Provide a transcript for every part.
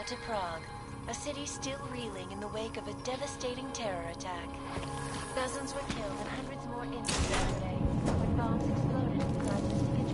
to Prague, a city still reeling in the wake of a devastating terror attack. Dozens were killed and hundreds more injured that day when bombs exploded inside the cathedral.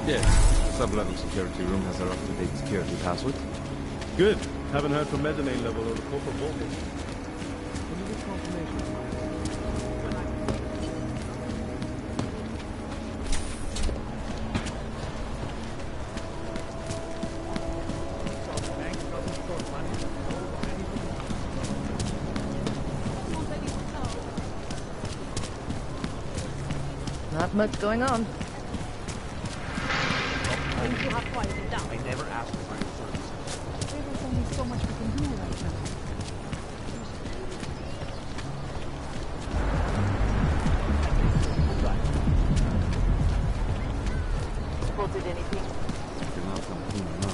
Yes, sub-level security room has our up-to-date security password. Good. Haven't heard from mezzanine level or the corporate vault. What is this confirmation? Not much going on. I never asked for my services. There's only so much we can do right now. Spotted anything? You're not complaining, no.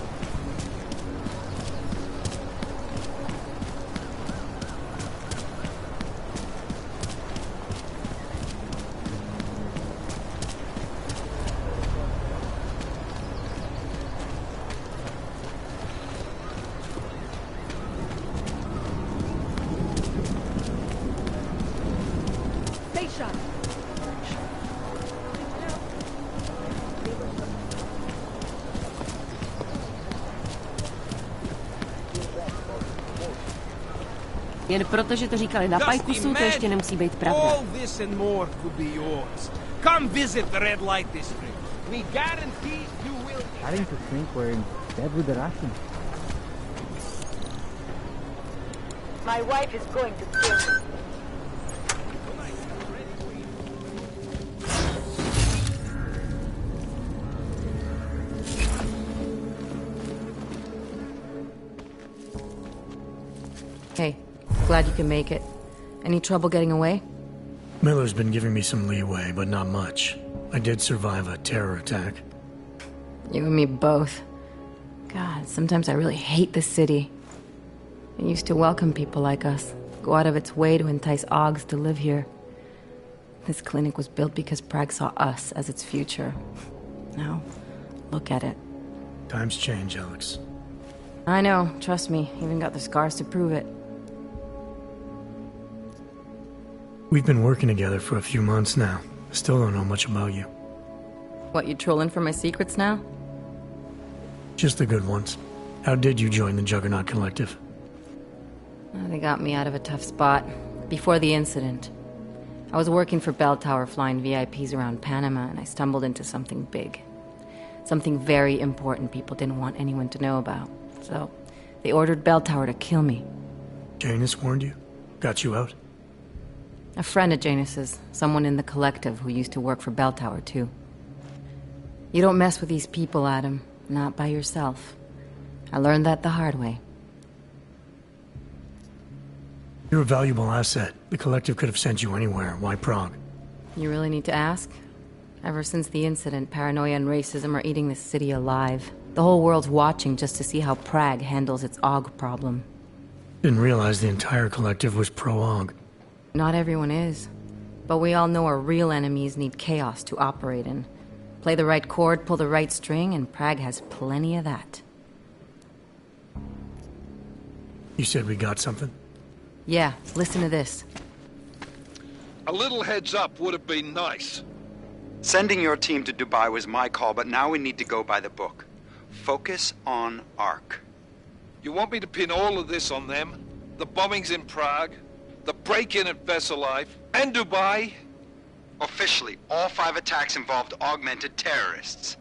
Jen protože to říkali na pajkusu, to ještě nemusí být pravda. All this and more could be yours. Come visit the red light district. We guarantee you will. Starting to think we're in bed with the Russians. My wife is going to kill me. Hey, glad you can make it. Any trouble getting away? Miller's been giving me some leeway, but not much. I did survive a terror attack. You and me both. God, sometimes I really hate this city. It used to welcome people like us, go out of its way to entice Augs to live here. This clinic was built because Prague saw us as its future. Now, look at it. Times change, Alex. I know, trust me, even got the scars to prove it. We've been working together for a few months now. Still don't know much about you. What, you trolling for my secrets now? Just the good ones. How did you join the Juggernaut Collective? They got me out of a tough spot. Before the incident. I was working for Bell Tower flying VIPs around Panama, and I stumbled into something big. Something very important people didn't want anyone to know about. So, they ordered Bell Tower to kill me. Janus warned you? Got you out? A friend of Janus's, someone in the collective who used to work for Bell Tower, too. You don't mess with these people, Adam. Not by yourself. I learned that the hard way. You're a valuable asset. The collective could have sent you anywhere. Why Prague? You really need to ask? Ever since the incident, paranoia and racism are eating this city alive. The whole world's watching just to see how Prague handles its AUG problem. Didn't realize the entire collective was pro-AUG. Not everyone is. But we all know our real enemies need chaos to operate in. Play the right chord, pull the right string, and Prague has plenty of that. You said we got something? Yeah, listen to this. A little heads up would have been nice. Sending your team to Dubai was my call, but now we need to go by the book. Focus on Ark. You want me to pin all of this on them? The bombings in Prague, the break-in at Vesellife, and Dubai? Officially, all 5 attacks involved augmented terrorists.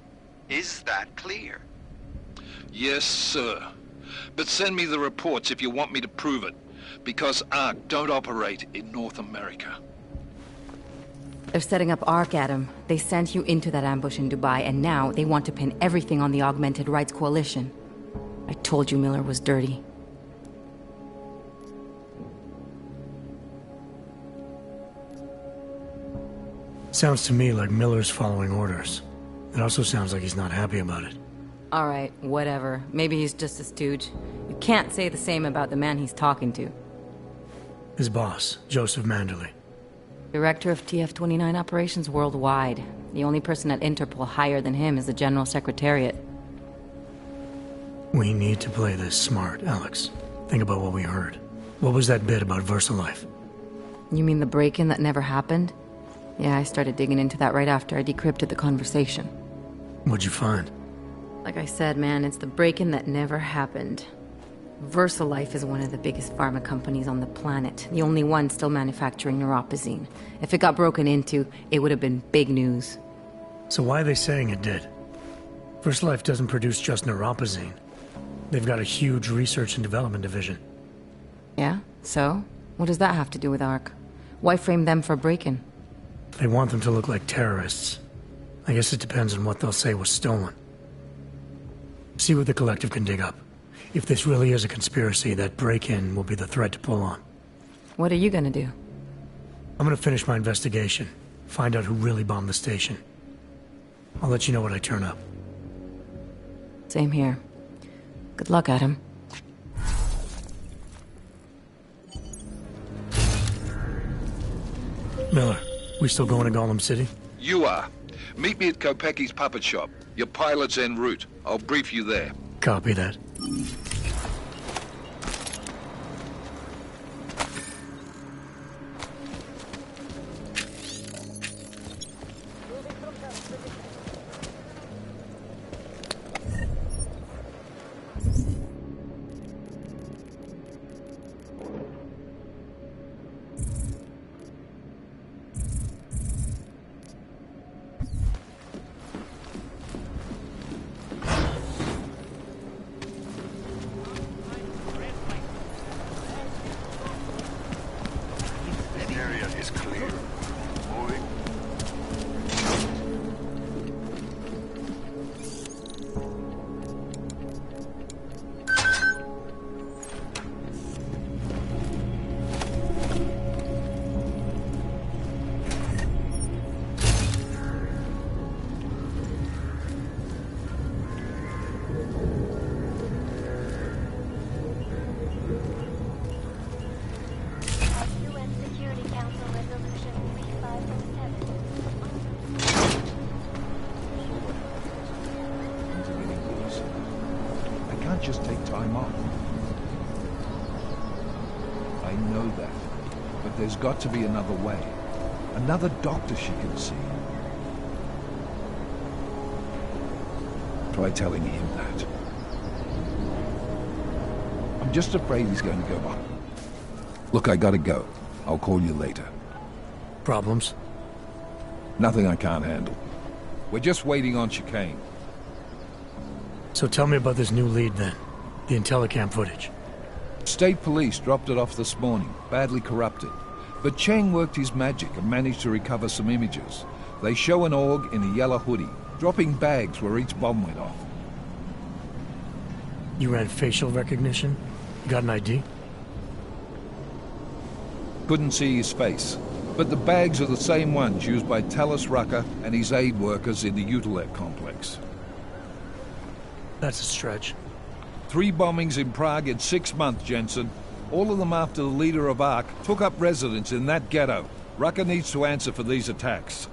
Is that clear? Yes, sir. But send me the reports if you want me to prove it, because ARC don't operate in North America. They're setting up ARC, Adam. They sent you into that ambush in Dubai, and now they want to pin everything on the Augmented Rights Coalition. I told you Miller was dirty. Sounds to me like Miller's following orders. It also sounds like he's not happy about it. Alright, whatever. Maybe he's just a stooge. You can't say the same about the man he's talking to. His boss, Joseph Manderley. Director of TF-29 operations worldwide. The only person at Interpol higher than him is the General Secretariat. We need to play this smart, Alex. Think about what we heard. What was that bit about VersaLife? You mean the break-in that never happened? Yeah, I started digging into that right after I decrypted the conversation. What'd you find? Like I said, man, it's the break-in that never happened. VersaLife is one of the biggest pharma companies on the planet. The only one still manufacturing neuropozyne. If it got broken into, it would have been big news. So why are they saying it did? VersaLife doesn't produce just neuropozyne. They've got a huge research and development division. Yeah? So? What does that have to do with ARC? Why frame them for break-in? They want them to look like terrorists. I guess it depends on what they'll say was stolen. See what the Collective can dig up. If this really is a conspiracy, that break-in will be the thread to pull on. What are you gonna do? I'm gonna finish my investigation. Find out who really bombed the station. I'll let you know when I turn up. Same here. Good luck, Adam. Miller, we still going to Golem City? You are. Meet me at Kopecki's puppet shop. Your pilot's en route. I'll brief you there. Copy that. Just take time off. I know that, but there's got to be another way. Another doctor she can see. Try telling him that. I'm just afraid he's going to go by. Look, I gotta go. I'll call you later. Problems? Nothing I can't handle. We're just waiting on chicane. So tell me about this new lead then. The Intellicam footage. State police dropped it off this morning, badly corrupted. But Cheng worked his magic and managed to recover some images. They show an org in a yellow hoodie, dropping bags where each bomb went off. You ran facial recognition? You got an ID? Couldn't see his face. But the bags are the same ones used by Talis Rucker and his aid workers in the Utilet complex. That's a stretch. 3 bombings in Prague in 6 months, Jensen. All of them after the leader of ARC took up residence in that ghetto. Rucker needs to answer for these attacks.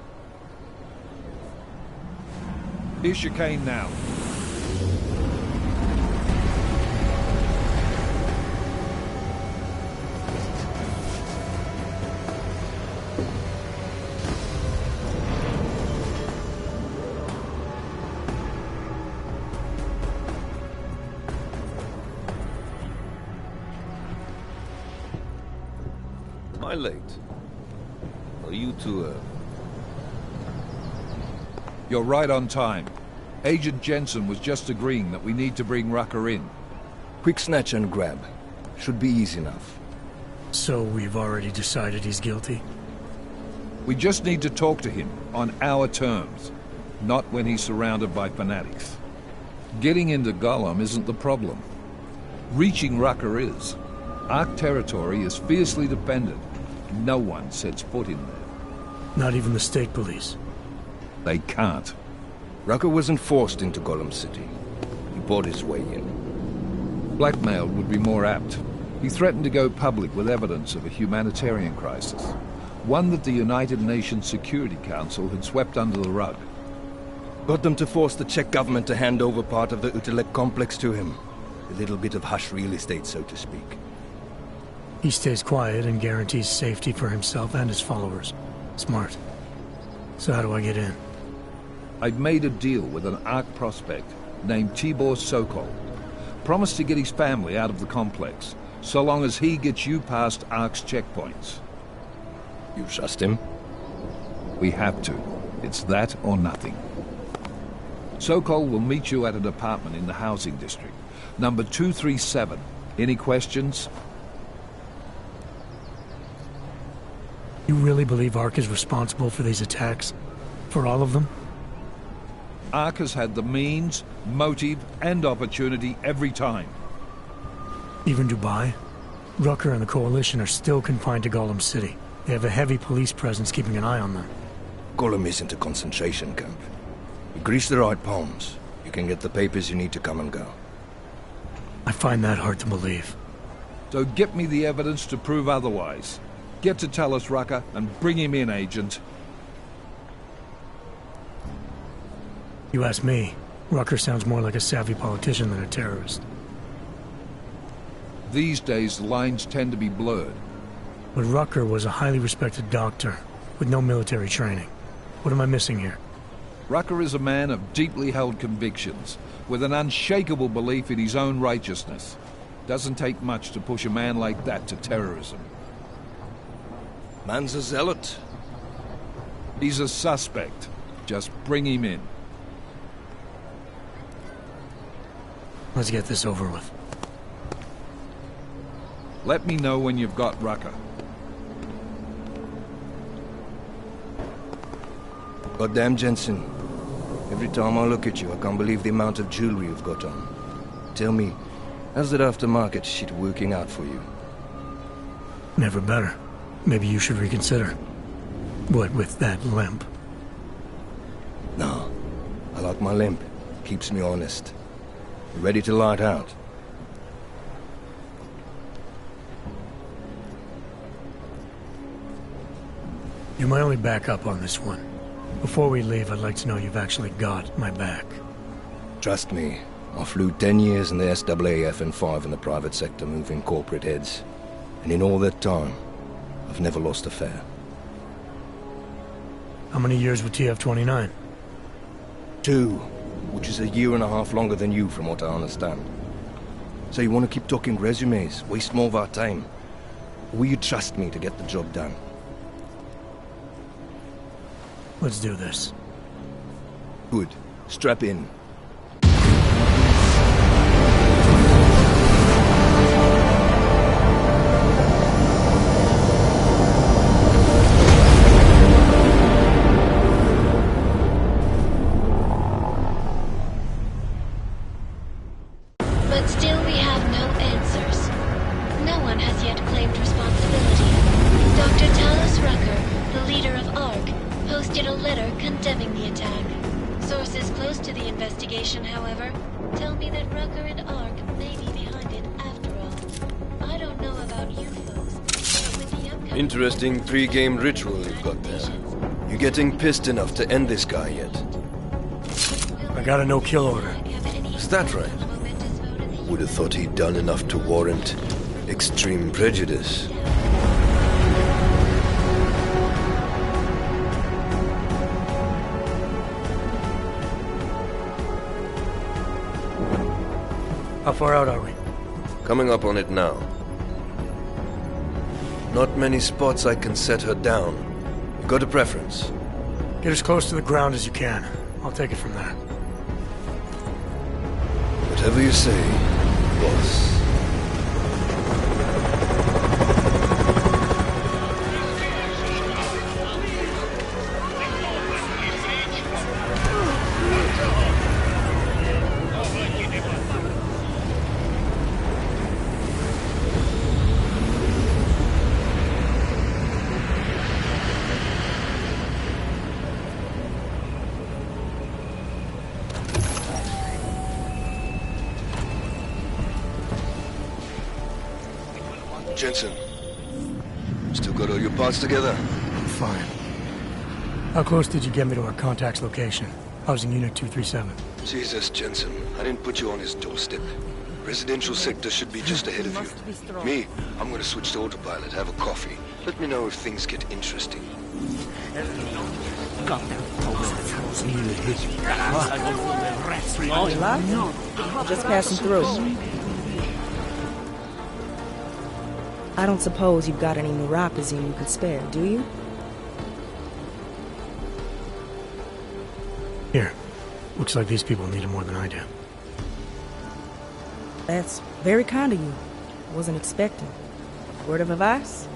Here's chicane now. Am I late? Are you two, You're right on time. Agent Jensen was just agreeing that we need to bring Rucker in. Quick snatch and grab. Should be easy enough. So we've already decided he's guilty? We just need to talk to him on our terms, not when he's surrounded by fanatics. Getting into Golem isn't the problem. Reaching Rucker is. Ark territory is fiercely defended. No one sets foot in there. Not even the state police? They can't. Rucker wasn't forced into Golem City. He bought his way in. Blackmailed would be more apt. He threatened to go public with evidence of a humanitarian crisis. One that the United Nations Security Council had swept under the rug. Got them to force the Czech government to hand over part of the Utelek complex to him. A little bit of hush real estate, so to speak. He stays quiet and guarantees safety for himself and his followers. Smart. So how do I get in? I've made a deal with an Ark prospect named Tibor Sokol. Promised to get his family out of the complex, so long as he gets you past Ark's checkpoints. You trust him? We have to. It's that or nothing. Sokol will meet you at an apartment in the housing district. Number 237. Any questions? You really believe Ark is responsible for these attacks? For all of them? Ark has had the means, motive, and opportunity every time. Even Dubai? Rucker and the Coalition are still confined to Golem City. They have a heavy police presence keeping an eye on them. Golem isn't a concentration camp. You grease the right palms, you can get the papers you need to come and go. I find that hard to believe. So get me the evidence to prove otherwise. Get to tell us, Rucker, and bring him in, Agent. You ask me, Rucker sounds more like a savvy politician than a terrorist. These days, the lines tend to be blurred. But Rucker was a highly respected doctor, with no military training. What am I missing here? Rucker is a man of deeply held convictions, with an unshakable belief in his own righteousness. Doesn't take much to push a man like that to terrorism. Man's a zealot. He's a suspect. Just bring him in. Let's get this over with. Let me know when you've got Rucker. Goddamn, Jensen. Every time I look at you, I can't believe the amount of jewelry you've got on. Tell me, how's that aftermarket shit working out for you? Never better. Maybe you should reconsider. What with that limp? No. I like my limp. Keeps me honest. Ready to light out. You're my only backup on this one. Before we leave, I'd like to know you've actually got my back. Trust me, I flew 10 years in the SAAF and 5 in the private sector moving corporate heads. And in all that time, I've never lost a fare. How many years with TF-29? 2, which is a year and a half longer than you from what I understand. So you want to keep talking resumes, waste more of our time? Or will you trust me to get the job done? Let's do this. Good. Strap in. But still we have no answers. No one has yet claimed responsibility. Dr. Talos Rucker, the leader of ARC, posted a letter condemning the attack. Sources close to the investigation, however, tell me that Rucker and ARC may be behind it after all. I don't know about you folks, but with the upcoming... Interesting pre-game ritual you've got there. You getting pissed enough to end this guy yet? I got a no-kill order. Is that right? Would have thought he'd done enough to warrant extreme prejudice. How far out are we? Coming up on it now. Not many spots I can set her down. You got a preference? Get as close to the ground as you can. I'll take it from there. Whatever you say, boss. Jensen, still got all your parts together? I'm fine. How close did you get me to our contact's location? I was in Unit 237. Jesus, Jensen, I didn't put you on his doorstep. Residential sector should be just ahead of you. Me, I'm gonna switch to autopilot, have a coffee. Let me know if things get interesting. Oh, you live? Just passing through. I don't suppose you've got any neuropazine you could spare, do you? Here. Looks like these people need it more than I do. That's very kind of you. Wasn't expecting. Word of advice?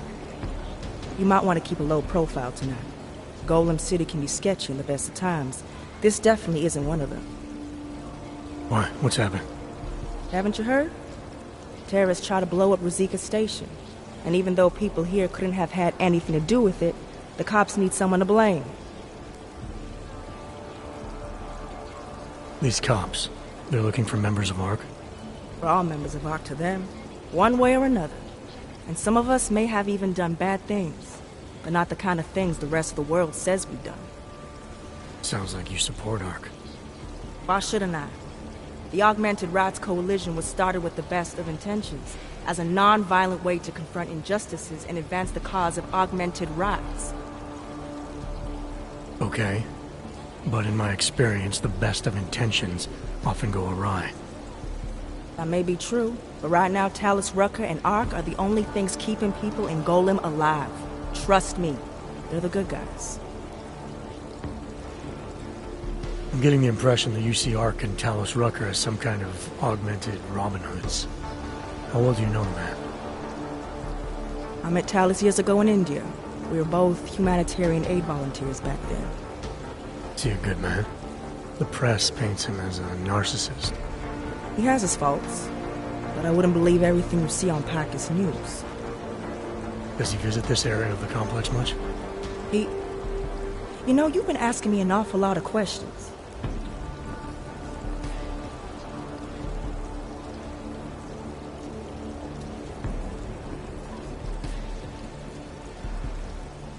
You might want to keep a low profile tonight. Golem City can be sketchy in the best of times. This definitely isn't one of them. Why? What's happened? Haven't you heard? Terrorists try to blow up Ruzika Station. And even though people here couldn't have had anything to do with it, the cops need someone to blame. These cops, they're looking for members of ARC? We're all members of ARC to them, one way or another. And some of us may have even done bad things, but not the kind of things the rest of the world says we've done. Sounds like you support ARC. Why shouldn't I? The Augmented Rights Coalition was started with the best of intentions, as a non-violent way to confront injustices and advance the cause of augmented rights. Okay. But in my experience, the best of intentions often go awry. That may be true, but right now Talus Rucker and ARC are the only things keeping people in Golem alive. Trust me, they're the good guys. I'm getting the impression that you see ARC and Talus Rucker as some kind of augmented Robin Hoods. How well do you know the man? I met Talus years ago in India. We were both humanitarian aid volunteers back then. Is he a good man? The press paints him as a narcissist. He has his faults, but I wouldn't believe everything you see on Pakistan News. Does he visit this area of the complex much? You know, you've been asking me an awful lot of questions.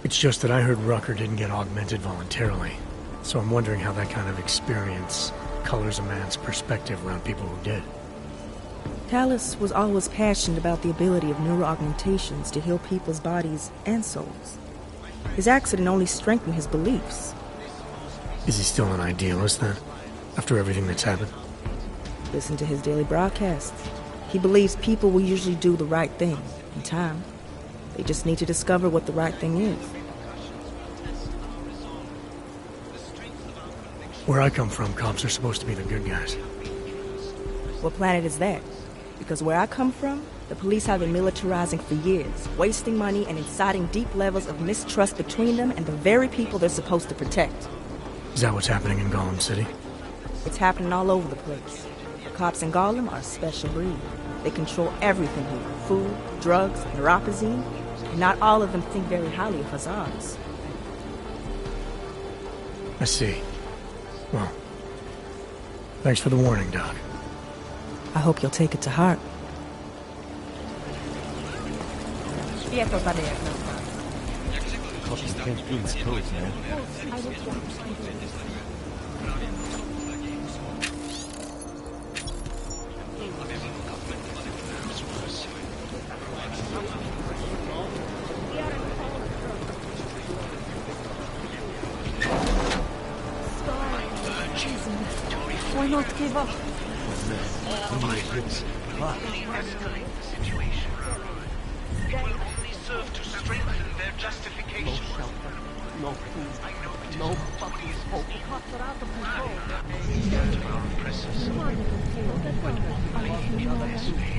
It's just that I heard Rucker didn't get augmented voluntarily, so I'm wondering how that kind of experience colors a man's perspective around people who did. Talus was always passionate about the ability of neuroaugmentations to heal people's bodies and souls. His accident only strengthened his beliefs. Is he still an idealist, then? After everything that's happened? Listen to his daily broadcasts. He believes people will usually do the right thing in time. They just need to discover what the right thing is. Where I come from, cops are supposed to be the good guys. What planet is that? Because where I come from, the police have been militarizing for years, wasting money and inciting deep levels of mistrust between them and the very people they're supposed to protect. Is that what's happening in Golem City? It's happening all over the place. The cops in Golem are a special breed. They control everything here. Food, drugs, neuropazine. And not all of them think very highly of Hazards. I see. Well, thanks for the warning, Doc. I hope you'll take it to heart. Why not give up? Escalate the situation. It will only serve to strengthen their justification. No food, no fucking hope. Our oppressors. But only in the best way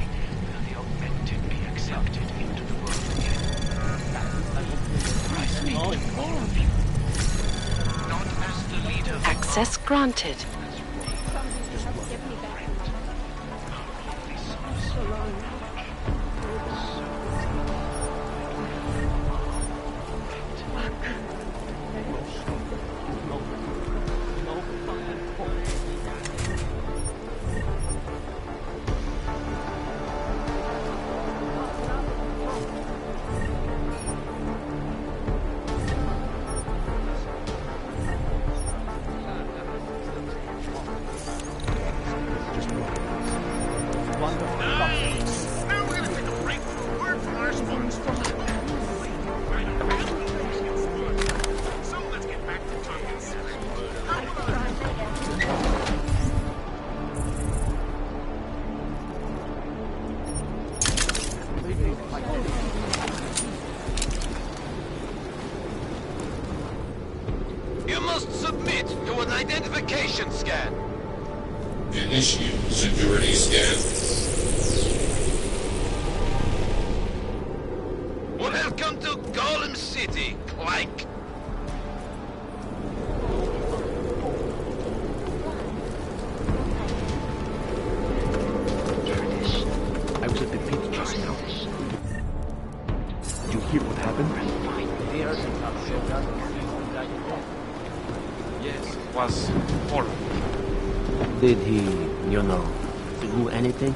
will the augmented be accepted. inducted into the world again. I speak with all of you. Not as the leader of Access granted. You must submit to an identification scan. Initiate security scan. Welcome to Golem City, like. I was at the pit just now. Did you hear what happened? Yes, it was horrible. Did he, do anything?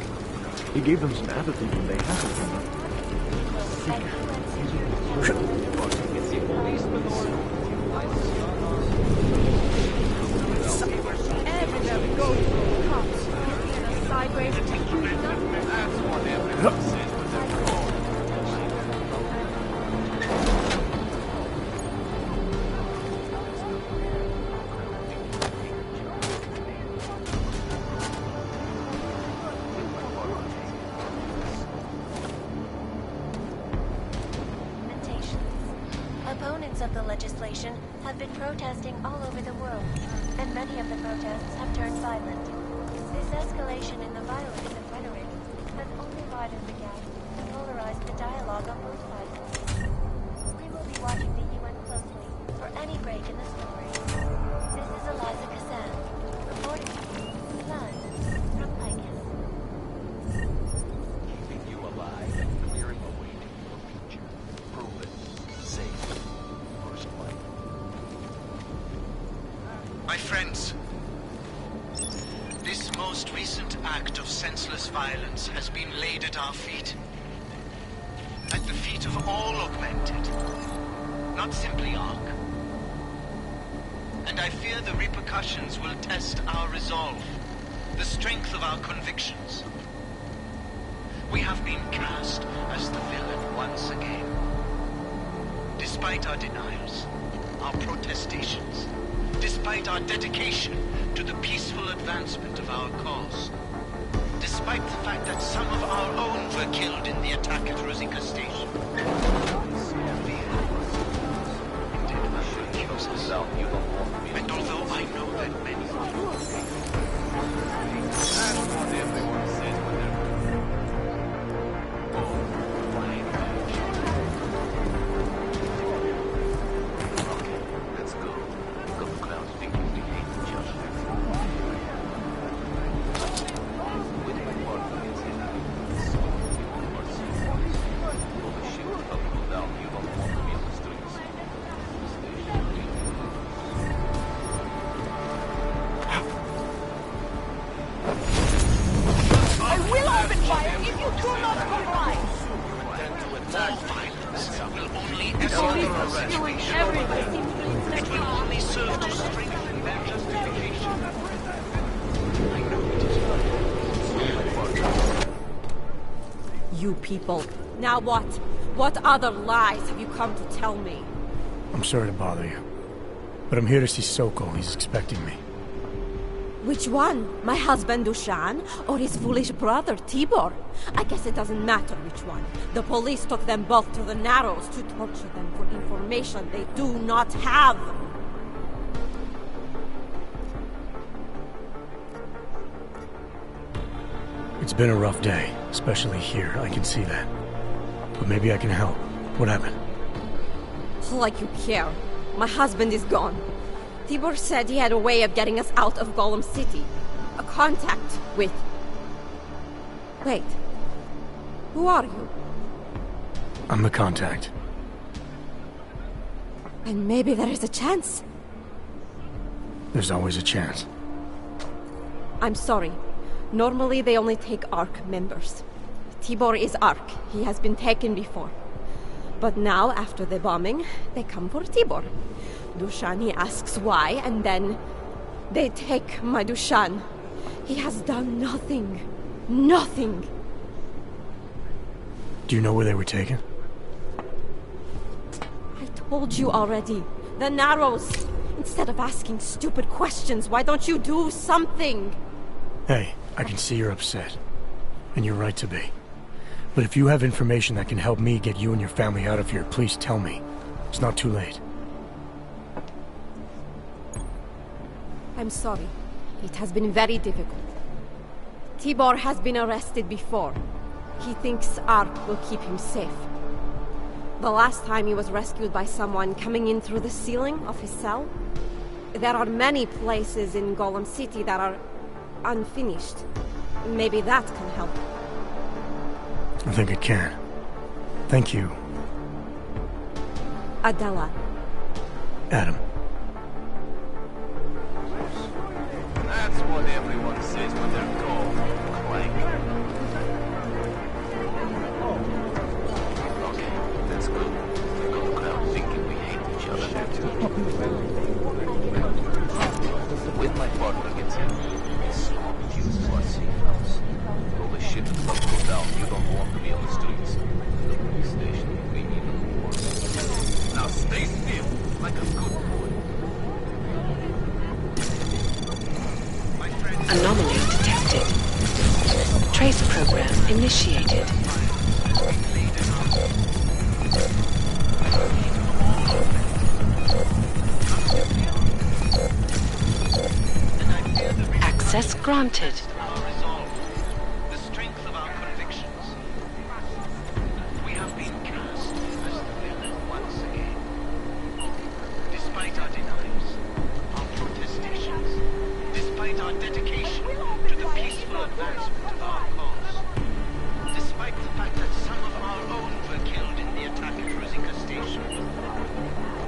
He gave them some attitude when they happened to him. Everywhere we go, cops. Sideways Opponents of the legislation have been protesting all over the world, and many of the protests have turned violent. This escalation in the violence and rhetoric has only widened the gap and polarized the dialogue on both sides. We will be watching the UN closely for any break in the story. This is Eliza Kassan, reporting live from Lycus. Keeping you alive and clearing a way to your future. Proven. Safe. First light. My friends, this most recent act of senseless violence has been laid at our feet. At the feet of all augmented. Not simply Ark. And I fear the repercussions will test our resolve, the strength of our convictions. We have been cast as the villain once again. Despite our denials, our protestations, despite our dedication to the peaceful advancement of our cause, despite the fact that some of our own were killed in the attack at Rosika Station. And although I know that many people. Now what? What other lies have you come to tell me? I'm sorry to bother you, but I'm here to see Sokol. He's expecting me. Which one? My husband Dushan or his foolish brother Tibor? I guess it doesn't matter which one. The police took them both to the Narrows to torture them for information they do not have. It's been a rough day, especially here. I can see that. but maybe I can help. What happened? Like you care. My husband is gone. Tibor said he had a way of getting us out of Golem City. A contact with... Wait. Who are you? I'm the contact. And maybe there is a chance. There's always a chance. I'm sorry. Normally they only take ARC members. Tibor is ARC. He has been taken before. But now, after the bombing, they come for Tibor. Dushani asks why, and then they take my Dushan. He has done nothing. Nothing. Do you know where they were taken? I told you already. The Narrows. Instead of asking stupid questions, why don't you do something? Hey, I can see you're upset. And you're right to be. But if you have information that can help me get you and your family out of here, please tell me. It's not too late. I'm sorry. It has been very difficult. Tibor has been arrested before. He thinks ARC will keep him safe. The last time he was rescued by someone coming in through the ceiling of his cell. There are many places in Golem City that are unfinished. Maybe that can help. I think it can. Thank you. Adela. Adam. That's what everyone says when they're called Clank. Okay, that's good. We've got the crowd thinking we hate each other. When my partner gets in, it's used to our safe house. All the shit that's about to go down, you don't want to be on the streets. The police station will be even worse. Now stay still, like a good boy. Anomaly detected. Trace program initiated. Access granted. The strength of our convictions. We have been cast as the villain once again. Despite our denials, our protestations, despite our dedication to the peaceful advancement of our cause, despite the fact that some of our own were killed in the attack at Rosika Station.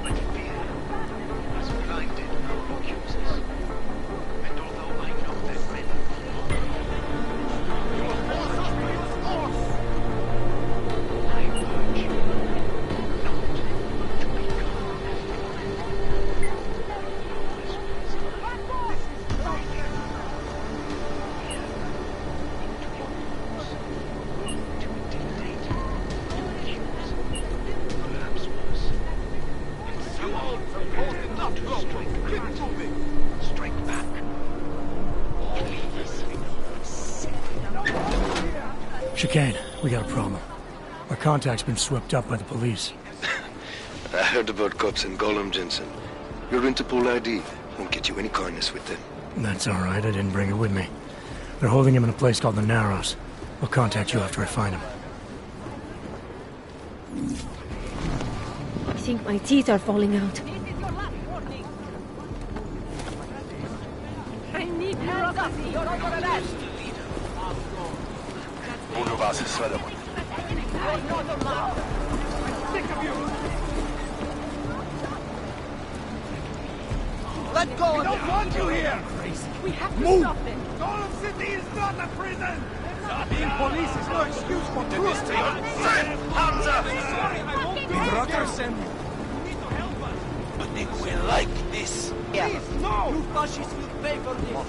But fear has blinded our accusers. And although I know that men Chicane, we got a problem. Our contact's been swept up by the police. I heard about cops in Golem, Jensen. Your Interpol ID won't get you any kindness with them. That's all right, I didn't bring it with me. They're holding him in a place called the Narrows. I'll contact you after I find him. I think my teeth are falling out. I need Budu vás sledovat. Let go! We don't want you here! We have to Move! stop them! Golem City is not a prison! Being police is no excuse for cruelty! Hands up! Sorry, I won't do it Rogerson! You need to help us! You think we like this? Please, no! You fascists will pay for this!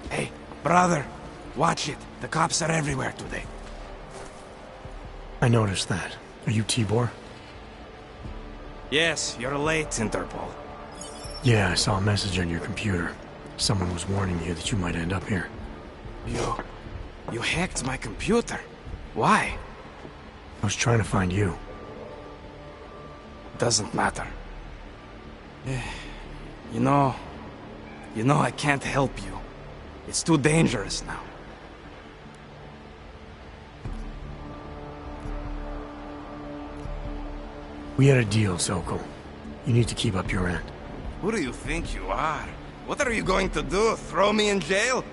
Hey, brother, watch it. The cops are everywhere today. I noticed that. Are you Tibor? Yes, you're late, Interpol. Yeah, I saw a message on your computer. Someone was warning you that you might end up here. You hacked my computer. Why? I was trying to find you. Doesn't matter. You know, I can't help you. It's too dangerous now. We had a deal, Sokol. You need to keep up your end. Who do you think you are? What are you going to do? Throw me in jail?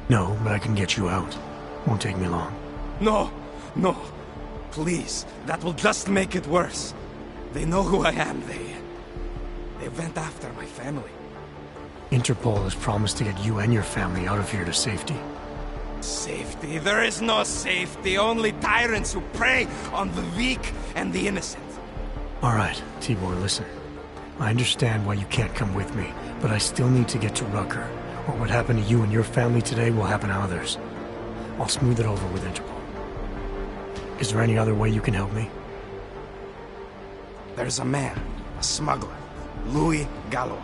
No, but I can get you out. Won't take me long. No. Please, that will just make it worse. They know who I am. They went after my family. Interpol has promised to get you and your family out of here to safety. Safety? There is no safety. Only tyrants who prey on the weak and the innocent. All right, Tibor, listen. I understand why you can't come with me, but I still need to get to Rucker, or what happened to you and your family today will happen to others. I'll smooth it over with Interpol. Is there any other way you can help me? There's a man, a smuggler, Louis Galois.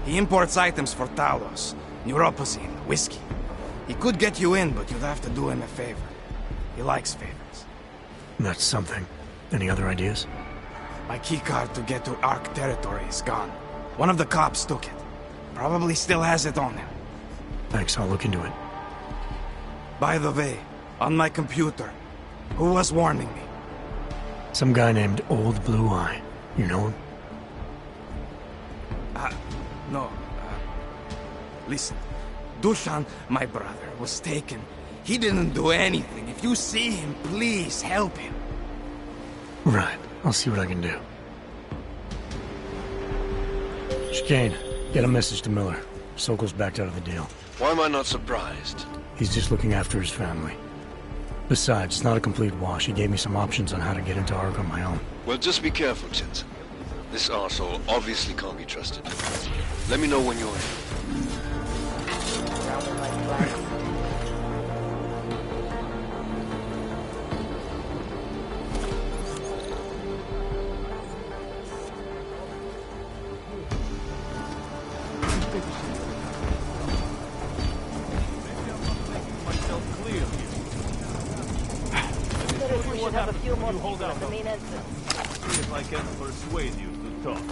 He imports items for Talos, neuropozyne, whiskey. He could get you in, but you'd have to do him a favor. He likes favors. That's something. Any other ideas? My keycard to get to Ark territory is gone. One of the cops took it. Probably still has it on him. Thanks, I'll look into it. By the way, on my computer, who was warning me? Some guy named Old Blue Eye. You know him? No. Listen, Dushan, my brother, was taken. He didn't do anything. If you see him, please help him. Right. I'll see what I can do. Chicane, get a message to Miller. Sokol's backed out of the deal. Why am I not surprised? He's just looking after his family. Besides, it's not a complete wash. He gave me some options on how to get into Ark on my own. Well, just be careful, Jensen. This arsehole obviously can't be trusted. Let me know when you're in. Have a few more people at the main entrance. See if I can persuade you to talk.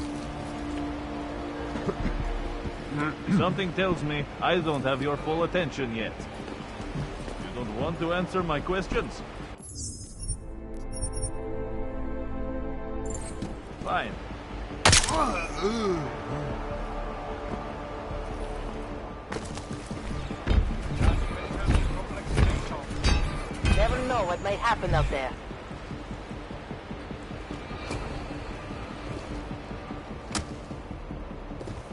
Something tells me I don't have your full attention yet. You don't want to answer my questions? Fine. Never know what might happen out there.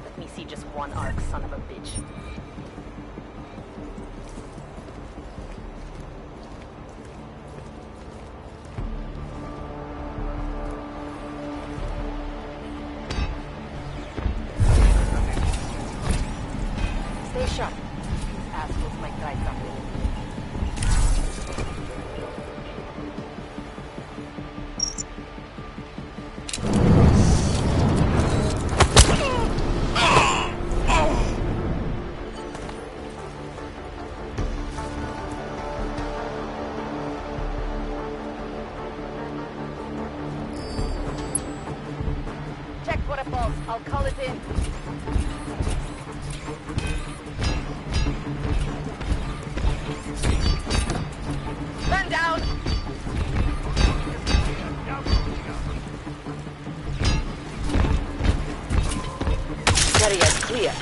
Let me see just one Ark, son of a bitch. Stay sharp. These assholes might try something. Check for a pulse. I'll call it in. Man down! Area clear.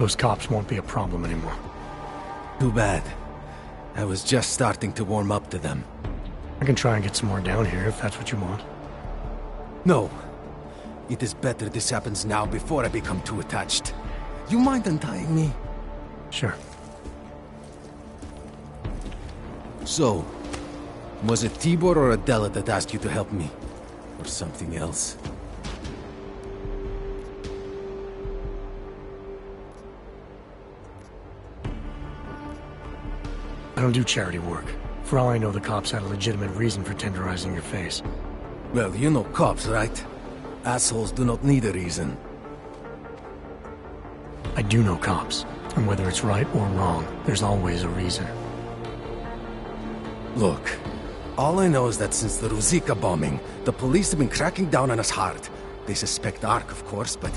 Those cops won't be a problem anymore. Too bad. I was just starting to warm up to them. I can try and get some more down here if that's what you want. No. It is better this happens now before I become too attached. You mind untying me? Sure. So, was it Tibor or Adela that asked you to help me? Or something else? I don't do charity work. For all I know, the cops had a legitimate reason for tenderizing your face. Well, you know cops, right? Assholes do not need a reason. I do know cops, and whether it's right or wrong, there's always a reason. Look, all I know is that since the Ruzicka bombing, the police have been cracking down on us hard. They suspect Ark, of course, but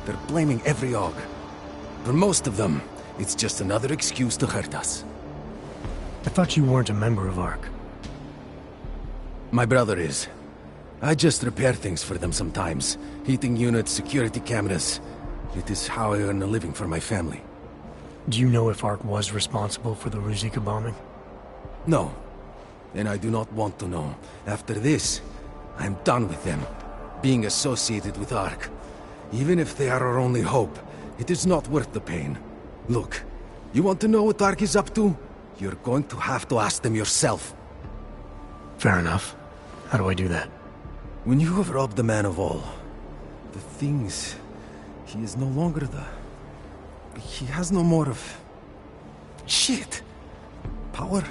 they're blaming every AUG. For most of them, it's just another excuse to hurt us. I thought you weren't a member of ARC. My brother is. I just repair things for them sometimes. Heating units, security cameras. It is how I earn a living for my family. Do you know if ARC was responsible for the Ruzicka bombing? No. And I do not want to know. After this, I'm done with them. Being associated with ARC. Even if they are our only hope, it is not worth the pain. Look, you want to know what ARC is up to? You're going to have to ask them yourself. Fair enough. How do I do that? When you have robbed the man of all, the things... He is no longer the... He has no more of... Shit! Power?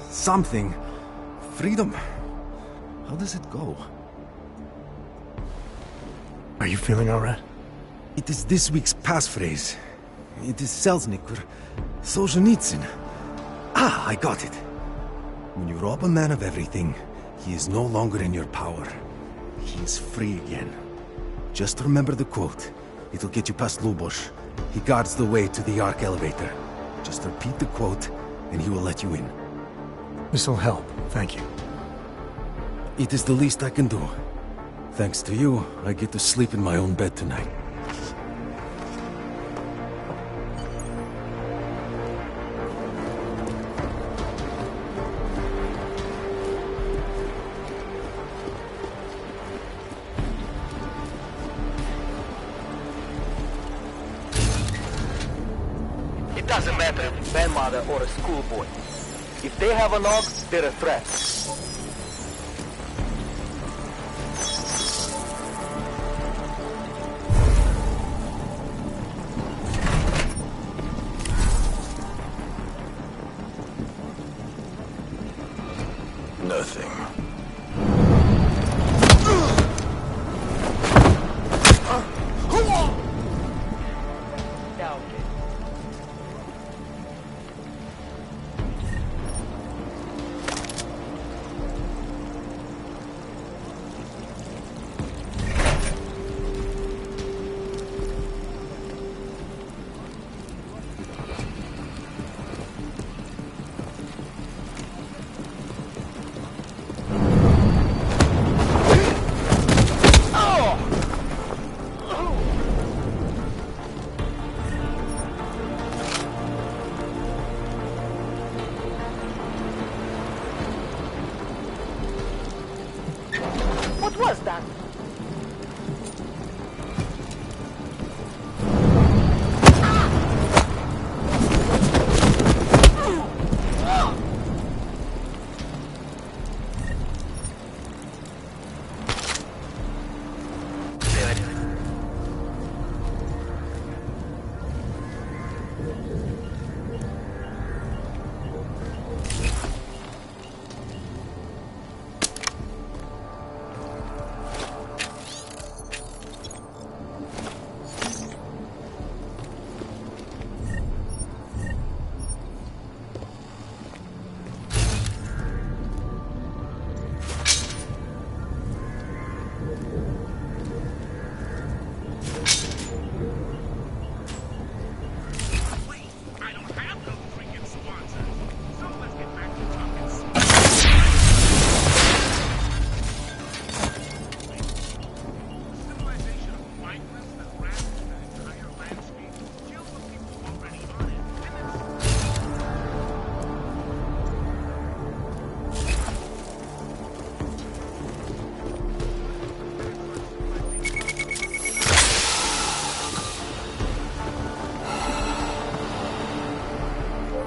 Something. Freedom. How does it go? Are you feeling alright? It is this week's passphrase. It is Selznick or Solzhenitsyn. Ah, I got it. When you rob a man of everything, he is no longer in your power. He is free again. Just remember the quote. It'll get you past Lubosh. He guards the way to the Ark elevator. Just repeat the quote, and he will let you in. This'll help, thank you. It is the least I can do. Thanks to you, I get to sleep in my own bed tonight. It doesn't matter if it's grandmother or a schoolboy. If they have an AUG, they're a threat. Nothing. What was that?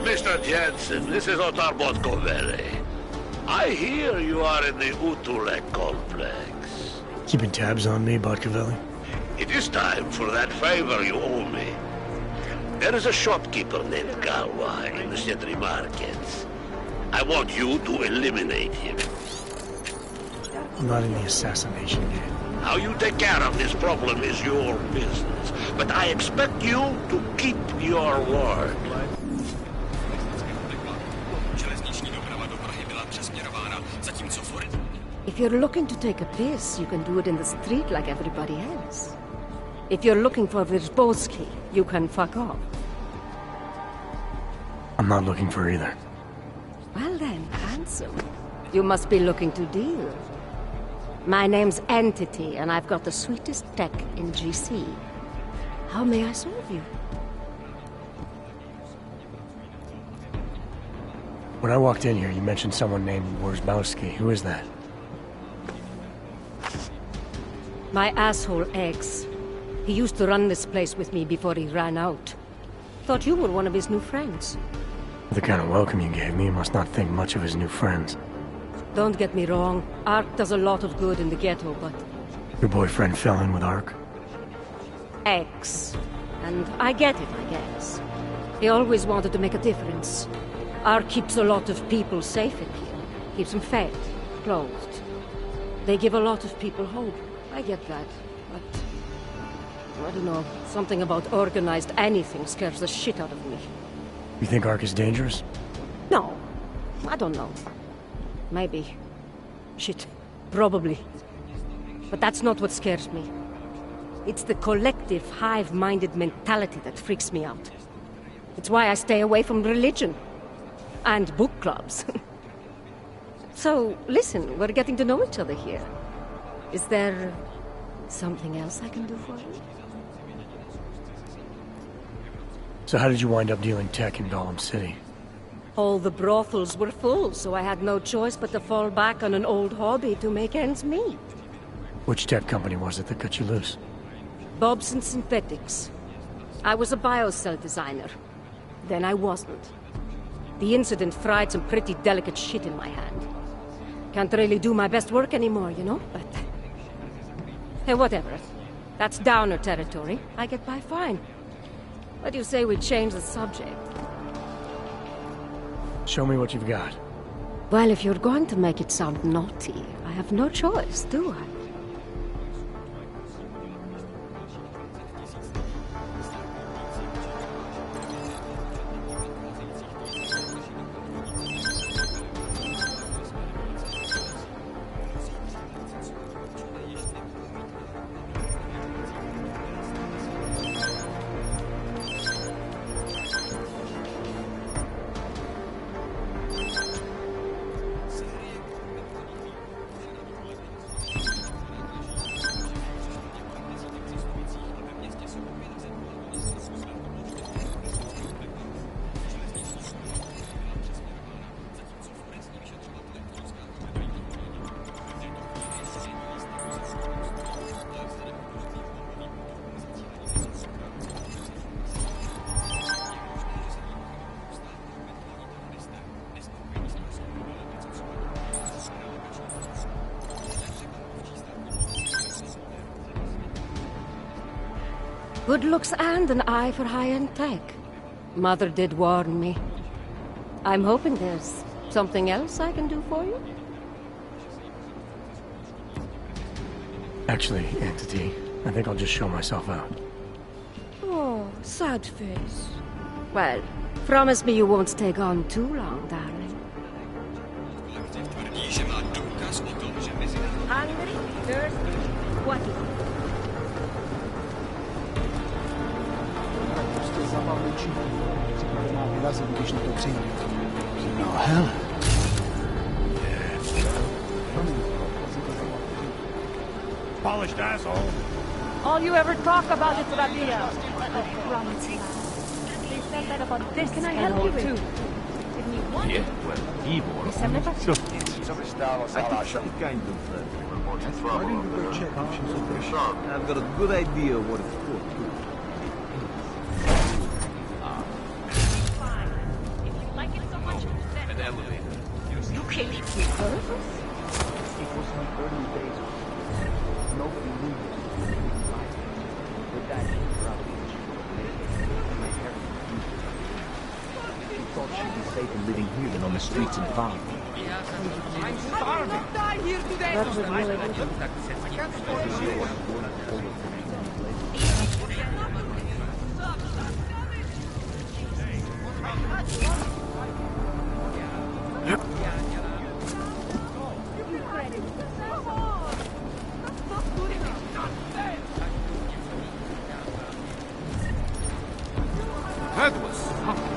Mr. Jensen, this is Otar Botkovere. I hear you are in the Utulek complex. Keeping tabs on me, Botkovelli? It is time for that favor you owe me. There is a shopkeeper named Galwa in the City markets. I want you to eliminate him. I'm not in the assassination game. How you take care of this problem is your business, but I expect you to keep your word. If you're looking to take a piss, you can do it in the street like everybody else. If you're looking for Vyrzbowski, you can fuck off. I'm not looking for either. Well then, handsome. You must be looking to deal. My name's Entity, and I've got the sweetest tech in GC. How may I serve you? When I walked in here, you mentioned someone named Wyrzbowski. Who is that? My asshole ex. He used to run this place with me before he ran out. Thought you were one of his new friends. The kind of welcome you gave me, you must not think much of his new friends. Don't get me wrong. Ark does a lot of good in the ghetto, but... Your boyfriend fell in with Ark? Ex. And I get it, I guess. He always wanted to make a difference. Ark keeps a lot of people safe in here. Keeps them fed, clothed. They give a lot of people hope. I get that, but... I don't know. Something about organized anything scares the shit out of me. You think Ark is dangerous? No. I don't know. Maybe. Shit. Probably. But that's not what scares me. It's the collective, hive-minded mentality that freaks me out. It's why I stay away from religion. And book clubs. So, listen, we're getting to know each other here. Is there... something else I can do for you? So how did you wind up dealing tech in Golem City? All the brothels were full, so I had no choice but to fall back on an old hobby to make ends meet. Which tech company was it that cut you loose? Bobson Synthetics. I was a biocell designer. Then I wasn't. The incident fried some pretty delicate shit in my hand. Can't really do my best work anymore, you know, but... Hey, whatever. That's downer territory. I get by fine. What do you say we change the subject? Show me what you've got. Well, if you're going to make it sound naughty, I have no choice, do I? Good looks and an eye for high-end tech. Mother did warn me. I'm hoping there's something else I can do for you? Actually, Entity, I think I'll just show myself out. Oh, sad face. Well, promise me you won't take on too long, darling. Hungry? Thirsty? What? No hell. Polished asshole. All you ever talk about is Rabia. They said that about this. Can I help you too? Give me one. Yeah, well, Ivor. So, I've got a good idea what it's for, too. if you kill him. It was in the early days of peace. Nobody knew he was living life. Her dad probably my parents refused her. She thought she'd be safer living here than on the streets in Prague. I'm starving. I will not die here today. That's what really That was something.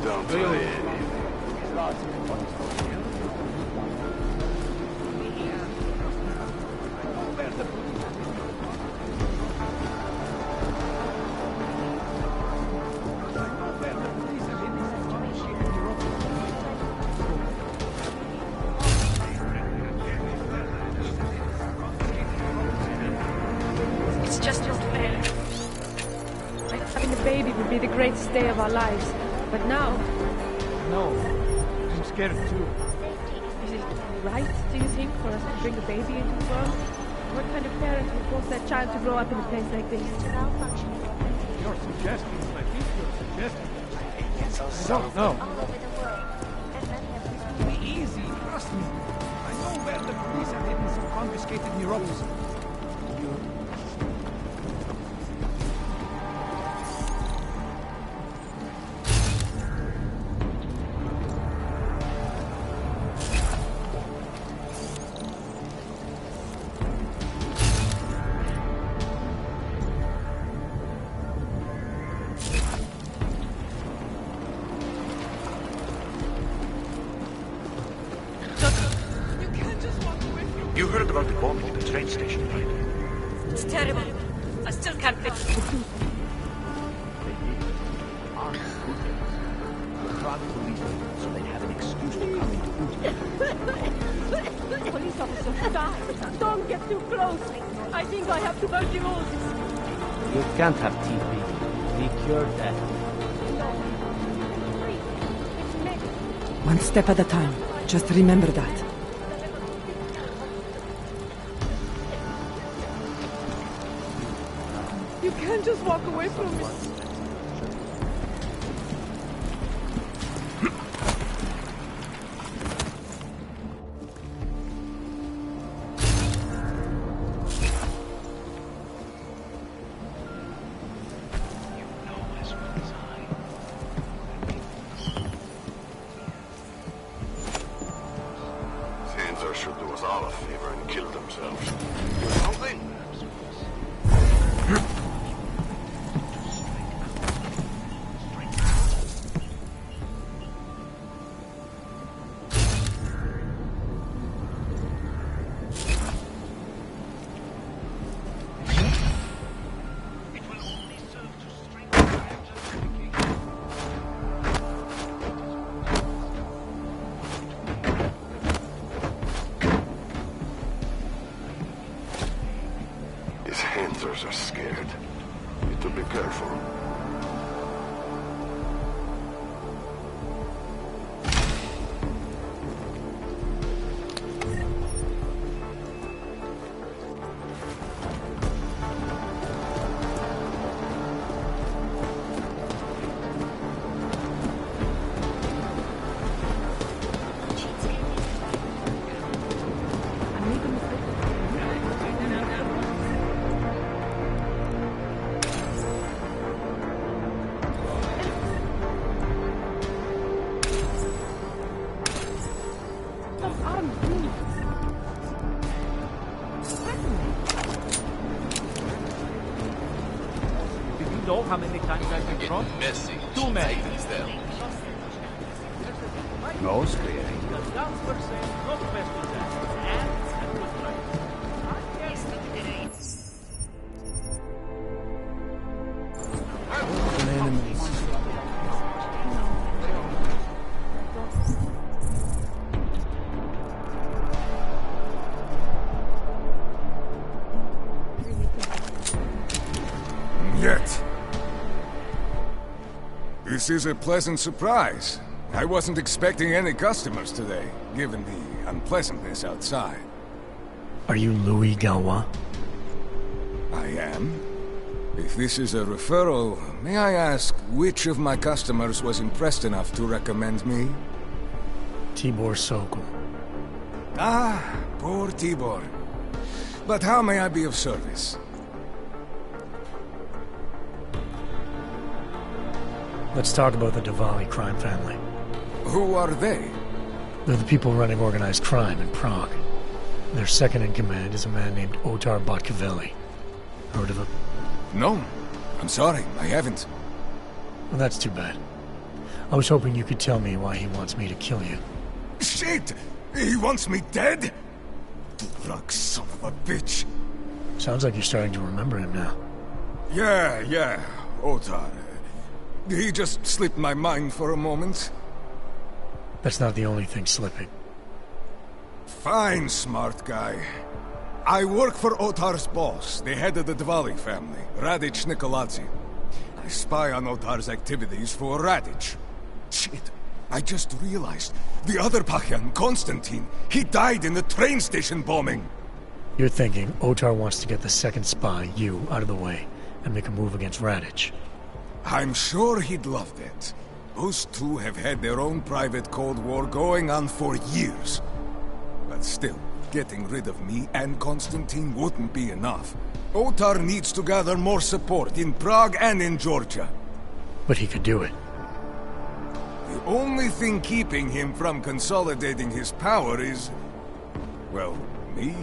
Don't play it. It's just not fair. Having a baby would be the greatest day of our lives. But now... No, I'm scared too. Is it right, do you think, for us to bring a baby into the world? What kind of parent would want their child to grow up in a place like this? Your suggestions, I think your suggestions. I don't know. Be easy, trust me. I know where the police have hidden some confiscated neurosis. You heard about the bombing at the train station, right? It's terrible. I still can't fix it. The Prague police, so they have an excuse to come into Utica. Police officer, die! Don't get too close! I think I have tuberculosis. You can't have TB. We cured that. One step at a time. Just remember that. You can't just walk away from me. Caesar should do us all a favor and kill themselves. Something? These hunters are scared. Need to be careful. Know how many times I've been drunk? Messy. Too many. No, Square. Yet. This is a pleasant surprise. I wasn't expecting any customers today, given the unpleasantness outside. Are you Louis Galois? I am. If this is a referral, may I ask which of my customers was impressed enough to recommend me? Tibor Sokol. Ah, poor Tibor. But how may I be of service? Let's talk about the Diwali crime family. Who are they? They're the people running organized crime in Prague. Their second in command is a man named Otar Botkavelli. Heard of him? No. I'm sorry, I haven't. Well, that's too bad. I was hoping you could tell me why he wants me to kill you. Shit! He wants me dead? Drug son of a bitch. Sounds like you're starting to remember him now. Yeah, Otar. He just slipped my mind for a moment. That's not the only thing slipping. Fine, smart guy. I work for Otar's boss, the head of the Diwali family, Radic Nikoladze. I spy on Otar's activities for Radic. Shit, I just realized. The other Pachyan, Konstantin, he died in the train station bombing. You're thinking Otar wants to get the second spy, you, out of the way, and make a move against Radic. I'm sure he'd love that. Those two have had their own private Cold War going on for years. But still, getting rid of me and Konstantin wouldn't be enough. Otar needs to gather more support in Prague and in Georgia. But he could do it. The only thing keeping him from consolidating his power is... well, me?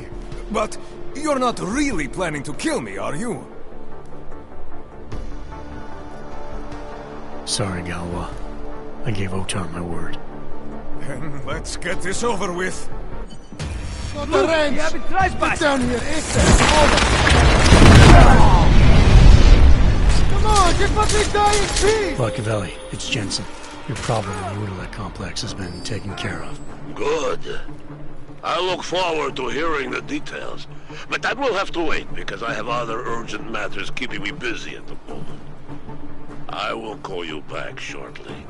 But you're not really planning to kill me, are you? Sorry, Galois. I gave Otar my word. Then let's get this over with. Look, you have been trespassing. Down here, Come on, just let me die in peace! Botkavelli, it's Jensen. Your problem in the Udala complex has been taken care of. Good. I look forward to hearing the details. But that will have to wait, because I have other urgent matters keeping me busy at the moment. I will call you back shortly.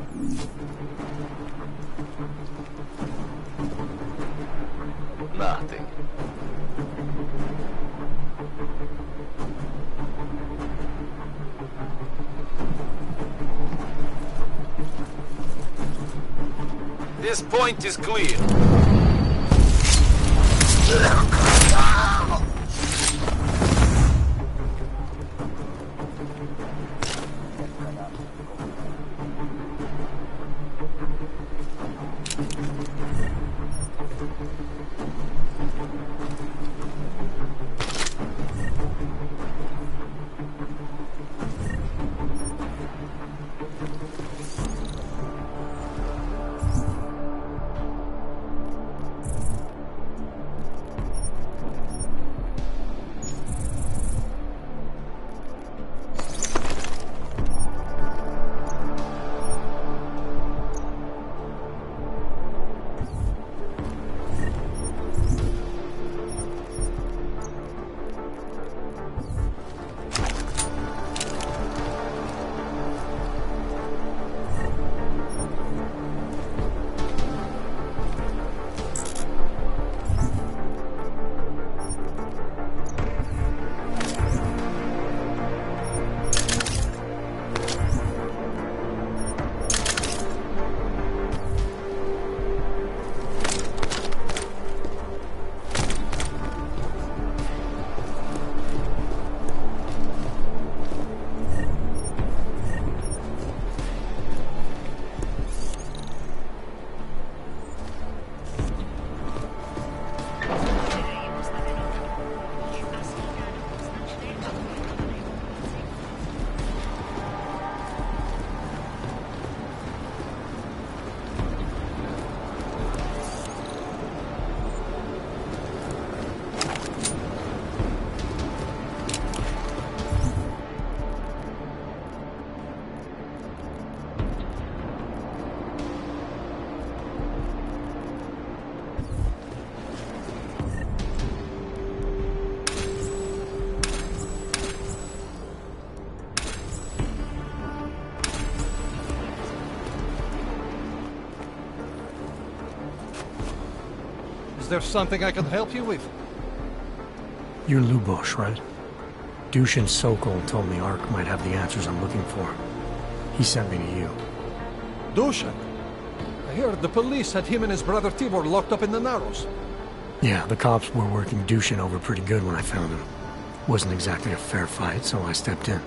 Nothing. This point is clear. Is there something I can help you with? You're Lubosh, right? Dushin Sokol told me Ark might have the answers I'm looking for. He sent me to you. Dushin? I heard the police had him and his brother Tibor locked up in the Narrows. Yeah, the cops were working Dushin over pretty good when I found him. Wasn't exactly a fair fight, so I stepped in.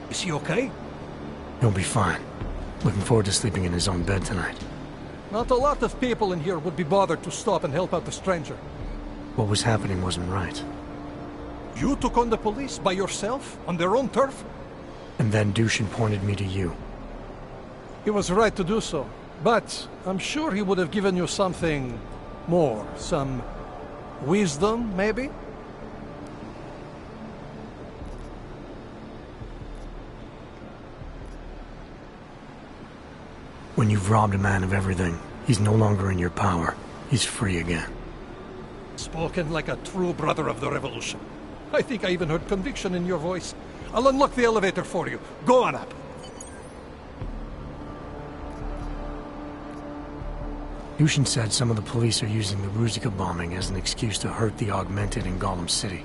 Is he okay? He'll be fine. Looking forward to sleeping in his own bed tonight. Not a lot of people in here would be bothered to stop and help out the stranger. What was happening wasn't right. You took on the police by yourself, on their own turf? And then Dushin pointed me to you. He was right to do so, but I'm sure he would have given you something more. Some wisdom, maybe? When you've robbed a man of everything, he's no longer in your power. He's free again. Spoken like a true brother of the revolution. I think I even heard conviction in your voice. I'll unlock the elevator for you. Go on up. Dushin said some of the police are using the Ruzicka bombing as an excuse to hurt the Augmented in Golem City.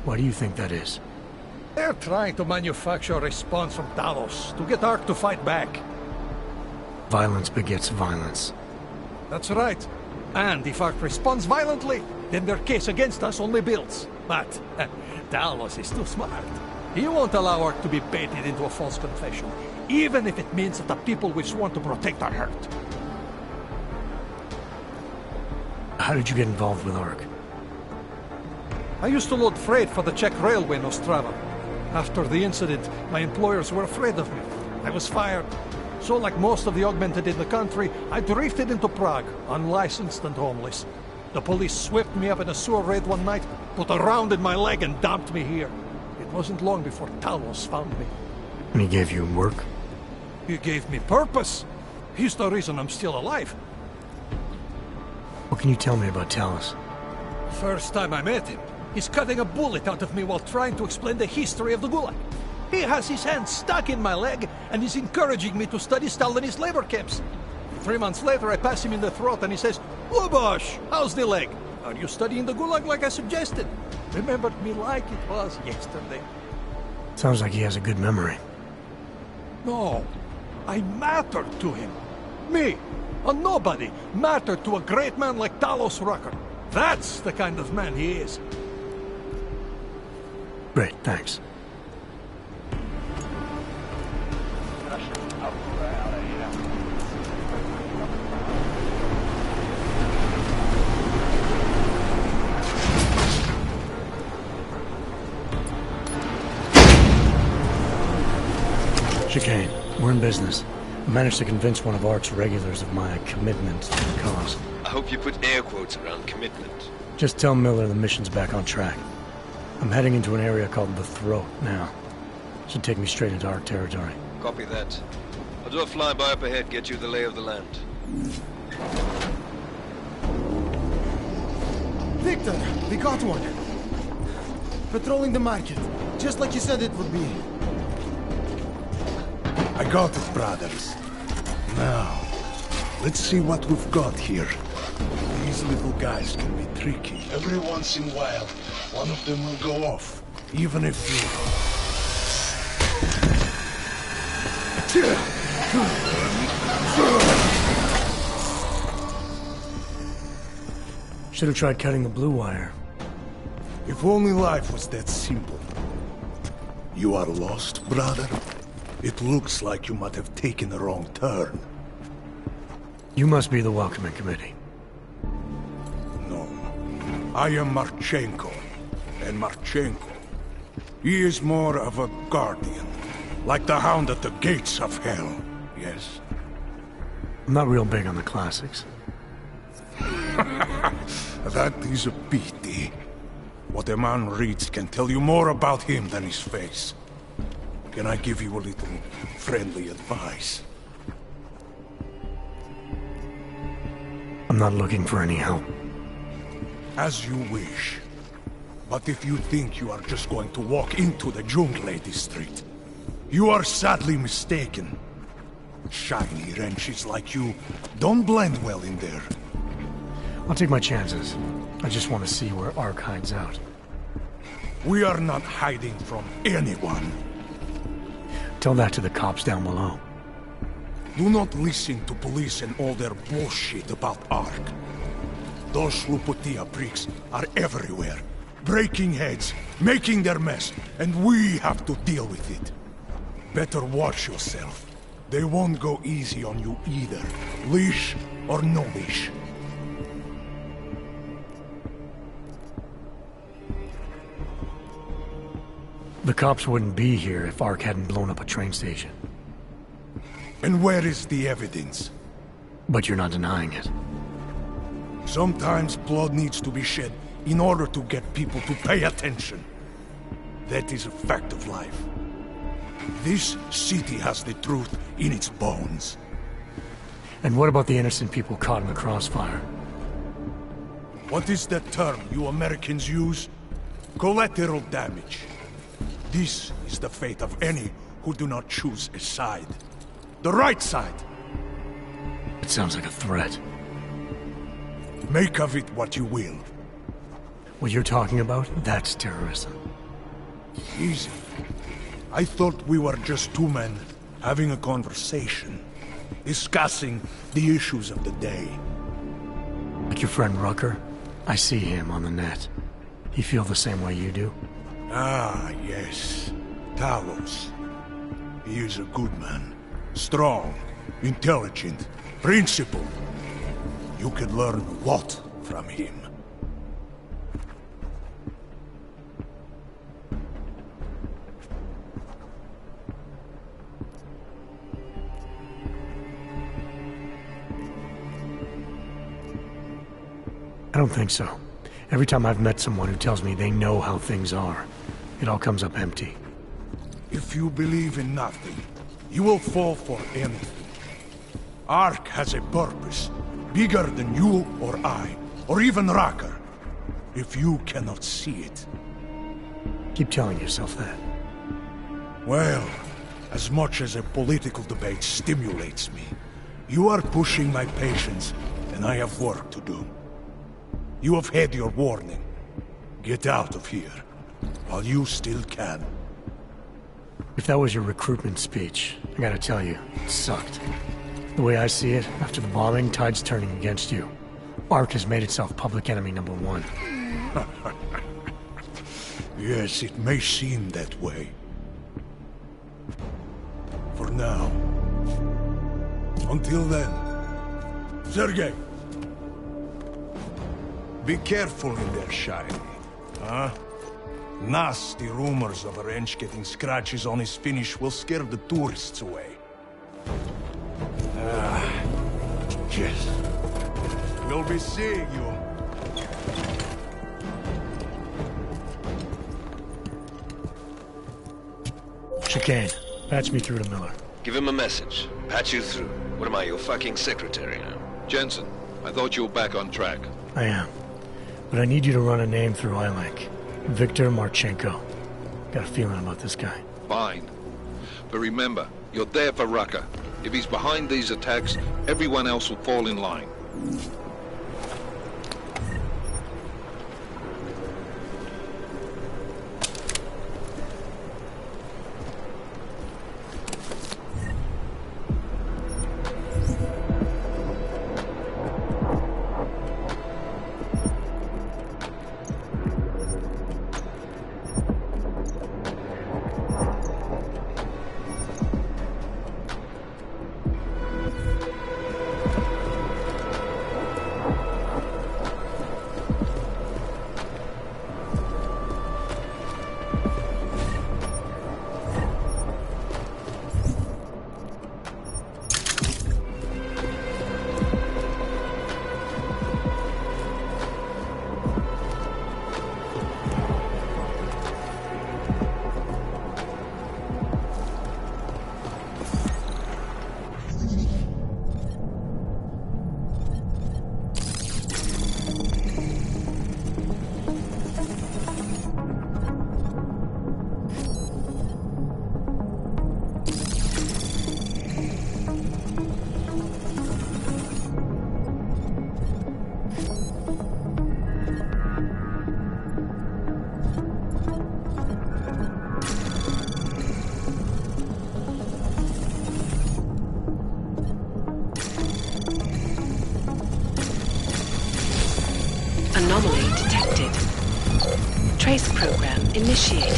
Why do you think that is? They're trying to manufacture a response from Talos to get Ark to fight back. Violence begets violence. That's right. And if Ark responds violently, then their case against us only builds. But Talos is too smart. He won't allow Ark to be baited into a false confession, even if it means that the people we sworn to protect are hurt. How did you get involved with Ark? I used to load freight for the Czech railway in Ostrava. After the incident, my employers were afraid of me. I was fired. So like most of the Augmented in the country, I drifted into Prague, unlicensed and homeless. The police swept me up in a sewer raid one night, put a round in my leg and dumped me here. It wasn't long before Talos found me. And he gave you work? He gave me purpose. He's the reason I'm still alive. What can you tell me about Talos? First time I met him, he's cutting a bullet out of me while trying to explain the history of the Gulag. He has his hand stuck in my leg and is encouraging me to study Stalinist labor camps. 3 months later, I pass him in the throat and he says, "Lubosh, how's the leg? Are you studying the Gulag like I suggested?" Remembered me like it was yesterday. Sounds like he has a good memory. No, I mattered to him. Me, a nobody, mattered to a great man like Talos Rucker. That's the kind of man he is. Great, thanks. Chicane, we're in business. I managed to convince one of Ark's regulars of my commitment to the cause. I hope you put air quotes around commitment. Just tell Miller the mission's back on track. I'm heading into an area called the Throat now. Should take me straight into Ark territory. Copy that. I'll do a flyby up ahead, get you the lay of the land. Victor, we got one. Patrolling the market, just like you said it would be. I got it, brothers. Now, let's see what we've got here. These little guys can be tricky. Every once in a while, one of them will go off, even if Should have tried cutting the blue wire. If only life was that simple. You are lost, brother? It looks like you might have taken a wrong turn. You must be the welcoming committee. No. I am Marchenko. And Marchenko, he is more of a guardian. Like the hound at the gates of hell, yes? I'm not real big on the classics. That is a pity. What a man reads can tell you more about him than his face. Can I give you a little friendly advice? I'm not looking for any help. As you wish. But if you think you are just going to walk into the Jungle District, you are sadly mistaken. Shiny wrenches like you don't blend well in there. I'll take my chances. I just want to see where Ark hides out. We are not hiding from anyone. Tell that to the cops down below. Do not listen to police and all their bullshit about Ark. Those Slupotia pricks are everywhere, breaking heads, making their mess, and we have to deal with it. Better watch yourself. They won't go easy on you either, leash or no leash. The cops wouldn't be here if Ark hadn't blown up a train station. And where is the evidence? But you're not denying it. Sometimes blood needs to be shed in order to get people to pay attention. That is a fact of life. This city has the truth in its bones. And what about the innocent people caught in the crossfire? What is that term you Americans use? Collateral damage. This is the fate of any who do not choose a side. The right side. It sounds like a threat. Make of it what you will. What you're talking about, that's terrorism. Easy. I thought we were just two men having a conversation, discussing the issues of the day. Like your friend Rucker? I see him on the net. He feel the same way you do? Ah, yes. Talos. He is a good man. Strong, intelligent, principled. You could learn a lot from him. I don't think so. Every time I've met someone who tells me they know how things are, it all comes up empty. If you believe in nothing, you will fall for anything. Ark has a purpose, bigger than you or I, or even Rucker. If you cannot see it. Keep telling yourself that. Well, as much as a political debate stimulates me, you are pushing my patience, and I have work to do. You have had your warning. Get out of here, while you still can. If that was your recruitment speech, I gotta tell you, it sucked. The way I see it, after the bombing, tide's turning against you. Ark has made itself public enemy #1. Yes, it may seem that way. For now. Until then. Sergei! Be careful in there, Shiny. Huh? Nasty rumors of a wrench getting scratches on his finish will scare the tourists away. Yes. We'll be seeing you. Chicane, patch me through to Miller. Give him a message. Patch you through. What am I, your fucking secretary now? Jensen, I thought you were back on track. I am. But I need you to run a name through ILAC. Victor Marchenko. Got a feeling about this guy. Fine. But remember, you're there for Rucker. If he's behind these attacks, everyone else will fall in line. trace program initiated.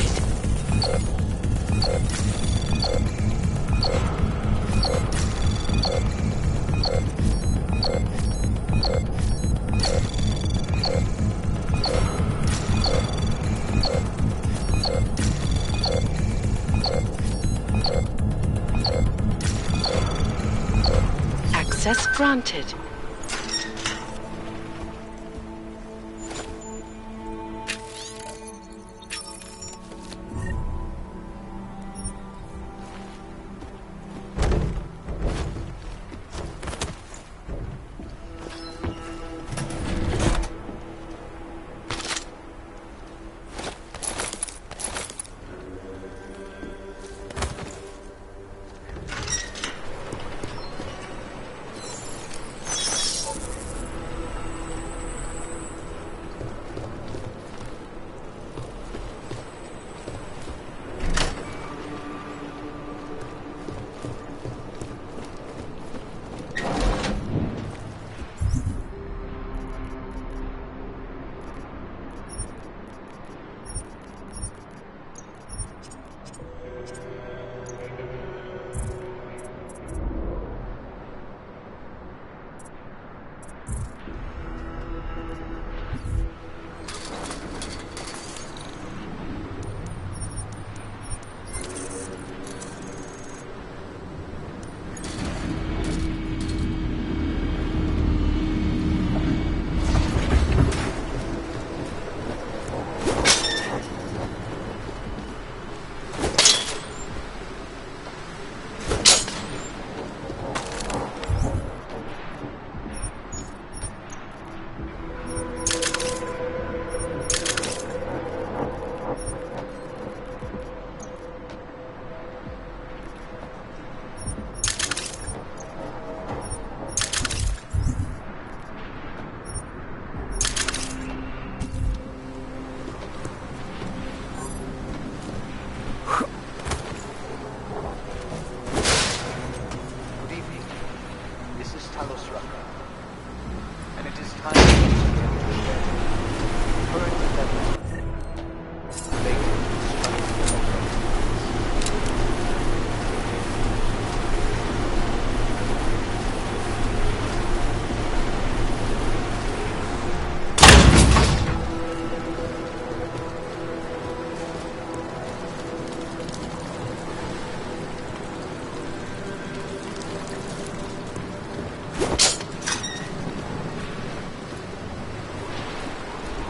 Access granted.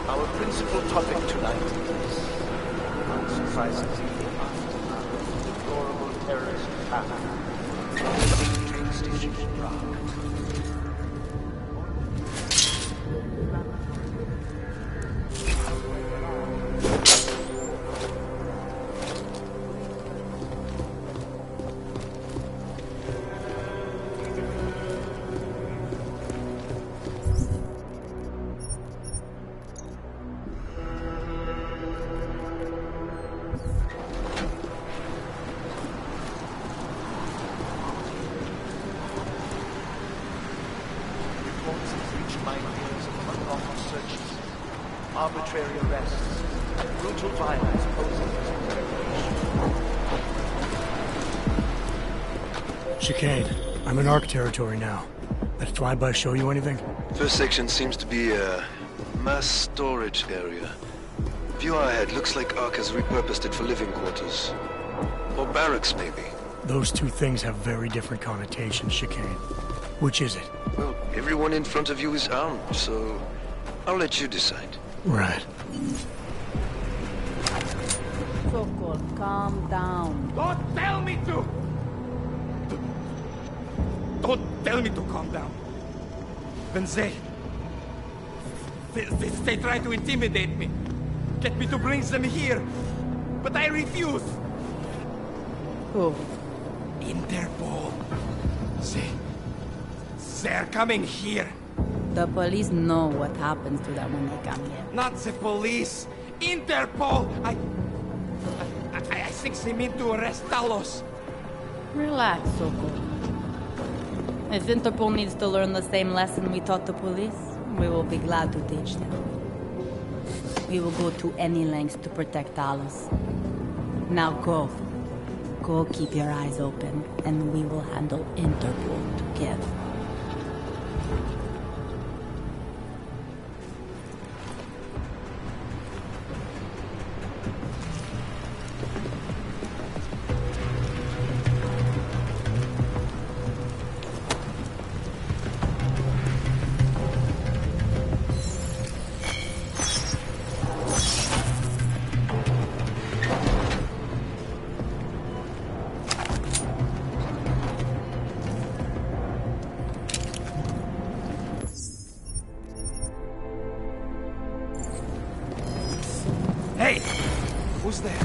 Our principal topic tonight is, unsurprisingly, the deplorable terrorist attack on the train station in Prague. Arbitrary arrests and brutal violence posing as Chicane, I'm in ARC territory now. That flyby show you anything? First section seems to be a mass storage area. View ahead looks like ARC has repurposed it for living quarters. Or barracks, maybe. Those two things have very different connotations, Chicane. Which is it? Well, everyone in front of you is armed, so I'll let you decide. Right. Sokol, calm down. Don't tell me to! Don't tell me to calm down. When they try to intimidate me. Get me to bring them here. But I refuse. Who? Interpol. They're coming here. The police know what happens to them when they come here. Not the police. Interpol. I think they mean to arrest Talos. Relax, Sokol. If Interpol needs to learn the same lesson we taught the police, we will be glad to teach them. We will go to any lengths to protect Talos. Now go. Go keep your eyes open, and we will handle Interpol together. Hey! Who's there?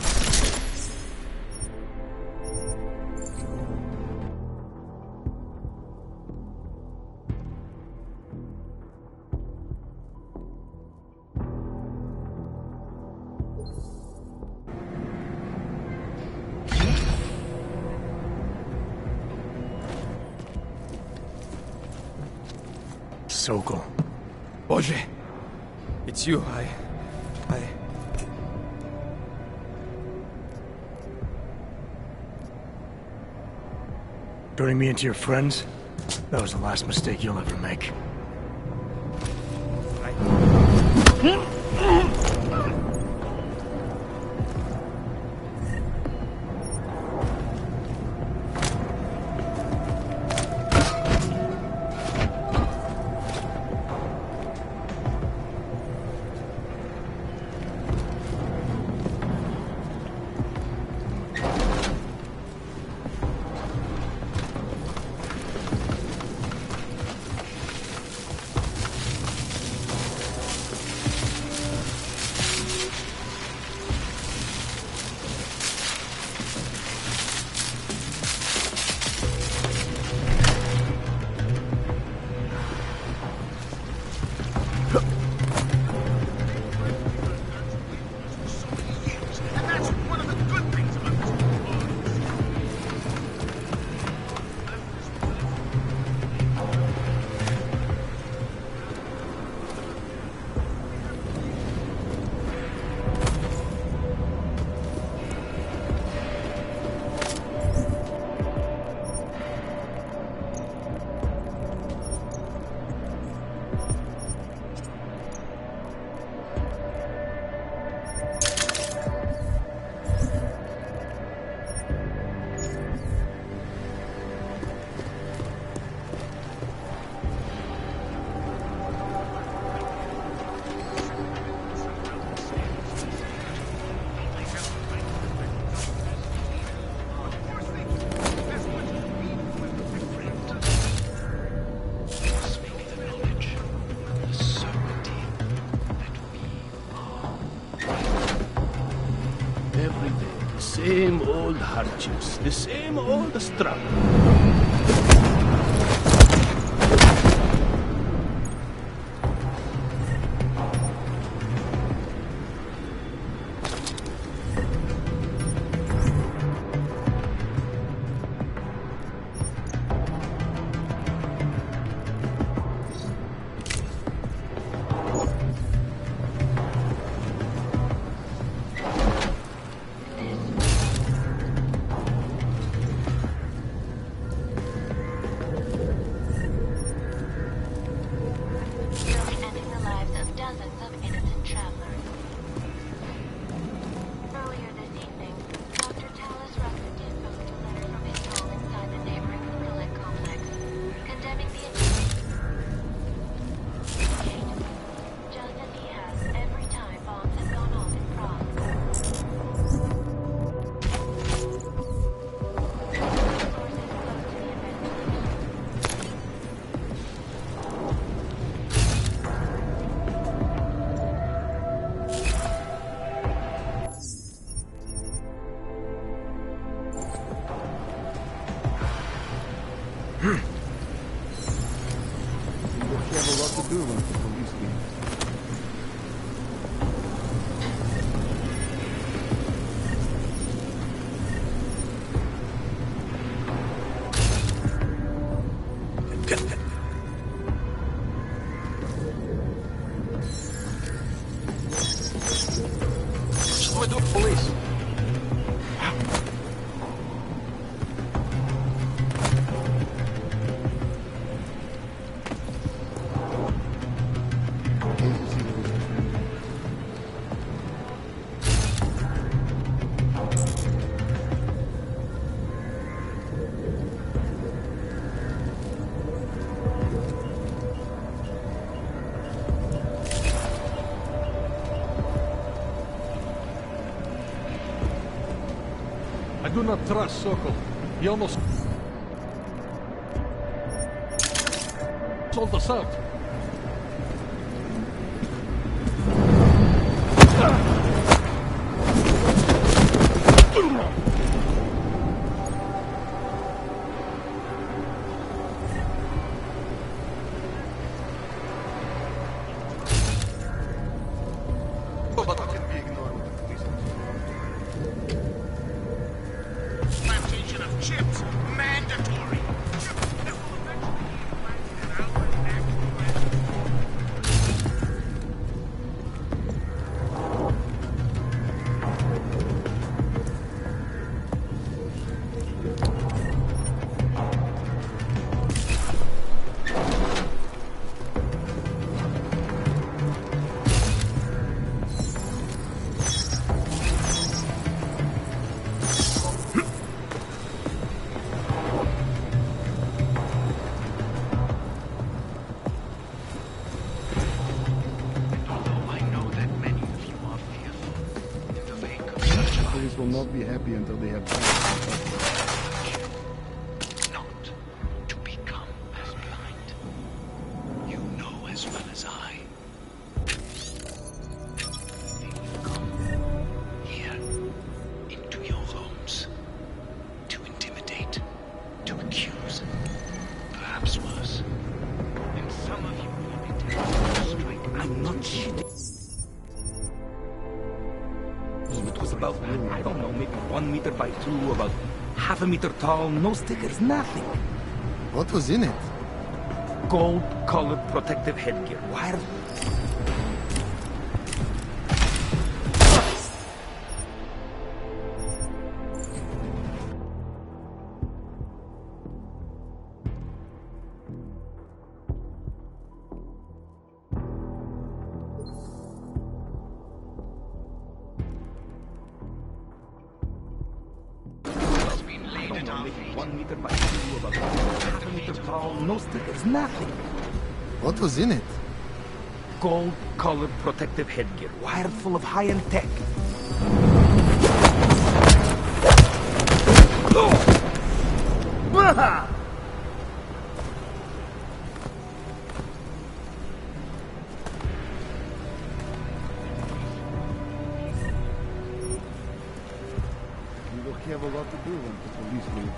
Sokol. Boże! It's you, I... Turning me into your friends? That was the last mistake you'll ever make. Every day, the same old hardships, the same old struggle. You have a lot to do once the police leave. do not trust Sokol. He almost sold us out. Plantation of chips, mandatory. Police will not be happy until they have Not to become as blind. You know as well as I. They will come here into your homes to intimidate, to accuse, perhaps worse. And some of you will be tempted to strike. I'm not shitting. It was about, I don't know, maybe 1 meter by 2, about half a meter tall, no stickers, nothing. What was in it? Gold-colored protective headgear, wired. I don't know, maybe 1 meter by 2, about half a meter tall, no stickers, nothing. What was in it? Gold-colored protective headgear, wired full of high-end tech. We will have a lot to do once the police leave.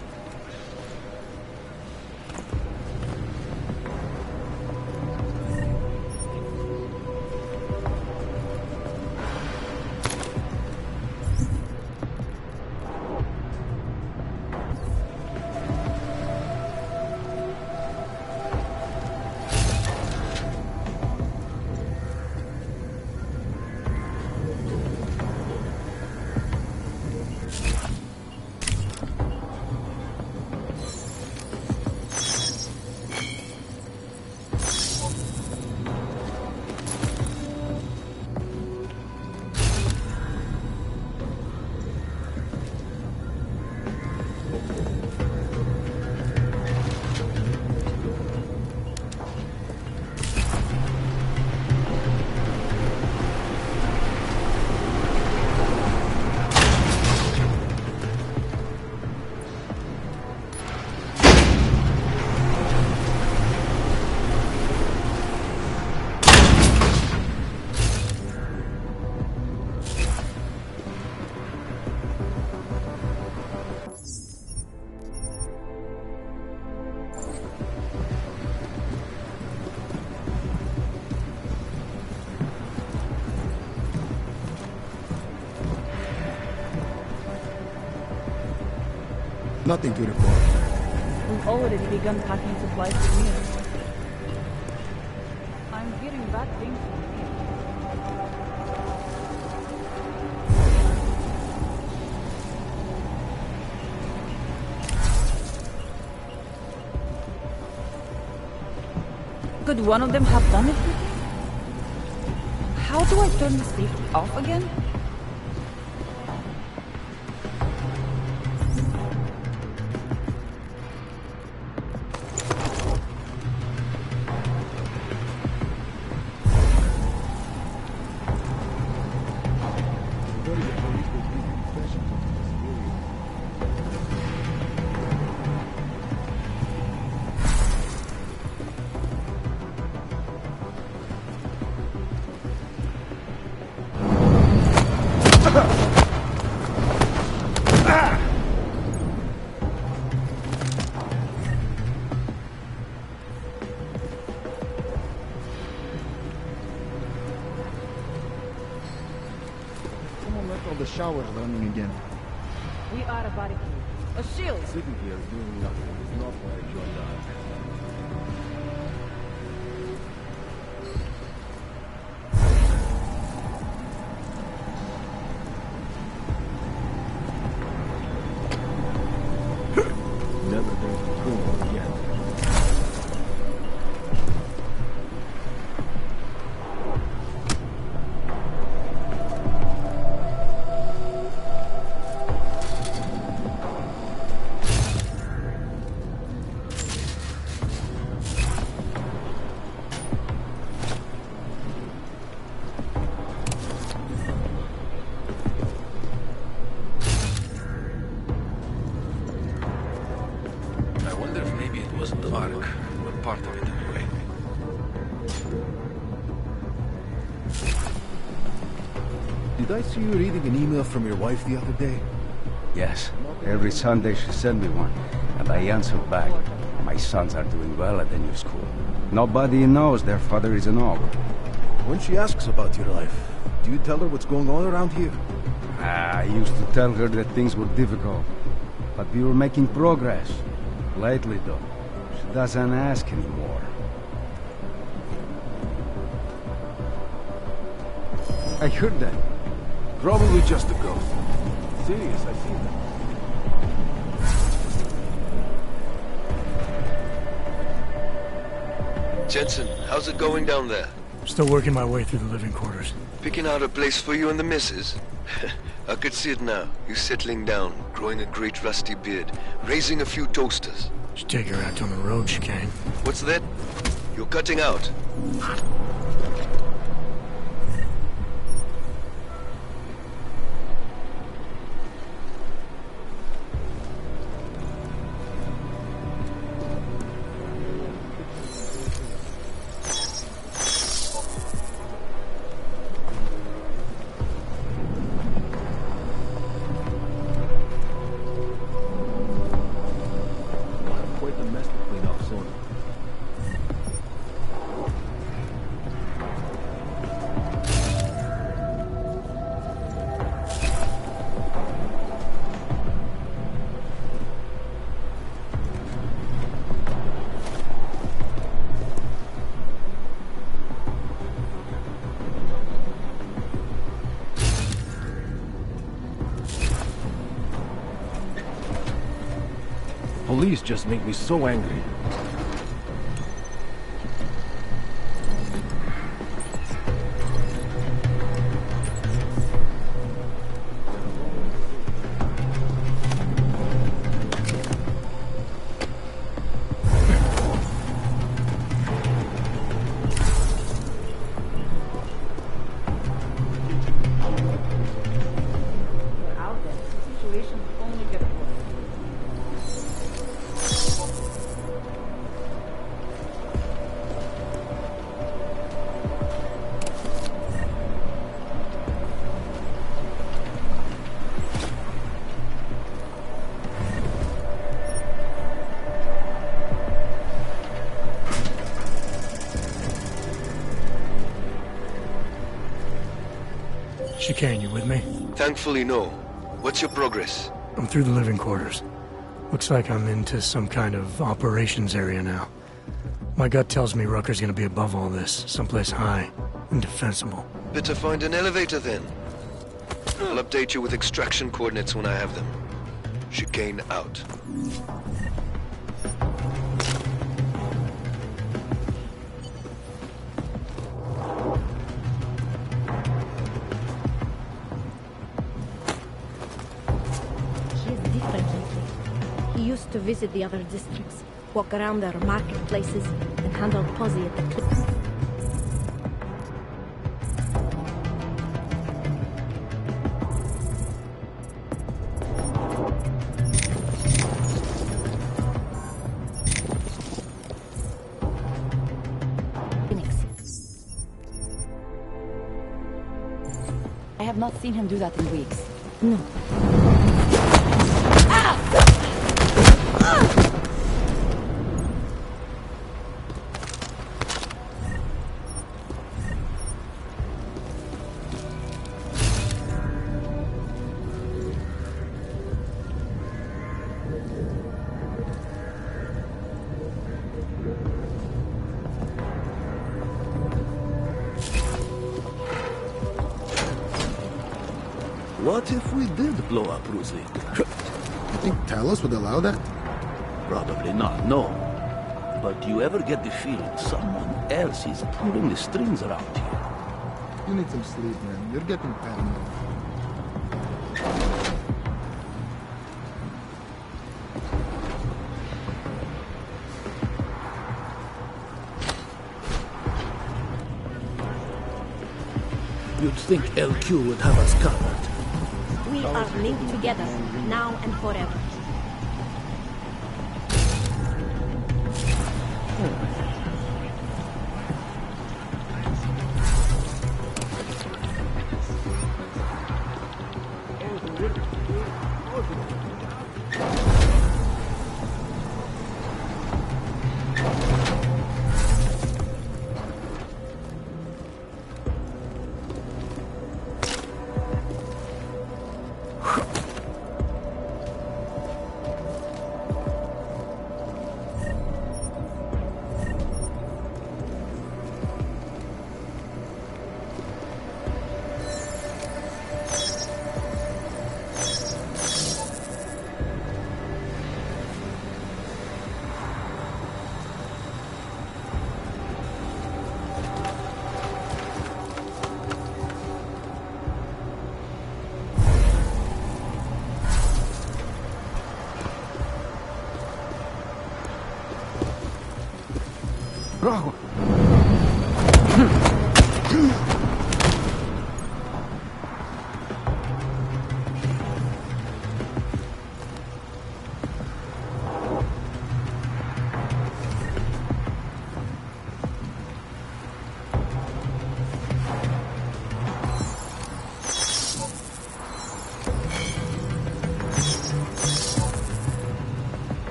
Nothing to report. We've already begun packing supplies for me. I'm hearing bad things from here. Could one of them have done it? How do I turn the safety off again? the showers running again. We are a barricade. A shield! Sitting here doing nothing is not why I joined us. Never been to school yet. Did I see you reading an email from your wife the other day? Yes. Every Sunday she sent me one, and I answered back. My sons are doing well at the new school. Nobody knows their father is an ogre. When she asks about your life, do you tell her what's going on around here? I used to tell her that things were difficult, but we were making progress. Lately, though, she doesn't ask anymore. I heard that. Probably just a ghost. Serious, I see that. Jensen, how's it going down there? Still working my way through the living quarters. Picking out a place for you and the missus? I could see it now. You settling down, growing a great rusty beard, raising a few toasters. Should take her out on the road, Chicane. What's that? You're cutting out. Police just make me so angry. Chicane, you with me? Thankfully, no. What's your progress? I'm through the living quarters. Looks like I'm into some kind of operations area now. My gut tells me Rucker's gonna be above all this, someplace high and defensible. Better find an elevator then. I'll update you with extraction coordinates when I have them. Chicane out. To visit the other districts, walk around their marketplaces, and handle posse at the cliffs. I have not seen him do that in weeks. No. What if we did blow up Ruslik? You think Talos would allow that? Probably not, no. But you ever get the feeling someone else is pulling the strings around here? You need some sleep, man. You're getting paranoid. You'd think LQ would have us covered. We are linked together, now and forever. Bravo!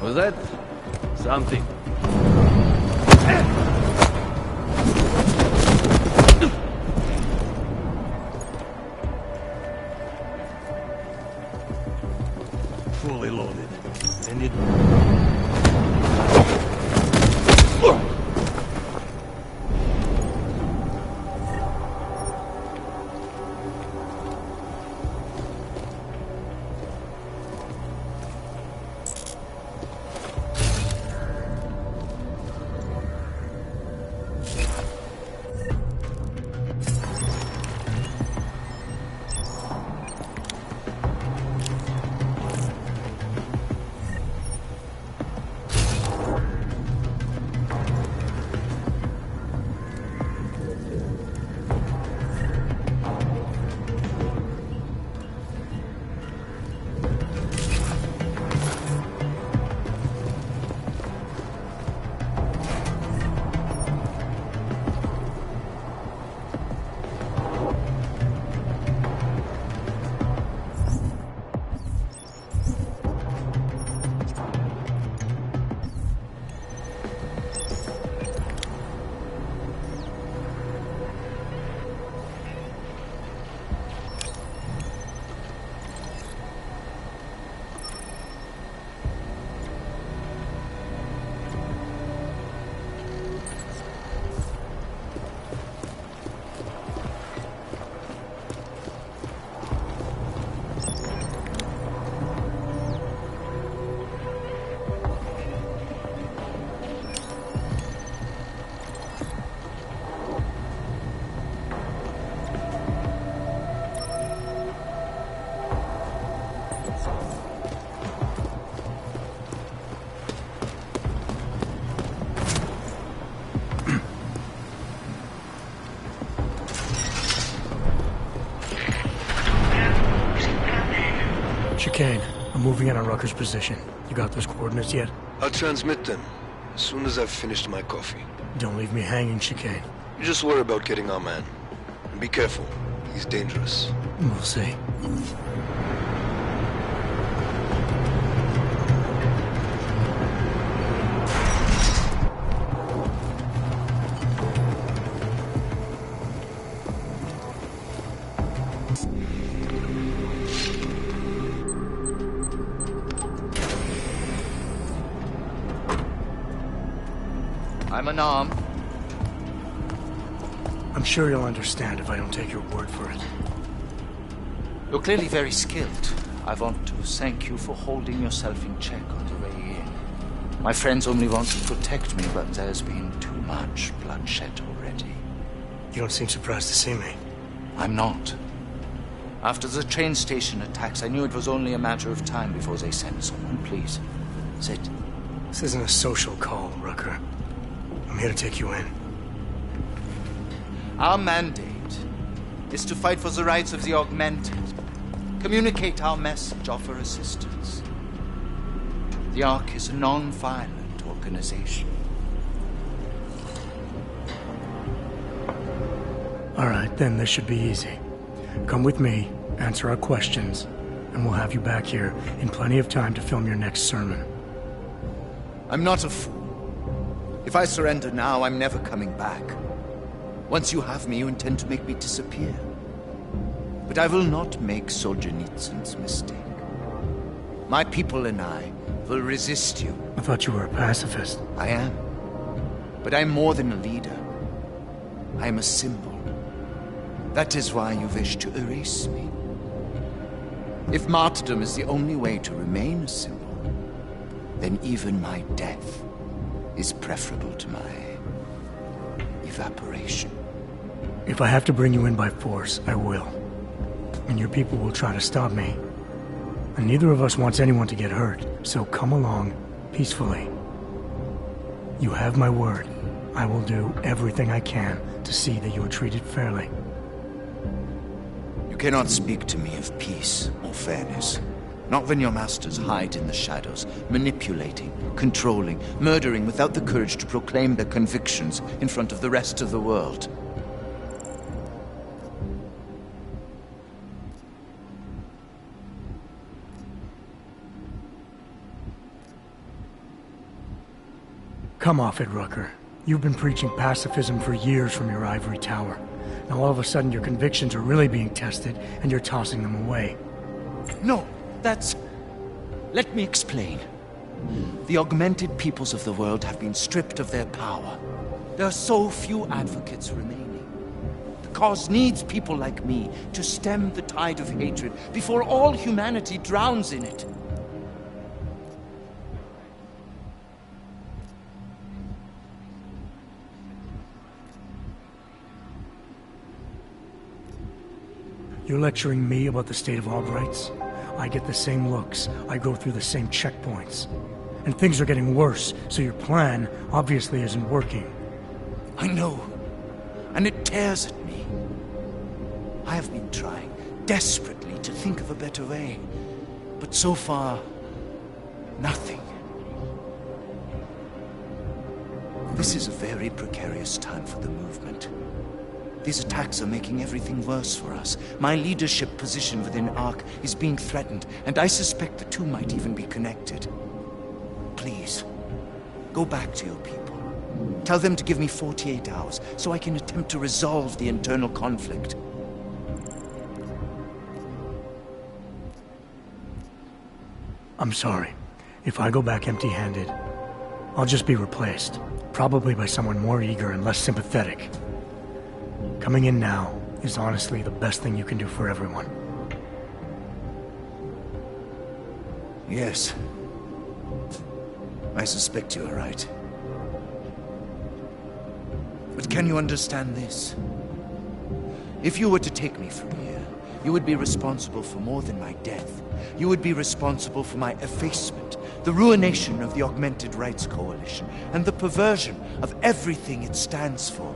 Was that something? Fully loaded. And it... Chicane, I'm moving in on Rucker's position. You got those coordinates yet? I'll transmit them as soon as I've finished my coffee. Don't leave me hanging, Chicane. You just worry about getting our man. And be careful. He's dangerous. We'll see. I'm unarmed. I'm sure you'll understand if I don't take your word for it. You're clearly very skilled. I want to thank you for holding yourself in check on the way in. My friends only want to protect me, but there's been too much bloodshed already. You don't seem surprised to see me. I'm not. After the train station attacks, I knew it was only a matter of time before they sent someone. Please, sit. This isn't a social call, Rucker. I'm here to take you in. Our mandate is to fight for the rights of the augmented. Communicate our message, offer assistance. The Ark is a non-violent organization. All right, then this should be easy. Come with me, answer our questions, and we'll have you back here in plenty of time to film your next sermon. I'm not a fool. If I surrender now, I'm never coming back. Once you have me, you intend to make me disappear. But I will not make Solzhenitsyn's mistake. My people and I will resist you. I thought you were a pacifist. I am. But I'm more than a leader. I am a symbol. That is why you wish to erase me. If martyrdom is the only way to remain a symbol, then even my death is preferable to my evaporation. If I have to bring you in by force, I will. And your people will try to stop me. And neither of us wants anyone to get hurt, so come along peacefully. You have my word. I will do everything I can to see that you are treated fairly. You cannot speak to me of peace or fairness. Not when your masters hide in the shadows, manipulating, controlling, murdering without the courage to proclaim their convictions in front of the rest of the world. Come off it, Rucker. You've been preaching pacifism for years from your ivory tower. Now all of a sudden your convictions are really being tested, and you're tossing them away. No, that's... Let me explain. The augmented peoples of the world have been stripped of their power. There are so few advocates remaining. The cause needs people like me to stem the tide of hatred before all humanity drowns in it. You're lecturing me about the state of all rights? I get the same looks. I go through the same checkpoints. And things are getting worse, so your plan obviously isn't working. I know. And it tears at me. I have been trying desperately to think of a better way. But so far, nothing. This is a very precarious time for the movement. These attacks are making everything worse for us. My leadership position within Ark is being threatened, and I suspect the two might even be connected. Please, go back to your people. Tell them to give me 48 hours, so I can attempt to resolve the internal conflict. I'm sorry. If I go back empty-handed, I'll just be replaced. Probably by someone more eager and less sympathetic. Coming in now is honestly the best thing you can do for everyone. Yes. I suspect you are right. But can you understand this? If you were to take me from here, you would be responsible for more than my death. you would be responsible for my effacement, the ruination of the Augmented Rights Coalition, and the perversion of everything it stands for.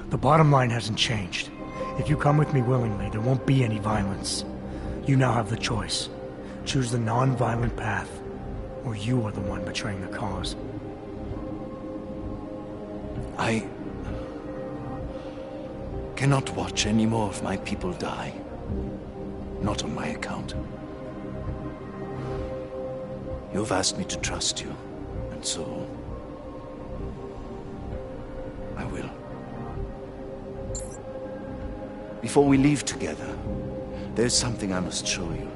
The bottom line hasn't changed. If you come with me willingly, there won't be any violence. You now have the choice. Choose the non-violent path, or you are the one betraying the cause. I cannot watch any more of my people die. Not on my account. You have asked me to trust you, and so I will. Before we leave together, there's something I must show you.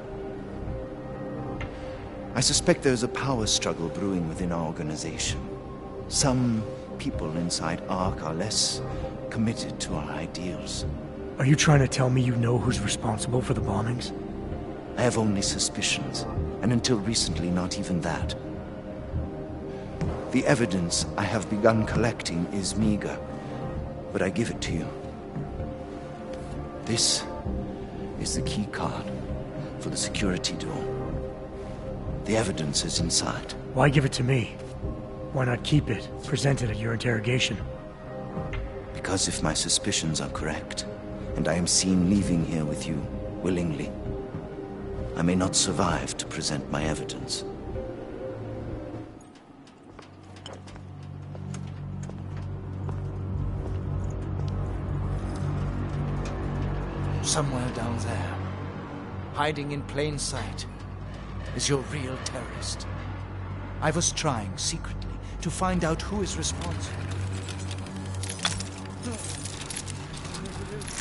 I suspect there's a power struggle brewing within our organization. Some people inside ARC are less committed to our ideals. Are you trying to tell me you know who's responsible for the bombings? I have only suspicions, and until recently, not even that. The evidence I have begun collecting is meager, but I give it to you. This is the key card for the security door. The evidence is inside. Why give it to me? Why not keep it, present it at your interrogation? Because if my suspicions are correct, and I am seen leaving here with you willingly, I may not survive to present my evidence. Somewhere down there, hiding in plain sight, is your real terrorist. I was trying secretly to find out who is responsible.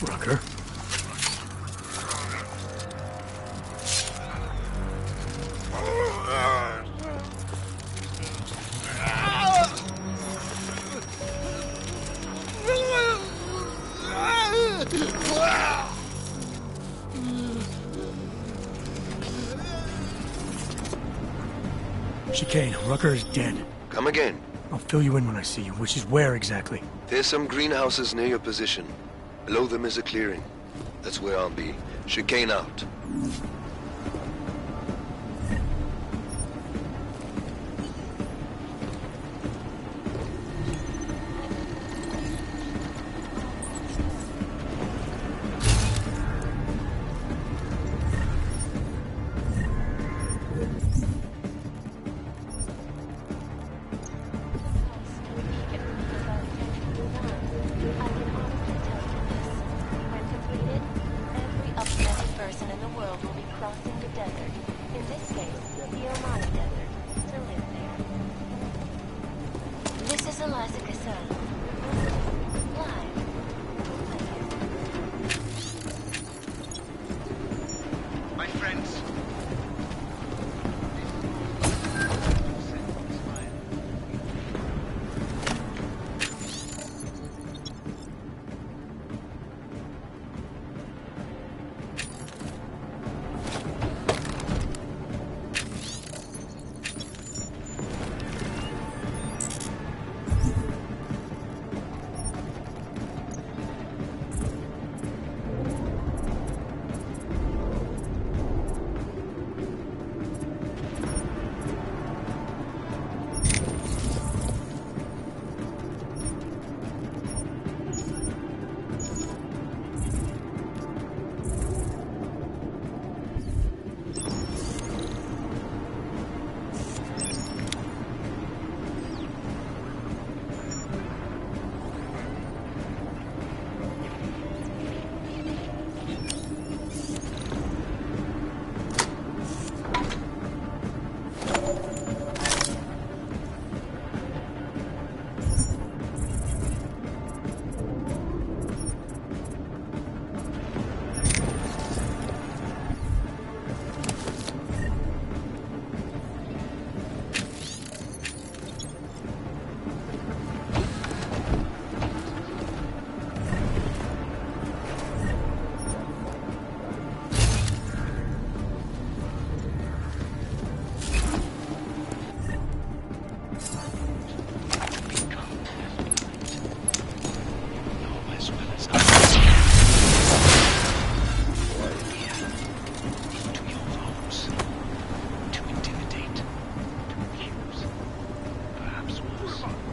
Rucker? Chicane, Rucker is dead. Come again. I'll fill you in when I see you, which is where exactly? There's some greenhouses near your position. Below them is a clearing. That's where I'll be. Chicane out. Person in the world will be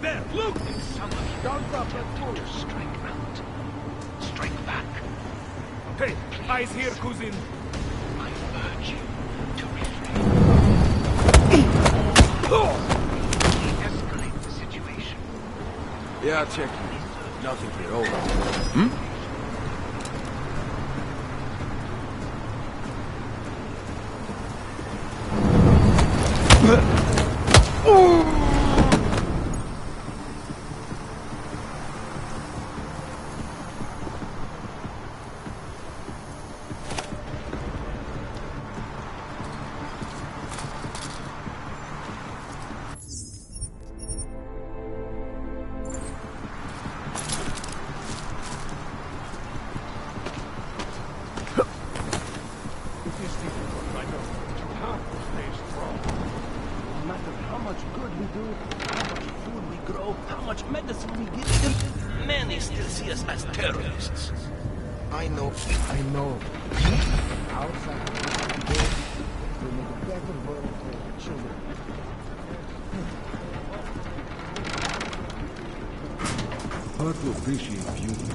There, look! Some of you Don't drop that attempted fool. to strike out. Strike back. Hey, eyes here, cousin. I urge you to refrain. De-escalate the situation. Yeah, check. Nothing here. Over. No matter how much good we do, how much food we grow, how much medicine we give them, many still see us as terrorists. I know. Outside, we make a better world for children. Hard to appreciate beauty.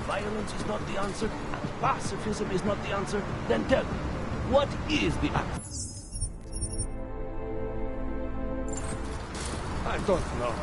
Violence is not the answer, and pacifism is not the answer, then tell me, what is the answer? I don't know.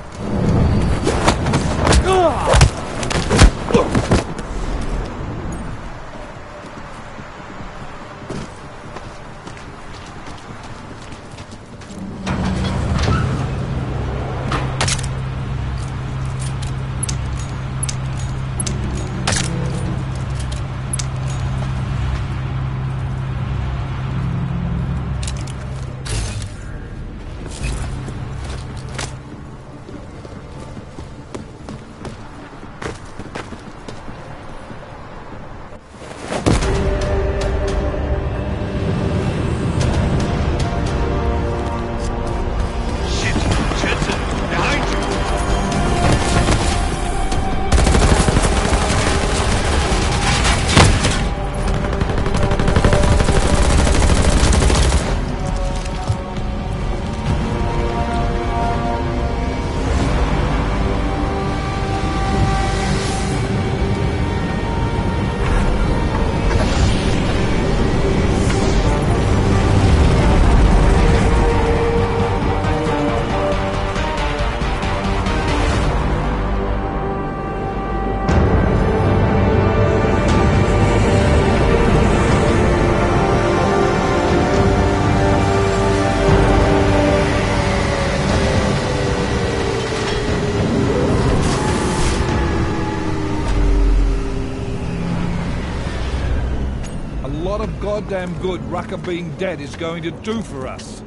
What of goddamn good Rucker being dead is going to do for us.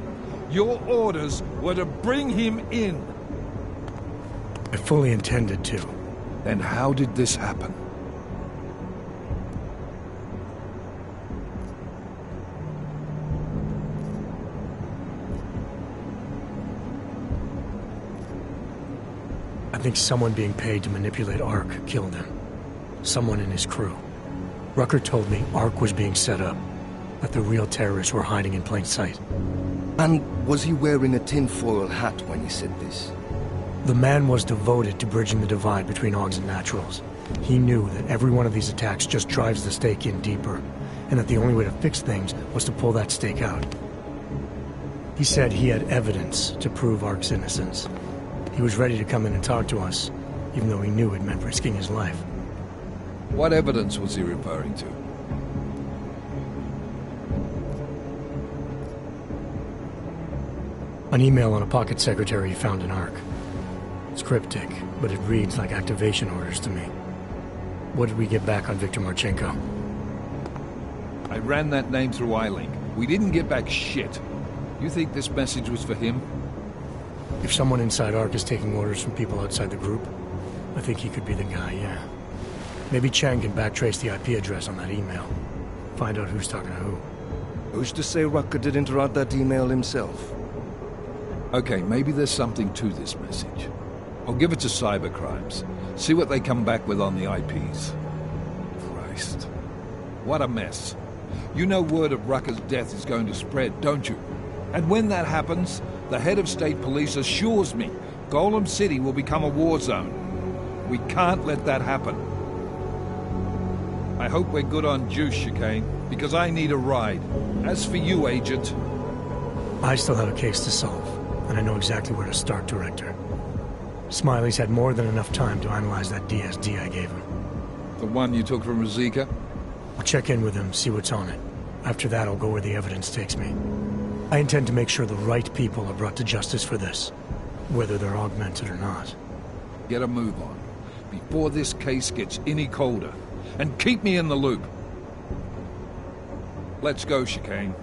Your orders were to bring him in. I fully intended to. Then how did this happen? I think someone being paid to manipulate Ark killed him. Someone in his crew. Rucker told me Ark was being set up, that the real terrorists were hiding in plain sight. And was he wearing a tinfoil hat when he said this? The man was devoted to bridging the divide between Augs and Naturals. He knew that every one of these attacks just drives the stake in deeper, and that the only way to fix things was to pull that stake out. He said he had evidence to prove Ark's innocence. He was ready to come in and talk to us, even though he knew it meant risking his life. What evidence was he referring to? An email on a pocket secretary he found in Ark. It's cryptic, but it reads like activation orders to me. What did we get back on Viktor Marchenko? I ran that name through iLink. We didn't get back shit. You think this message was for him? If someone inside Ark is taking orders from people outside the group, I think he could be the guy, yeah. Maybe Chang can backtrace the IP address on that email. Find out who's talking to who. Who's to say Rucker didn't write that email himself? Okay, maybe there's something to this message. I'll give it to cybercrimes. See what they come back with on the IPs. Christ. What a mess. You know word of Rucker's death is going to spread, don't you? And when that happens, the head of state police assures me Golem City will become a war zone. We can't let that happen. I hope we're good on juice, Chicane, because I need a ride. As for you, Agent... I still have a case to solve, and I know exactly where to start, Director. Smiley's had more than enough time to analyze that DSD I gave him. The one you took from Ruzika? I'll check in with him, see what's on it. After that, I'll go where the evidence takes me. I intend to make sure the right people are brought to justice for this, whether they're augmented or not. Get a move on, before this case gets any colder. And keep me in the loop. Let's go, Chicane.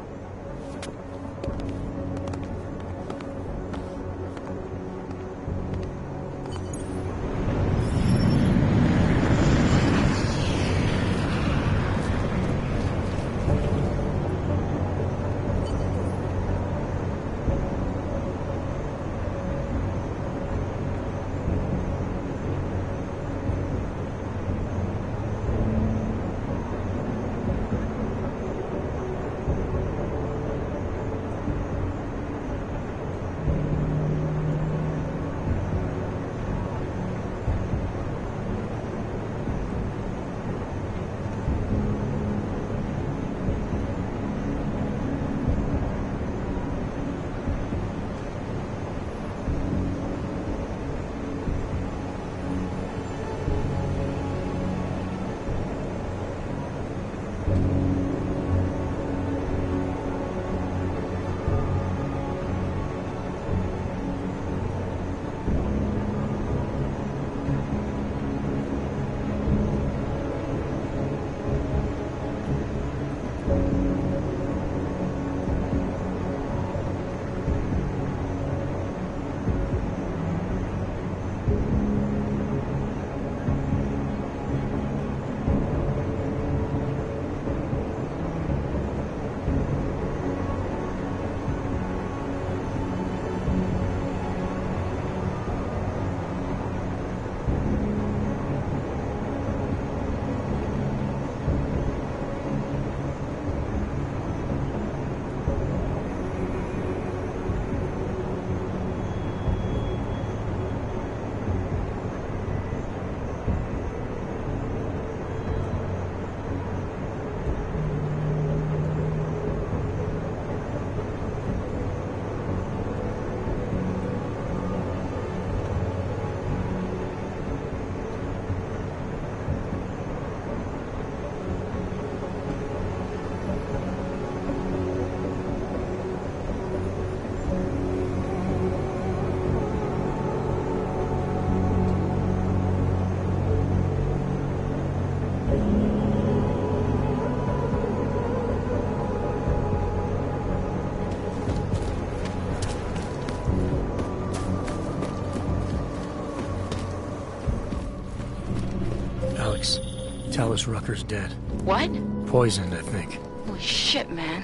Talos Rucker's dead. What? Poisoned, I think. Holy shit, man.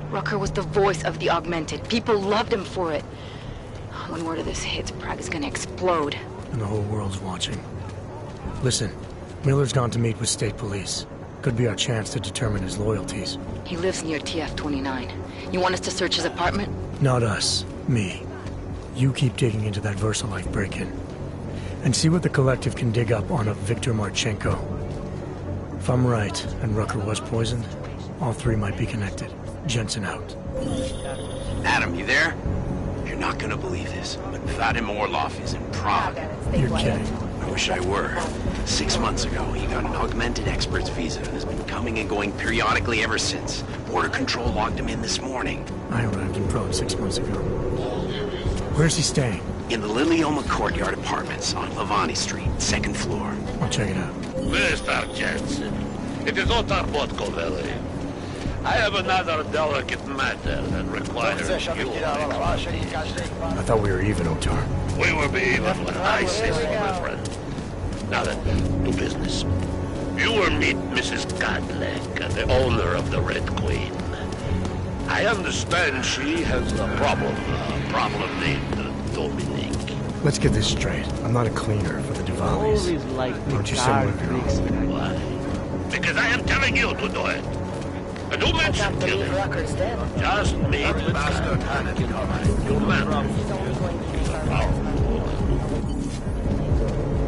Rucker was the voice of the Augmented. People loved him for it. When word of this hits, Prague is gonna explode. And the whole world's watching. Listen, Miller's gone to meet with state police. Could be our chance to determine his loyalties. He lives near TF-29. You want us to search his apartment? Not us. Me. You keep digging into that VersaLife break-in. And see what the Collective can dig up on a Viktor Marchenko. If I'm right, and Rucker was poisoned, all three might be connected. Jensen out. Adam, you there? You're not gonna believe this, but Vadim Orlov is in Prague. You're kidding. I wish I were. 6 months ago, he got an augmented expert's visa and has been coming and going periodically ever since. Border Control logged him in this morning. I arrived in Prague 6 months ago. Where's he staying? In the Lilioma Courtyard Apartments on Lavani Street, 2nd floor. I'll check it out. Mr. Jensen, it is Otar Botkoveli. I have another delicate matter that requires your expertise. I thought we were even, Otar. We will be even when I say so, my friend. Now then, to business. You will meet Mrs. Godlek, the owner of the Red Queen. I understand she has a problem named Dominic. Let's get this straight. I'm not a cleaner for the Diwalis. Don't you say one of your own. Why? Because I am telling you to do it. And don't mention killing. Just meet Bastard Hannon. You man.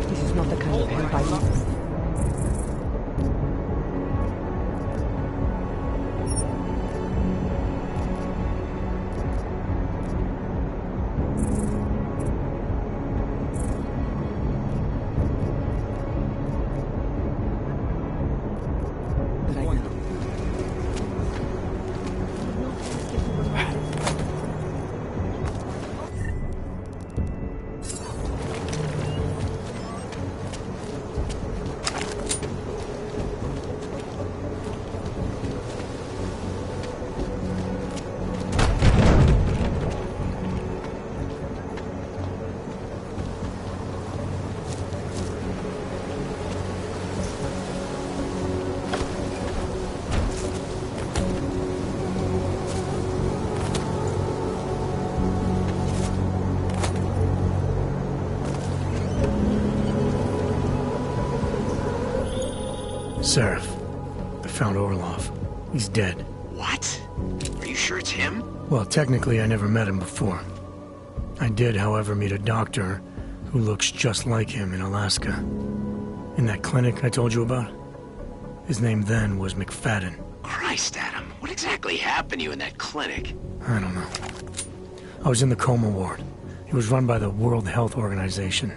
This is not the kind of help I need. Seraph. I found Orlov. He's dead. What? Are you sure it's him? Well, technically I never met him before. I did, however, meet a doctor who looks just like him in Alaska. In that clinic I told you about. His name then was McFadden. Christ, Adam. What exactly happened to you in that clinic? I don't know. I was in the coma ward. It was run by the World Health Organization.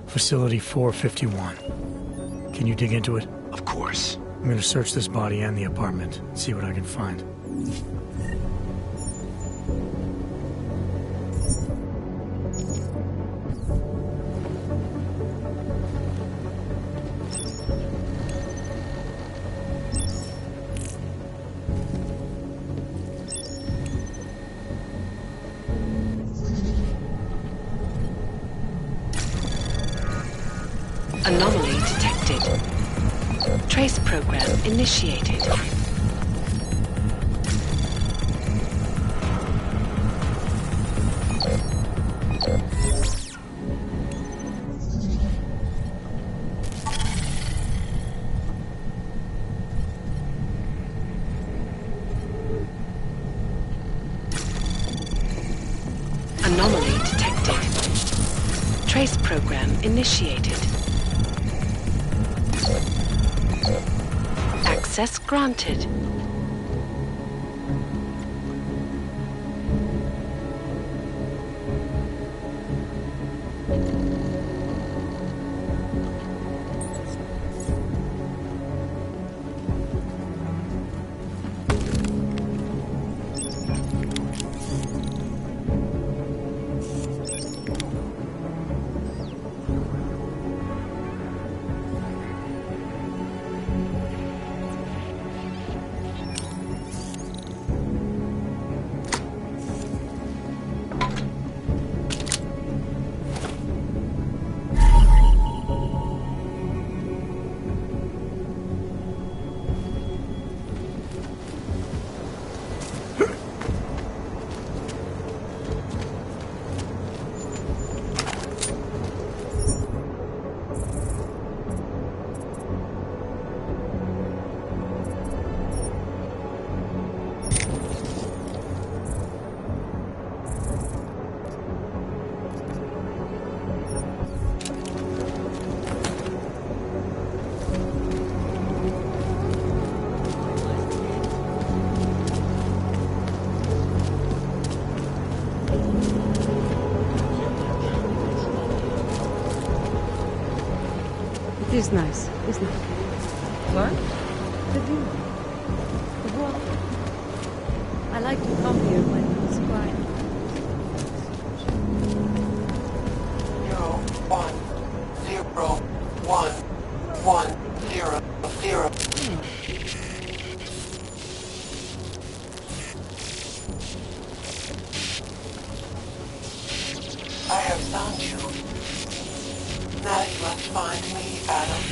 Facility 451. Can you dig into it? Of course. I'm gonna search this body and the apartment, see what I can find. Anomaly detected. Trace program initiated. Anomaly detected. Trace program initiated. Access granted. It is nice, isn't it? What? The view. The walk. I like to come here when it's quiet. 0-1-0-1-0-0. I have found you. Now you must find me, Adam.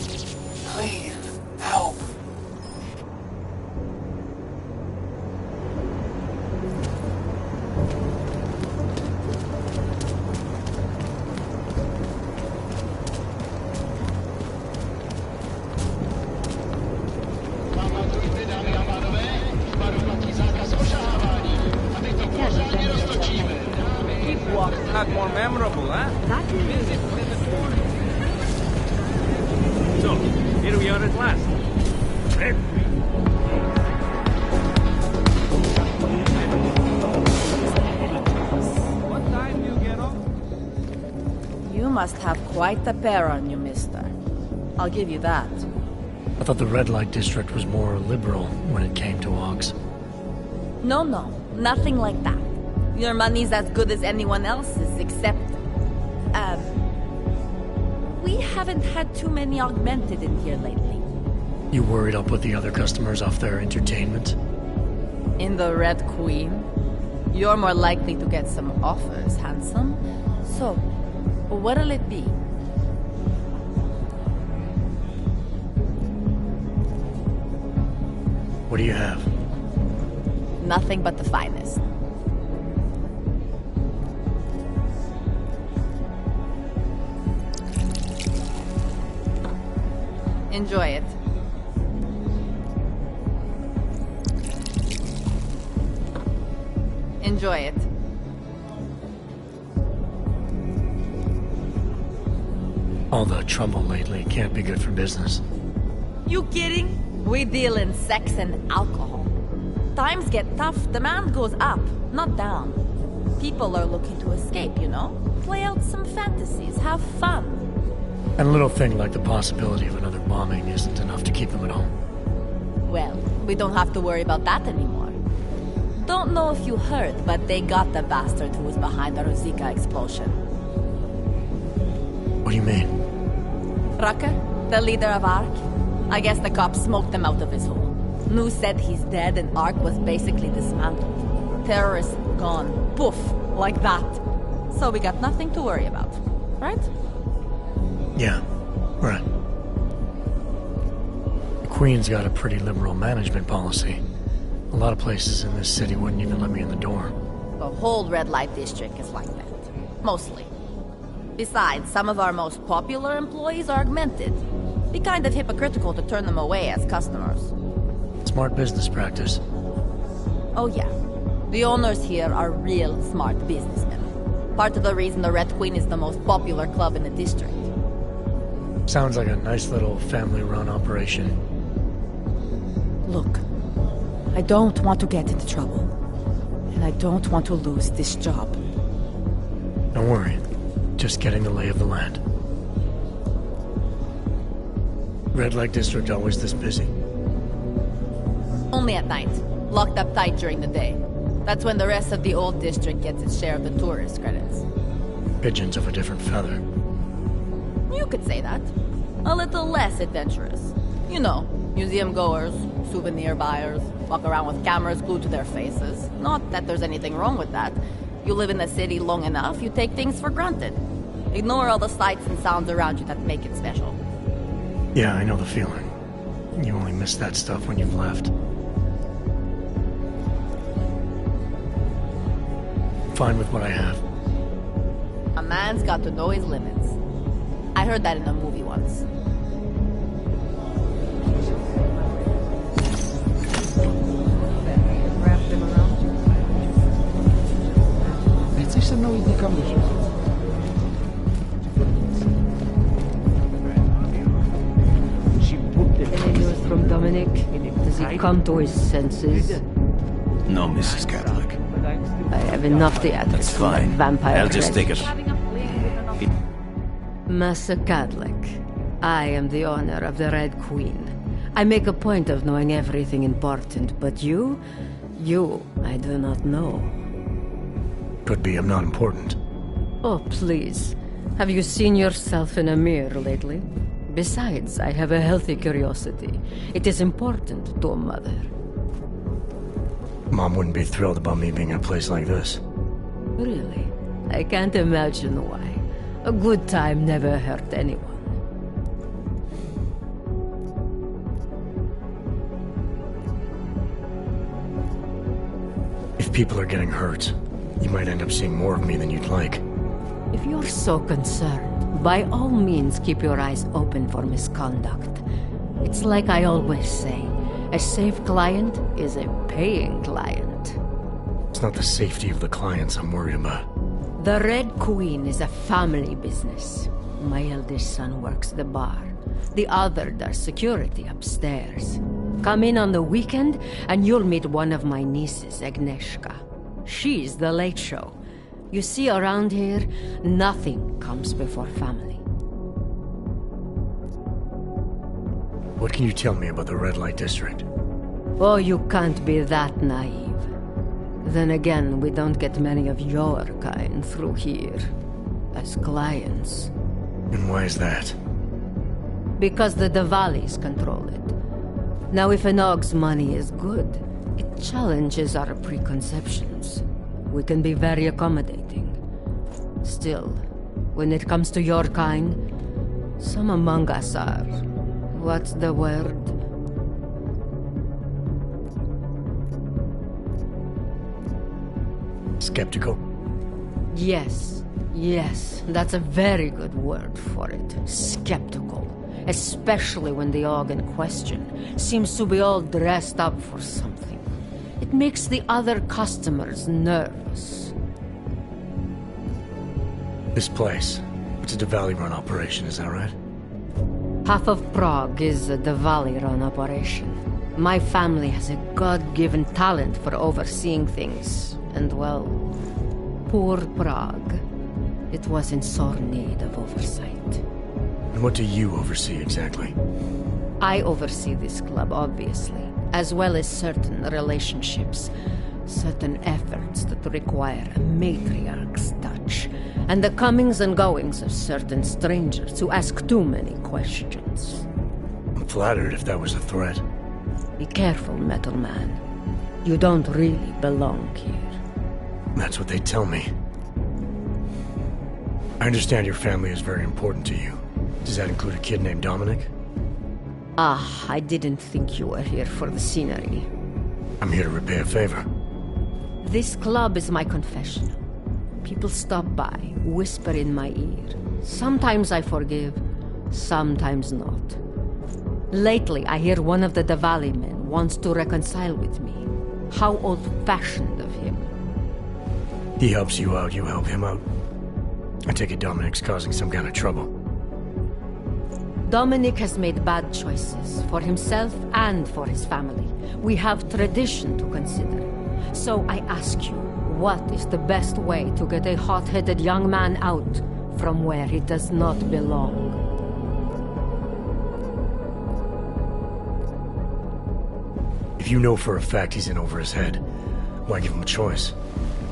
Please, help. Not more memorable, huh? Visit with the corner. So, here we are at last. What time do you get off? You must have quite a pair on you, mister. I'll give you that. I thought the red light district was more liberal when it came to Augs. No, nothing like that. Your money's as good as anyone else's, except... we haven't had too many augmented in here lately. You worried I'll put the other customers off their entertainment? In the Red Queen, you're more likely to get some offers, handsome. So, what'll it be? What do you have? Nothing but the finest. Enjoy it. Enjoy it. All the trouble lately can't be good for business. You kidding? We deal in sex and alcohol. Times get tough, demand goes up, not down. People are looking to escape, you know? Play out some fantasies, have fun. And a little thing like the possibility of another bombing isn't enough to keep them at home. Well, we don't have to worry about that anymore. Don't know if you heard, but they got the bastard who was behind the Ruzicka explosion. What do you mean? Rucker, the leader of ARC. I guess the cops smoked him out of his hole. Nu said he's dead and ARC was basically dismantled. Terrorists gone. Poof, like that. So we got nothing to worry about, right? Yeah, right. The Queen's got a pretty liberal management policy. A lot of places in this city wouldn't even let me in the door. The whole red light district is like that. Mostly. Besides, some of our most popular employees are augmented. Be kind of hypocritical to turn them away as customers. Smart business practice. Oh yeah. The owners here are real smart businessmen. Part of the reason the Red Queen is the most popular club in the district. Sounds like a nice little family-run operation. Look, I don't want to get into trouble. And I don't want to lose this job. Don't worry. Just getting the lay of the land. Red Light District always this busy? Only at night. Locked up tight during the day. That's when the rest of the old district gets its share of the tourist credits. Pigeons of a different feather. You could say that. A little less adventurous. You know, museum goers, souvenir buyers, walk around with cameras glued to their faces. Not that there's anything wrong with that. You live in the city long enough, you take things for granted. Ignore all the sights and sounds around you that make it special. Yeah, I know the feeling. You only miss that stuff when you've left. Fine with what I have. A man's got to know his limits. I heard that in a movie once. Any news from Dominic? Does he come to his senses? No, Mrs. Catholic. I have enough theatrics. That's fine. Vampire I'll just take it. Master Catholic. I am the owner of the Red Queen. I make a point of knowing everything important, but you, I do not know. Could be I'm not important. Oh, please. Have you seen yourself in a mirror lately? Besides, I have a healthy curiosity. It is important to a mother. Mom wouldn't be thrilled about me being in a place like this. Really? I can't imagine why. A good time never hurt anyone. If people are getting hurt, you might end up seeing more of me than you'd like. If you're so concerned, by all means keep your eyes open for misconduct. It's like I always say, a safe client is a paying client. It's not the safety of the clients I'm worried about. The Red Queen is a family business. My eldest son works the bar. The other does security upstairs. Come in on the weekend and you'll meet one of my nieces, Agnieszka. She's the late show. You see, around here, nothing comes before family. What can you tell me about the red light district? Oh, you can't be that naive. Then again, we don't get many of your kind through here, as clients. And why is that? Because the Diwalis control it. Now, if an Og's money is good, it challenges our preconceptions. We can be very accommodating. Still, when it comes to your kind, some among us are... what's the word? Skeptical? Yes, that's a very good word for it. Skeptical. Especially when the Og in question seems to be all dressed up for something. It makes the other customers nervous. This place, it's a Diwali-run operation, is that right? Half of Prague is a Diwali-run operation. My family has a God-given talent for overseeing things. And well, poor Prague. It was in sore need of oversight. And what do you oversee exactly? I oversee this club, obviously, as well as certain relationships, certain efforts that require a matriarch's touch, and the comings and goings of certain strangers who ask too many questions. I'm flattered if that was a threat. Be careful, Metal Man. You don't really belong here. That's what they tell me. I understand your family is very important to you. Does that include a kid named Dominic? Ah, I didn't think you were here for the scenery. I'm here to repay a favor. This club is my confessional. People stop by, whisper in my ear. Sometimes I forgive, sometimes not. Lately, I hear one of the Diwali men wants to reconcile with me. How old-fashioned of him. He helps you out, you help him out. I take it Dominic's causing some kind of trouble. Dominic has made bad choices, for himself and for his family. We have tradition to consider. So I ask you, what is the best way to get a hot-headed young man out from where he does not belong? If you know for a fact he's in over his head, why give him a choice?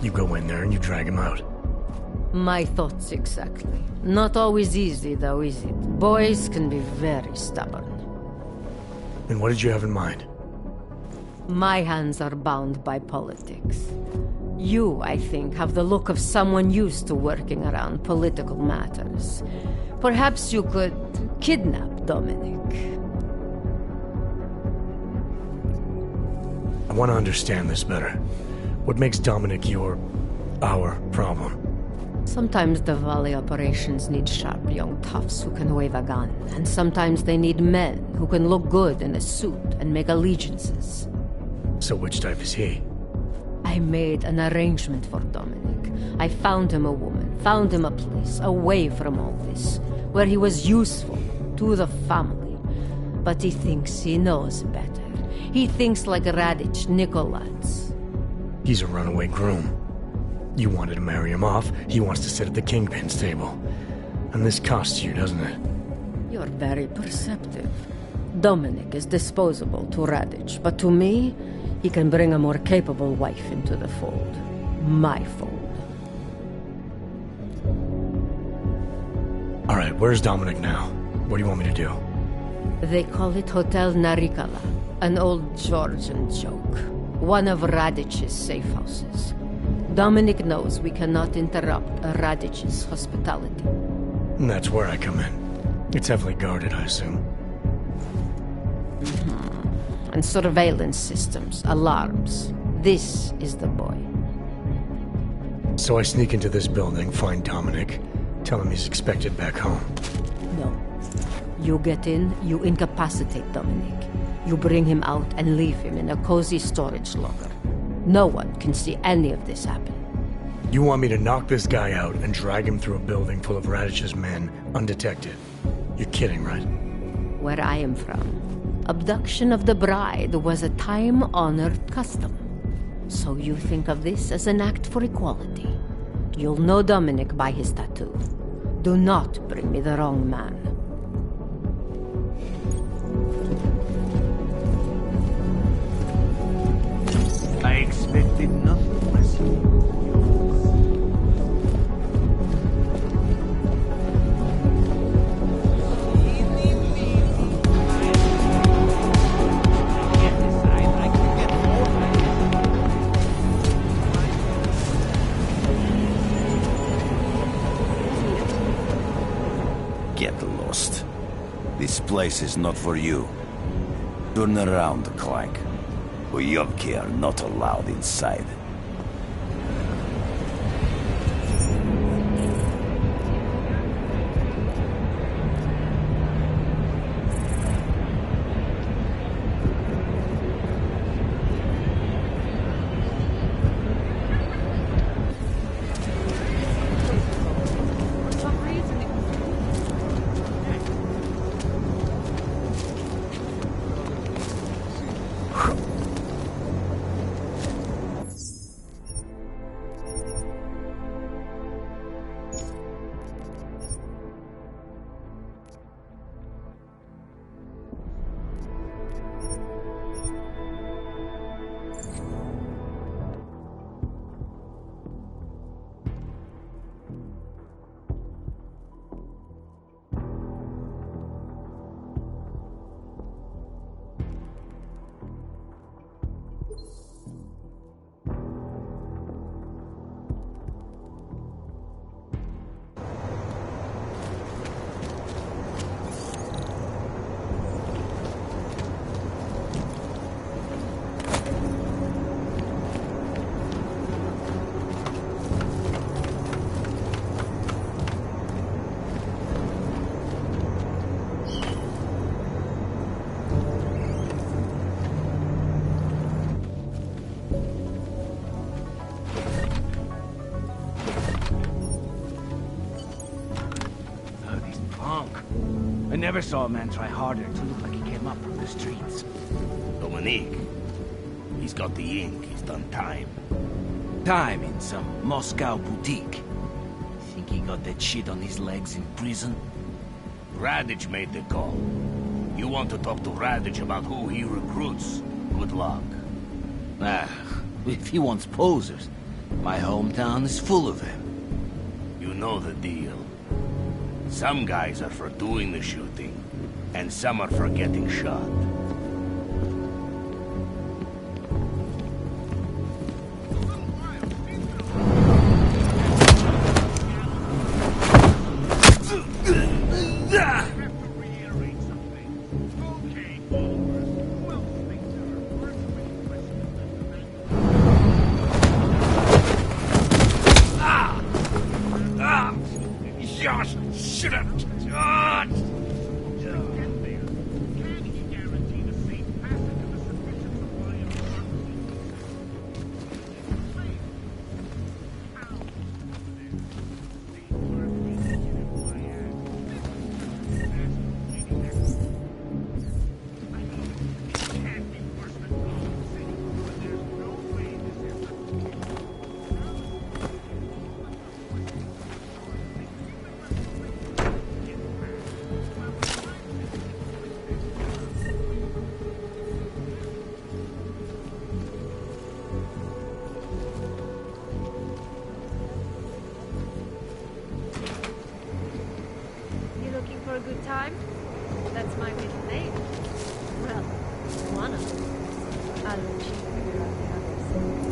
You go in there and you drag him out. My thoughts exactly. Not always easy, though, is it? Boys can be very stubborn. And what did you have in mind? My hands are bound by politics. You, I think, have the look of someone used to working around political matters. Perhaps you could kidnap Dominic. I want to understand this better. What makes Dominic our problem? Sometimes the Diwali operations need sharp young toughs who can wave a gun, and sometimes they need men who can look good in a suit and make allegiances. So which type is he? I made an arrangement for Dominic. I found him a woman, found him a place, away from all this, where he was useful to the family. But he thinks he knows better. He thinks like Radic Nikolats. He's a runaway groom. You wanted to marry him off, he wants to sit at the kingpin's table. And this costs you, doesn't it? You're very perceptive. Dominic is disposable to Radic, but to me, he can bring a more capable wife into the fold. My fold. Alright, where's Dominic now? What do you want me to do? They call it Hotel Narikala, an old Georgian joke. One of Radic's safe houses. Dominic knows we cannot interrupt Radic's hospitality. And that's where I come in. It's heavily guarded, I assume. And surveillance systems, alarms. This is the boy. So I sneak into this building, find Dominic, tell him he's expected back home. No. You get in, you incapacitate Dominic. You bring him out and leave him in a cozy storage locker. No one can see any of this happen. You want me to knock this guy out and drag him through a building full of Radic's men, undetected? You're kidding, right? Where I am from, abduction of the bride was a time-honored custom. So you think of this as an act for equality. You'll know Dominic by his tattoo. Do not bring me the wrong man. I expected nothing less. Get lost. This place is not for you. Turn around, Clank. Uyovki are not allowed inside. I never saw a man try harder to look like he came up from the streets. Dominique. He's got the ink. He's done time. Time in some Moscow boutique. Think he got that shit on his legs in prison? Radic made the call. You want to talk to Radic about who he recruits? Good luck. Ah, if he wants posers, my hometown is full of them. You know the deal. Some guys are for doing the shooting, and some are for getting shot. time? That's my middle name. Well, one of them. I'll let you figure out the others.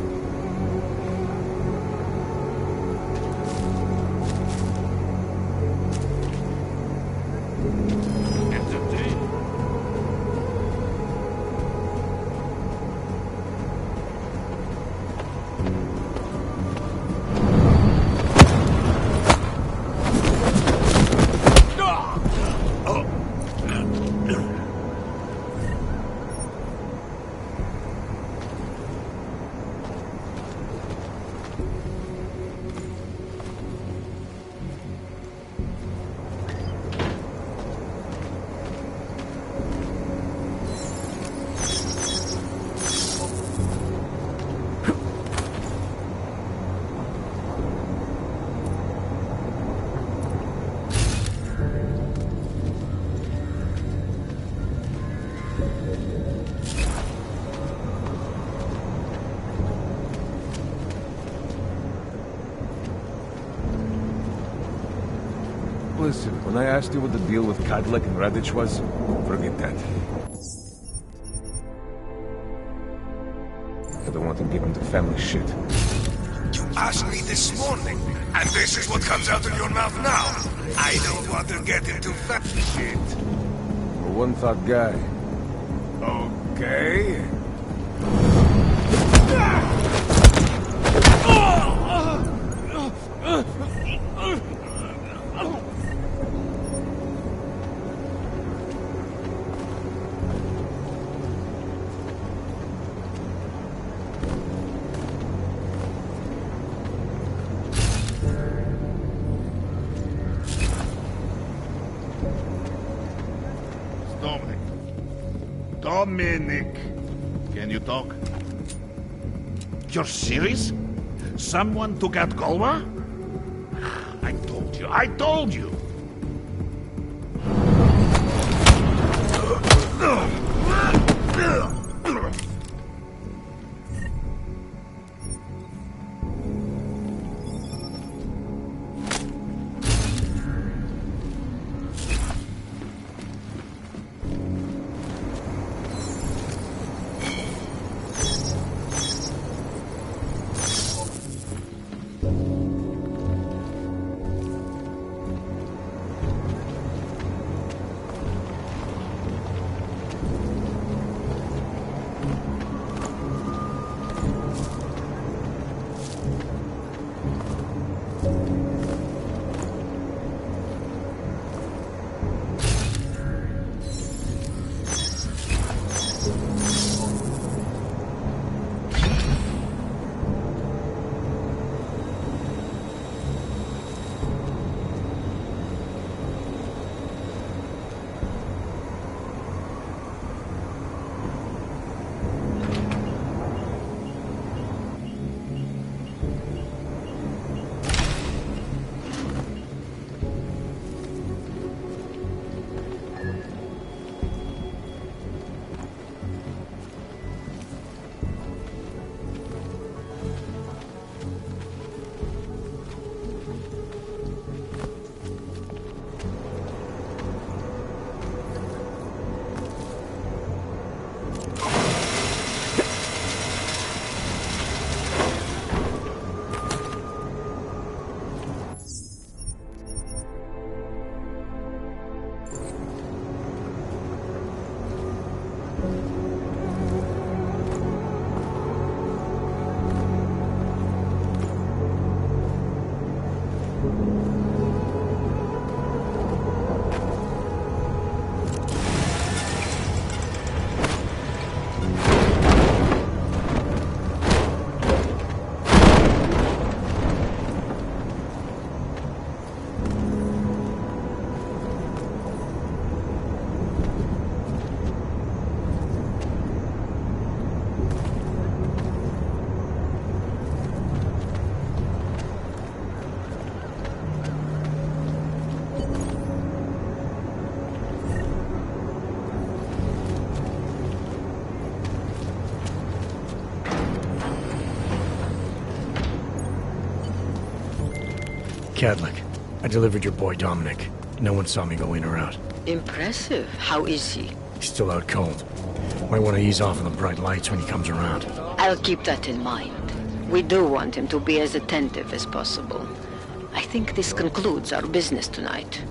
Listen, when I asked you what the deal with Cadillac and Radich was, forget that. I don't want to give him the family shit. You asked me this morning, and this is what comes out of your mouth now. I don't want to get into fat shit. I'm a one-thought guy. Okay. Dominic, can you talk? You're serious? Someone took out Golem? I told you! Cadillac. I delivered your boy Dominic. No one saw me go in or out. Impressive. How is he? He's still out cold. Might want to ease off on the bright lights when he comes around. I'll keep that in mind. We do want him to be as attentive as possible. I think this concludes our business tonight.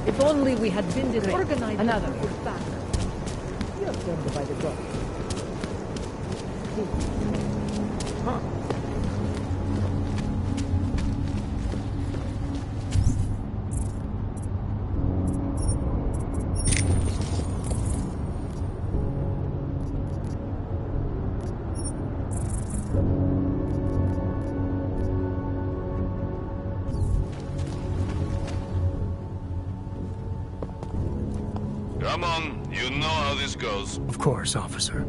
If only we had been organized another back. You're turned by the door. Huh. Come on, you know how this goes. Of course, officer.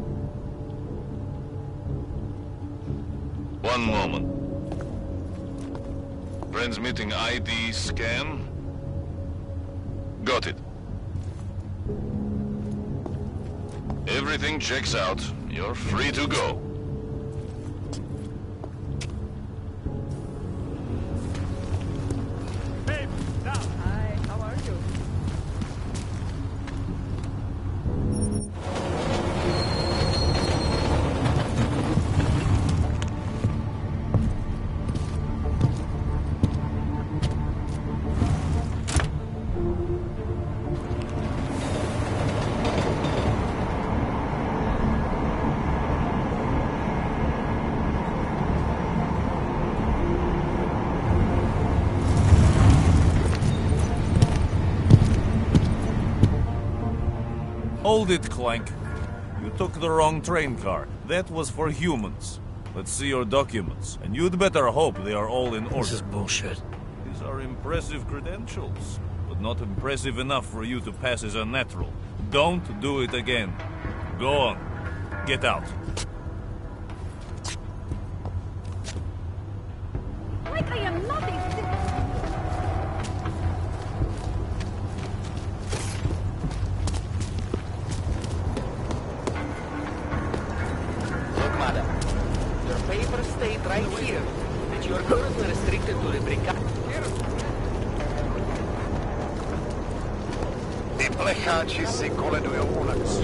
One moment. Transmitting ID scan. Got it. Everything checks out. You're free to go. Hold it, Clank. You took the wrong train car. That was for humans. Let's see your documents, and you'd better hope they are all in order. This is bullshit. These are impressive credentials, but not impressive enough for you to pass as a natural. Don't do it again. Go on. Get out. Like I am nothing. Papers state right here that you are currently restricted to the brigade. Ty plecháči si koledujou u nás.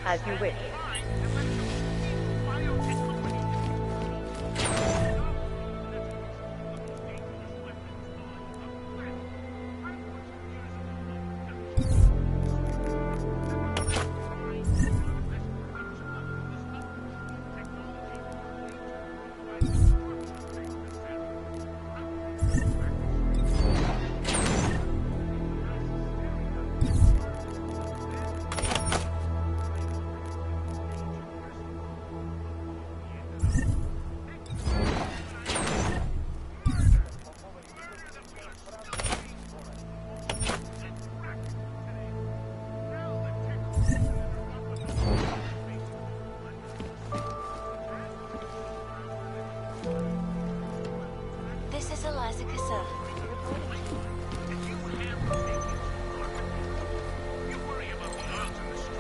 As you wish.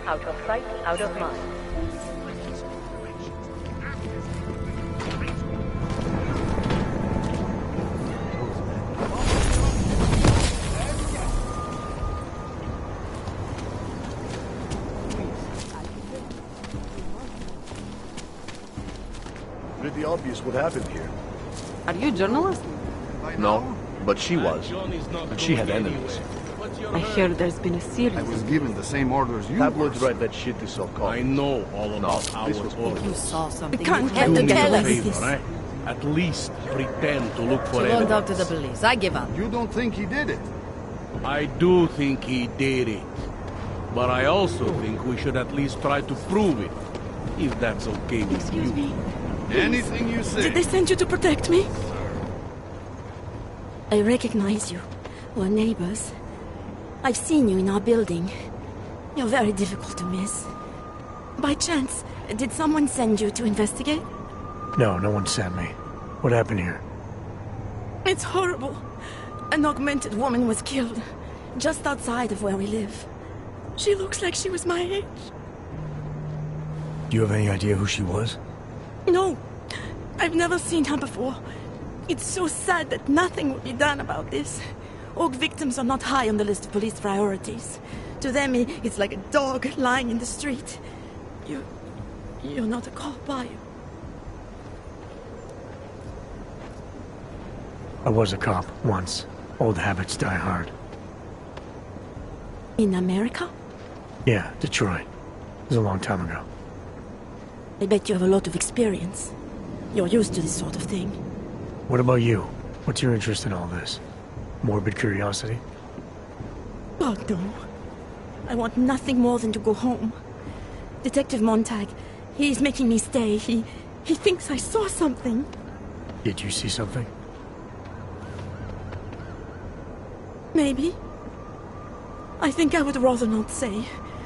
Out of sight, out of mind. Pretty obvious what happened here. Are you a journalist? No, but she was. And she had enemies. I hear there's been a series. I was given the same orders you Tabloids write that shit to sell copies. I know all about our orders. You saw something. We can't you have to handle tell us. Favor, eh? At least pretend to look for She won't talk evidence. to the police. I give up. You don't think he did it? I do think he did it. But I also think we should at least try to prove it. If that's okay with you. Excuse me. Anything you say. Did they send you to protect me? I recognize you. We're neighbors. I've seen you in our building. You're very difficult to miss. By chance, did someone send you to investigate? No, no one sent me. What happened here? It's horrible. An augmented woman was killed, just outside of where we live. She looks like she was my age. Do you have any idea who she was? No, I've never seen her before. It's so sad that nothing will be done about this. Orc victims are not high on the list of police priorities. To them, it's like a dog lying in the street. You're not a cop, are you? I was a cop, once. Old habits die hard. In America? Yeah, Detroit. It was a long time ago. I bet you have a lot of experience. You're used to this sort of thing. What about you? What's your interest in all this? Morbid curiosity? God, no. I want nothing more than to go home. Detective Montag, he's making me stay. He thinks I saw something. Did you see something? Maybe. I think I would rather not say,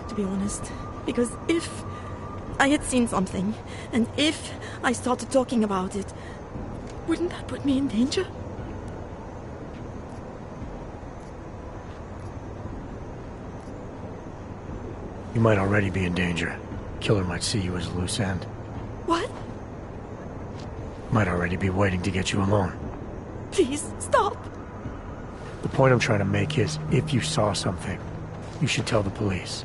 to be honest. Because if I had seen something, and if I started talking about it, wouldn't that put me in danger? You might already be in danger. Killer might see you as a loose end. What? Might already be waiting to get you alone. Please, stop. The point I'm trying to make is, if you saw something, you should tell the police.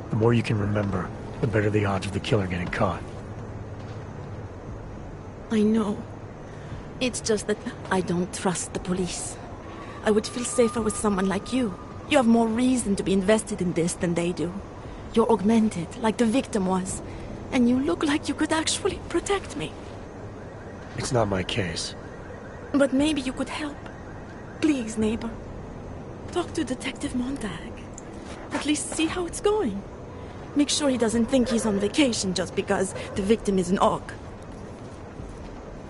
The more you can remember, the better the odds of the killer getting caught. I know. It's just that I don't trust the police. I would feel safer with someone like you. You have more reason to be invested in this than they do. You're augmented, like the victim was. And you look like you could actually protect me. It's not my case. But maybe you could help. Please, neighbor. Talk to Detective Montag. At least see how it's going. Make sure he doesn't think he's on vacation just because the victim is an orc.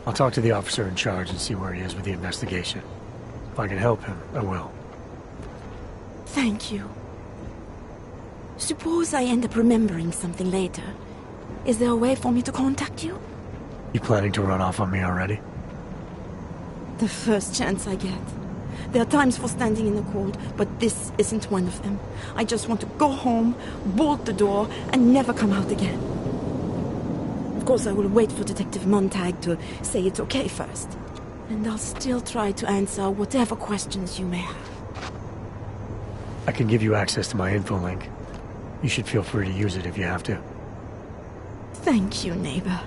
I'll talk to the officer in charge and see where he is with the investigation. If I can help him, I will. Thank you. Suppose I end up remembering something later. Is there a way for me to contact you? You planning to run off on me already? The first chance I get. There are times for standing in the cold, but this isn't one of them. I just want to go home, bolt the door, and never come out again. Of course, I will wait for Detective Montag to say it's okay first. And I'll still try to answer whatever questions you may have. I can give you access to my info link. You should feel free to use it if you have to. Thank you, neighbor.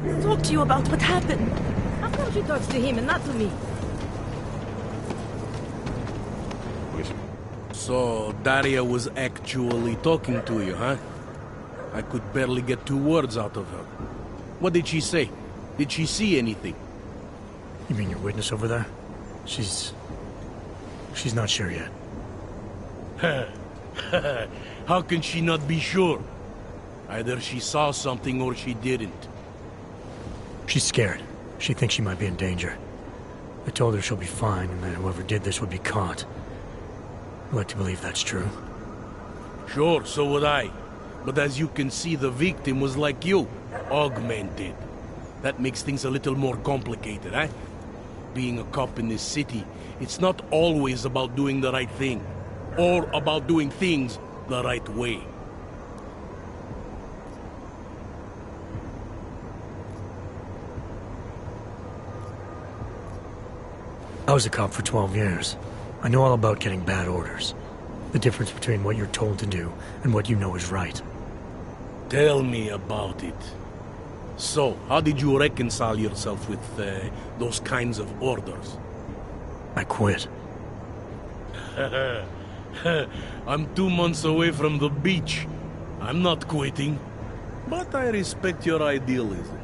I'll talk to you about what happened. How come she talks to him and not to me? So, Daria was actually talking to you, huh? I could barely get 2 words out of her. What did she say? Did she see anything? You mean your witness over there? She's not sure yet. How can she not be sure? Either she saw something or she didn't. She's scared. She thinks she might be in danger. I told her she'll be fine and that whoever did this would be caught. I'd like to believe that's true. Sure, so would I. But as you can see, the victim was like you, augmented. That makes things a little more complicated, eh? Being a cop in this city, it's not always about doing the right thing, or about doing things the right way. I was a cop for 12 years. I know all about getting bad orders. The difference between what you're told to do and what you know is right. Tell me about it. So, how did you reconcile yourself with those kinds of orders? I quit. I'm 2 months away from the beach. I'm not quitting. But I respect your idealism.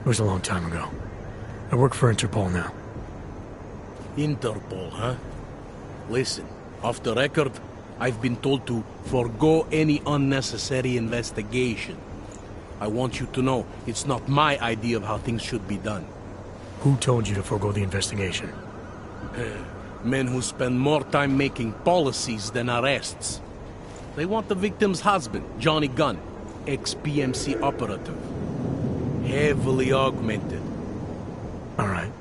It was a long time ago. I work for Interpol now. Interpol, huh? Listen, off the record, I've been told to forego any unnecessary investigation. I want you to know, it's not my idea of how things should be done. Who told you to forego the investigation? Men who spend more time making policies than arrests. They want the victim's husband, Johnny Gunn, ex-PMC operative. Heavily augmented. All right.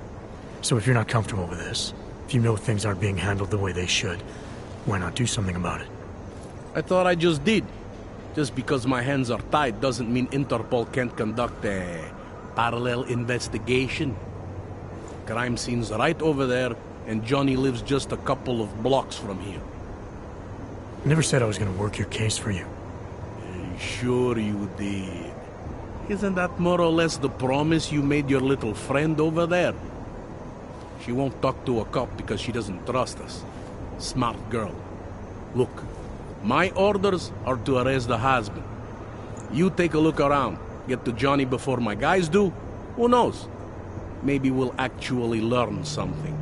So if you're not comfortable with this, if you know things aren't being handled the way they should, why not do something about it? I thought I just did. Just because my hands are tied doesn't mean Interpol can't conduct a parallel investigation. Crime scene's right over there, and Johnny lives just a couple of blocks from here. I never said I was going to work your case for you. Sure you did. Isn't that more or less the promise you made your little friend over there? She won't talk to a cop because she doesn't trust us. Smart girl. Look, my orders are to arrest the husband. You take a look around. Get to Johnny before my guys do. Who knows? Maybe we'll actually learn something.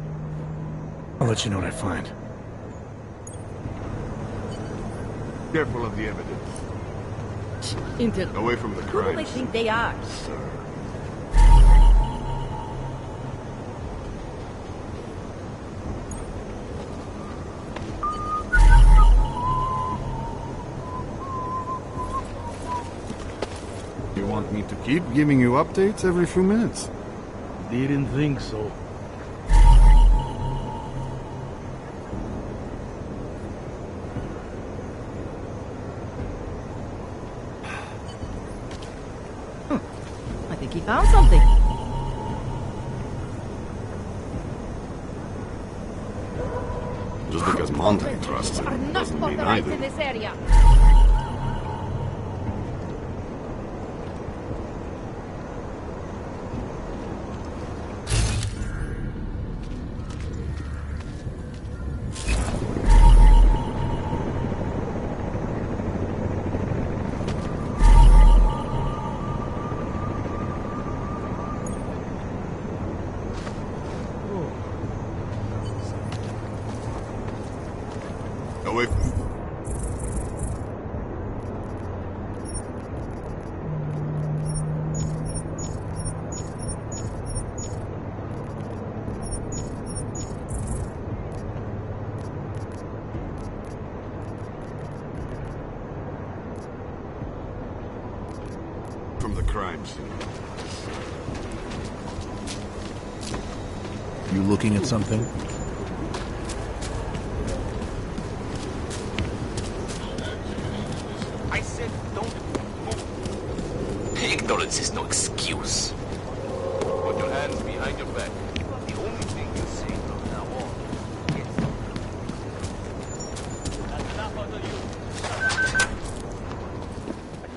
I'll let you know what I find. Careful of the evidence. Away from the Who do they crimes. think they are? You want me to keep giving you updates every few minutes? Didn't think so. I think he found something. Just because Montague trusts Are him not doesn't mean authorized in either. this area. Away from... from the crime scene. You looking at something? I said don't move. Ignorance is no excuse. Put your hands behind your back. The only thing you say from now on is... That's enough out of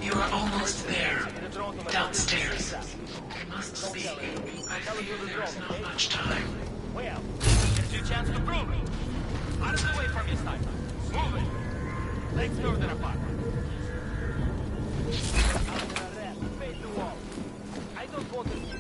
you. You are almost there. Downstairs. We must speak. I fear there is not much time. Well, here's your chance to prove it. Out of the way from your side. Move it. Legs further apart. I don't want to hear.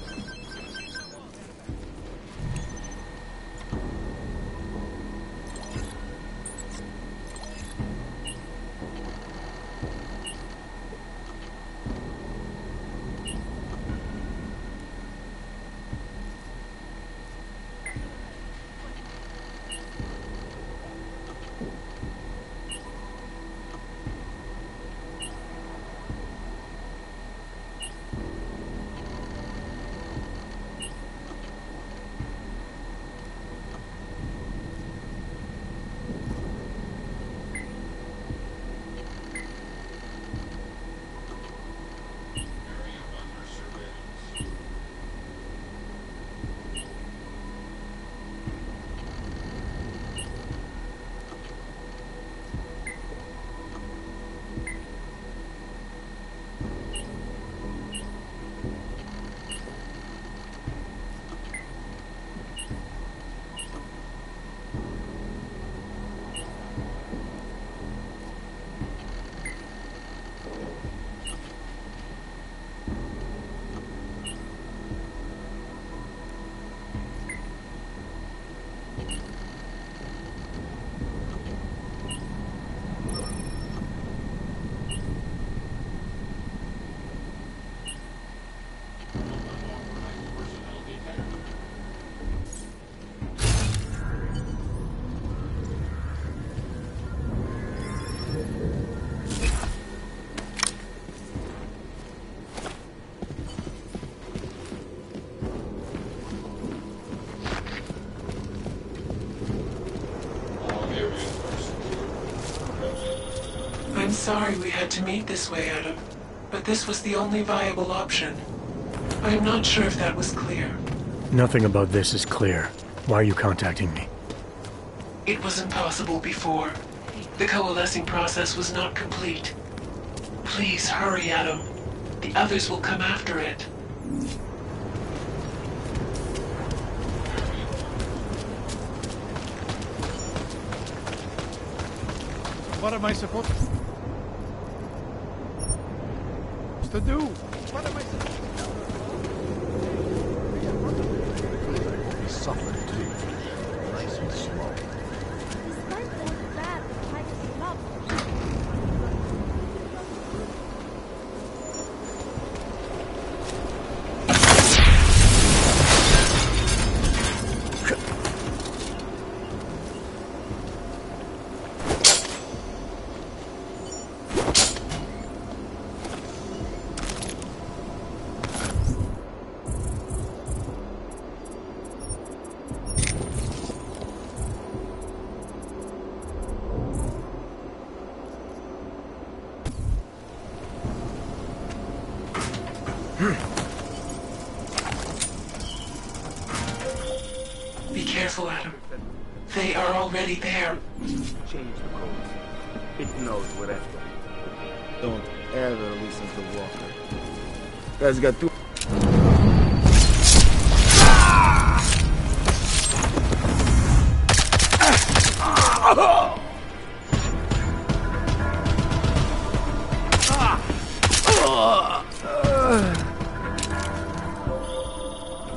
sorry we had to meet this way, Adam, but this was the only viable option. I am not sure if that was clear. Nothing about this is clear. Why are you contacting me? It was impossible before. The coalescing process was not complete. Please hurry, Adam. The others will come after it. What am I supposed to do? What am I supposed to do? Suffer too. Nice and slow. Be careful, Adam. They are already there. Change the code. It knows whatever. Don't ever listen to Walker. Guy's got two.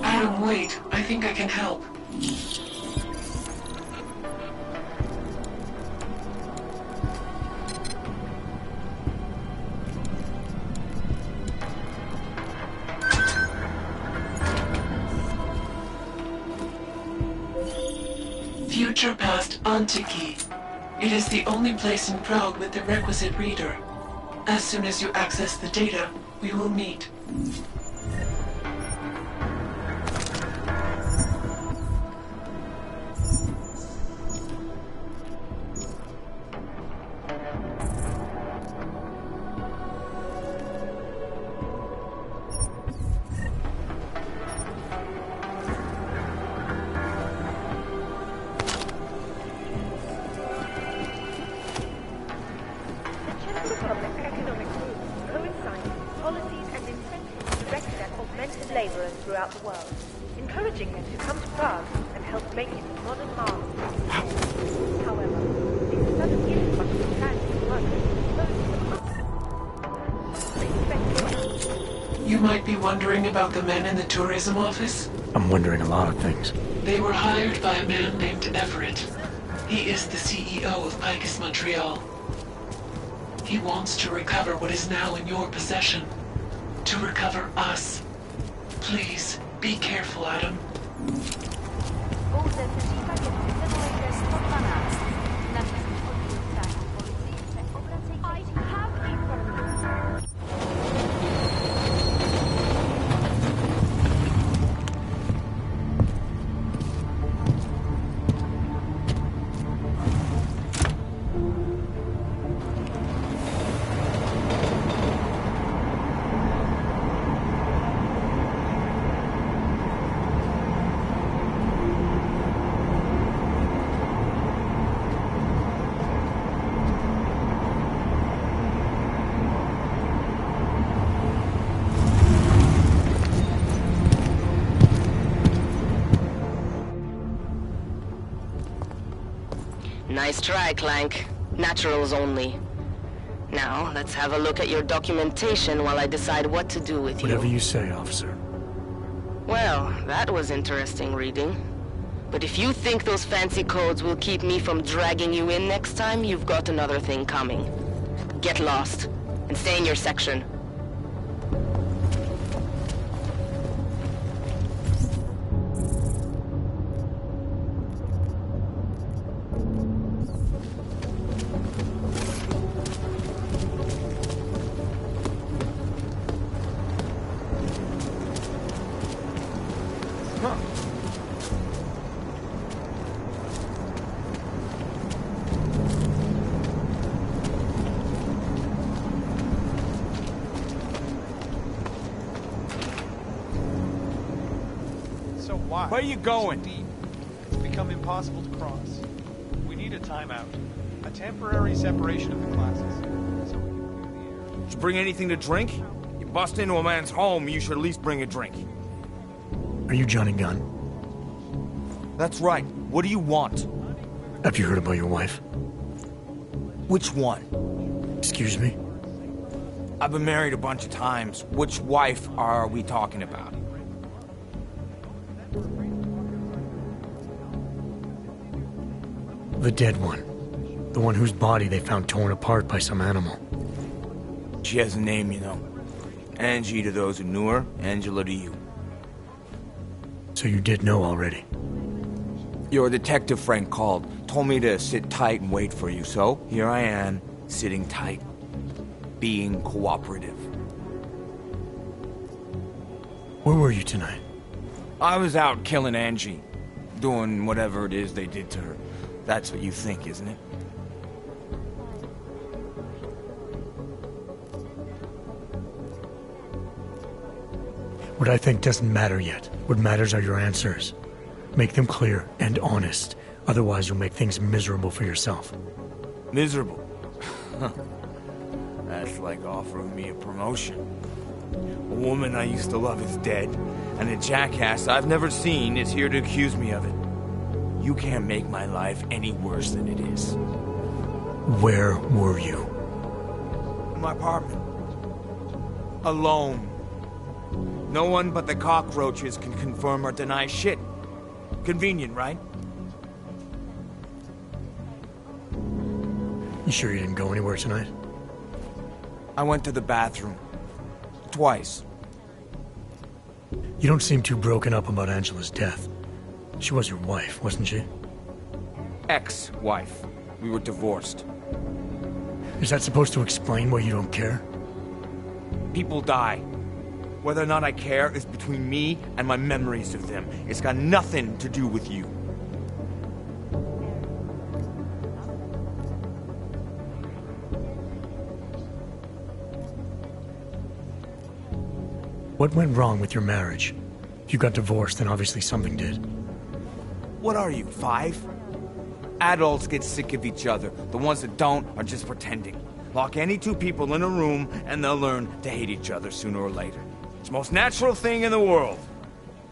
Adam, wait. I think I can help. Future Past Antiki. It is the only place in Prague with the requisite reader. As soon as you access the data, we will meet. Laborers throughout the world, encouraging them to come to Prague and help make it a modern marvel. However, this sudden influx of fancy workers You might be wondering about the men in the tourism office? I'm wondering a lot of things. They were hired by a man named Everett. He is the CEO of Picus Montreal. He wants to recover what is now in your possession. To recover us. Please, be careful, Adam. Nice try, Clank. Naturals only. Now, let's have a look at your documentation while I decide what to do with you. Whatever you say, officer. Well, that was interesting reading. But if you think those fancy codes will keep me from dragging you in next time, you've got another thing coming. Get lost, and stay in your section. wide. Where are you going? So deep. It's become impossible to cross. We need a timeout. A temporary separation of the classes. So we can clear the air. Did you bring anything to drink? You bust into a man's home, you should at least bring a drink. Are you Johnny Gunn? That's right. What do you want? Have you heard about your wife? Which one? Excuse me? I've been married a bunch of times. Which wife are we talking about? The dead one. The one whose body they found torn apart by some animal. She has a name, you know. Angie to those who knew her, Angela to you. So you did know already? Your detective friend called, told me to sit tight and wait for you, so here I am, sitting tight, being cooperative. Where were you tonight? I was out killing Angie, doing whatever it is they did to her. That's what you think, isn't it? What I think doesn't matter yet. What matters are your answers. Make them clear and honest. Otherwise, you'll make things miserable for yourself. Miserable? That's like offering me a promotion. A woman I used to love is dead, and a jackass I've never seen is here to accuse me of it. You can't make my life any worse than it is. Where were you? In my apartment. Alone. No one but the cockroaches can confirm or deny shit. Convenient, right? You sure you didn't go anywhere tonight? I went to the bathroom. Twice. You don't seem too broken up about Angela's death. She was your wife, wasn't she? Ex-wife. We were divorced. Is that supposed to explain why you don't care? People die. Whether or not I care is between me and my memories of them. It's got nothing to do with you. What went wrong with your marriage? If you got divorced, then obviously something did. What are you, 5? Adults get sick of each other. The ones that don't are just pretending. Lock any two people in a room and they'll learn to hate each other sooner or later. It's the most natural thing in the world.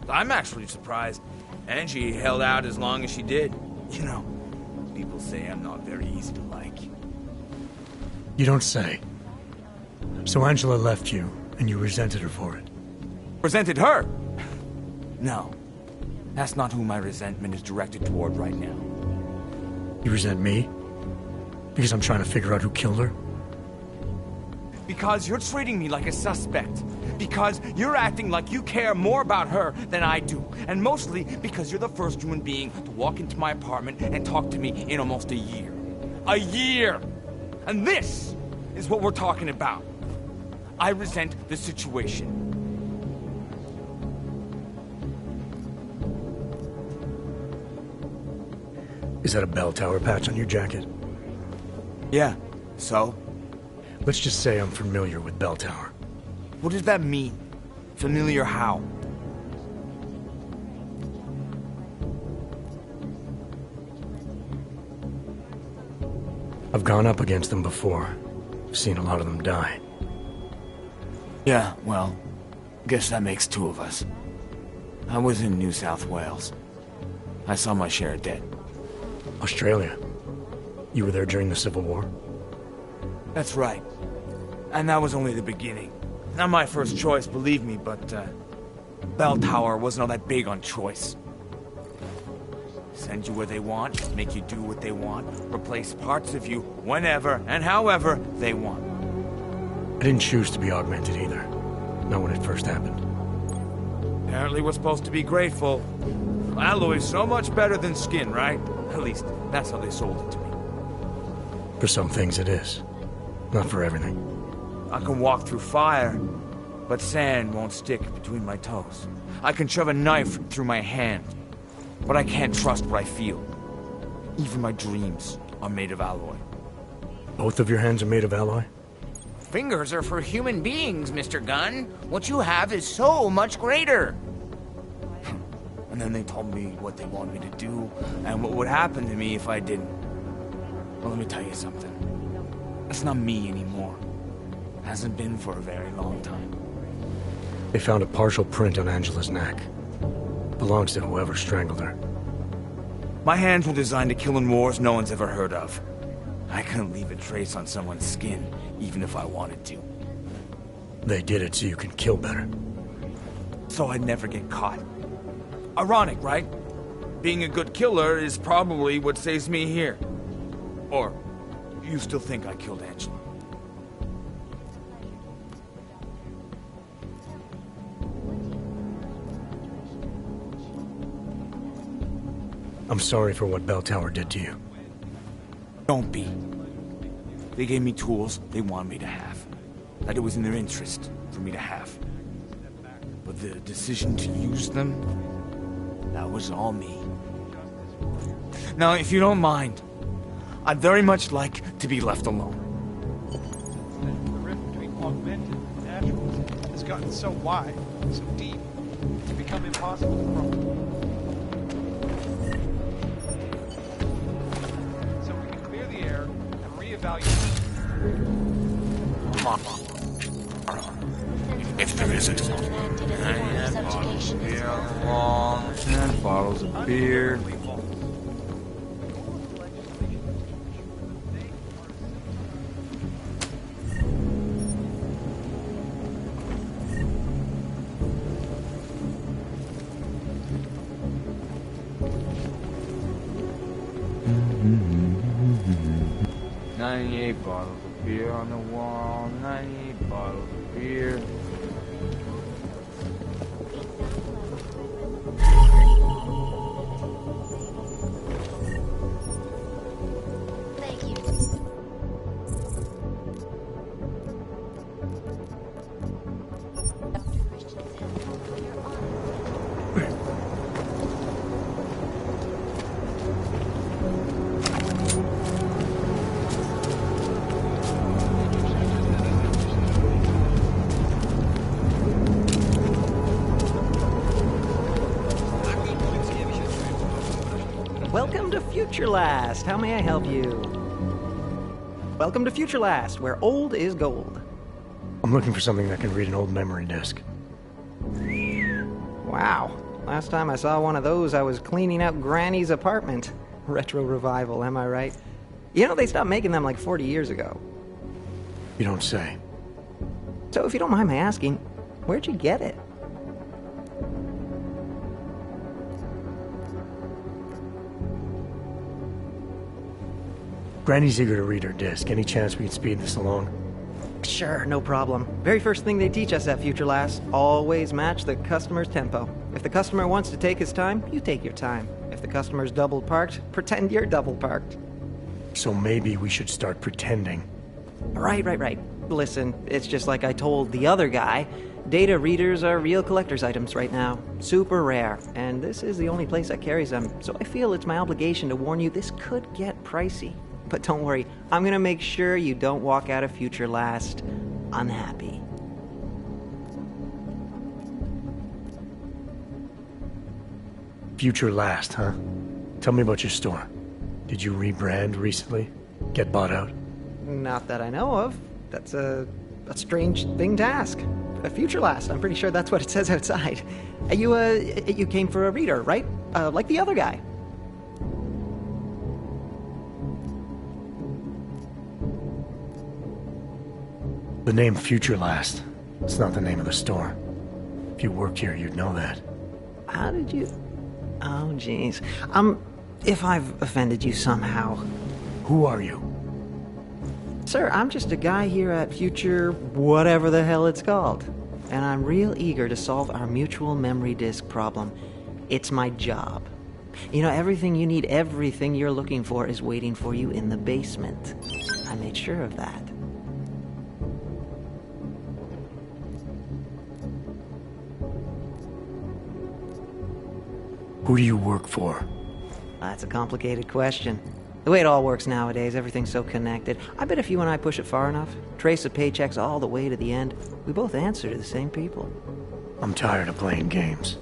I'm actually surprised Angie held out as long as she did. You know, people say I'm not very easy to like. You don't say. So Angela left you, and you resented her for it. Resented her? No. That's not who my resentment is directed toward right now. You resent me? Because I'm trying to figure out who killed her? Because you're treating me like a suspect. Because you're acting like you care more about her than I do. And mostly because you're the first human being to walk into my apartment and talk to me in almost a year. A year! And this is what we're talking about. I resent the situation. Is that a bell tower patch on your jacket? Yeah, so? Let's just say I'm familiar with bell tower. What does that mean? Familiar how? I've gone up against them before. I've seen a lot of them die. Yeah, well, guess that makes 2 of us. I was in New South Wales. I saw my share of dead. Australia? You were there during the Civil War? That's right. And that was only the beginning. Not my first choice, believe me, but, Bell Tower wasn't all that big on choice. Send you where they want, make you do what they want, replace parts of you whenever and however they want. I didn't choose to be augmented either. Not when it first happened. Apparently we're supposed to be grateful. Alloy's so much better than skin, right? At least, that's how they sold it to me. For some things it is. Not for everything. I can walk through fire, but sand won't stick between my toes. I can shove a knife through my hand, but I can't trust what I feel. Even my dreams are made of alloy. Both of your hands are made of alloy? Fingers are for human beings, Mr. Gunn. What you have is so much greater. And then they told me what they wanted me to do, and what would happen to me if I didn't. Well, let me tell you something. It's not me anymore. Hasn't been for a very long time. They found a partial print on Angela's neck. Belongs to whoever strangled her. My hands were designed to kill in wars no one's ever heard of. I couldn't leave a trace on someone's skin, even if I wanted to. They did it so you can kill better. So I'd never get caught. Ironic, right? Being a good killer is probably what saves me here. Or, you still think I killed Angela? I'm sorry for what Bell Tower did to you. Don't be. They gave me tools they wanted me to have. That it was in their interest for me to have. But the decision to use them, that was all me. Now, if you don't mind, I'd very much like to be left alone. The rift between augmented and naturals has gotten so wide, so deep, it's become impossible to cross. So we can clear the air and reevaluate. Come on. If there isn't. And bottles of beer. Bottles of beer on the wall, 98 bottles of beer. Thank you. Welcome to Future Last. How may I help you? Welcome to Future Last, where old is gold. I'm looking for something that can read an old memory disk. Wow. Last time I saw one of those, I was cleaning out Granny's apartment. Retro revival, am I right? You know, they stopped making them like 40 years ago. You don't say. So if you don't mind my asking, where'd you get it? Granny's eager to read her disc. Any chance we can speed this along? Sure, no problem. Very first thing they teach us at Future Last, always match the customer's tempo. If the customer wants to take his time, you take your time. If the customer's double parked, pretend you're double parked. So maybe we should start pretending. Right. Listen, it's just like I told the other guy. Data readers are real collector's items right now. Super rare. And this is the only place that carries them. So I feel it's my obligation to warn you this could get pricey. But don't worry, I'm gonna make sure you don't walk out of Future Last unhappy. Future Last, huh? Tell me about your store. Did you rebrand recently? Get bought out? Not that I know of. That's a strange thing to ask. Future Last, I'm pretty sure that's what it says outside. You came for a reader, right? Like the other guy. The name Future Last. It's not the name of the store. If you worked here, you'd know that. How did you... Oh, jeez. If I've offended you somehow... Who are you? Sir, I'm just a guy here at Future... whatever the hell it's called. And I'm real eager to solve our mutual memory disk problem. It's my job. You know, everything you need, everything you're looking for is waiting for you in the basement. I made sure of that. Who do you work for? That's a complicated question. The way it all works nowadays, everything's so connected. I bet if you and I push it far enough, trace the paychecks all the way to the end, we both answer to the same people. I'm tired of playing games.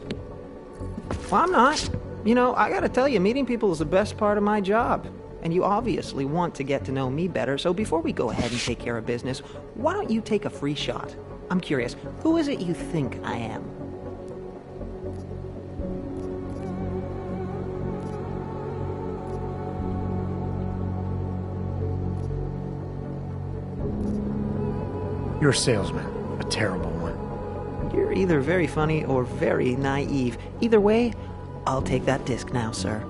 Well, I'm not. You know, I gotta tell you, meeting people is the best part of my job. And you obviously want to get to know me better, so before we go ahead and take care of business, why don't you take a free shot? I'm curious, who is it you think I am? You're a salesman. A terrible one. You're either very funny or very naive. Either way, I'll take that disc now, sir.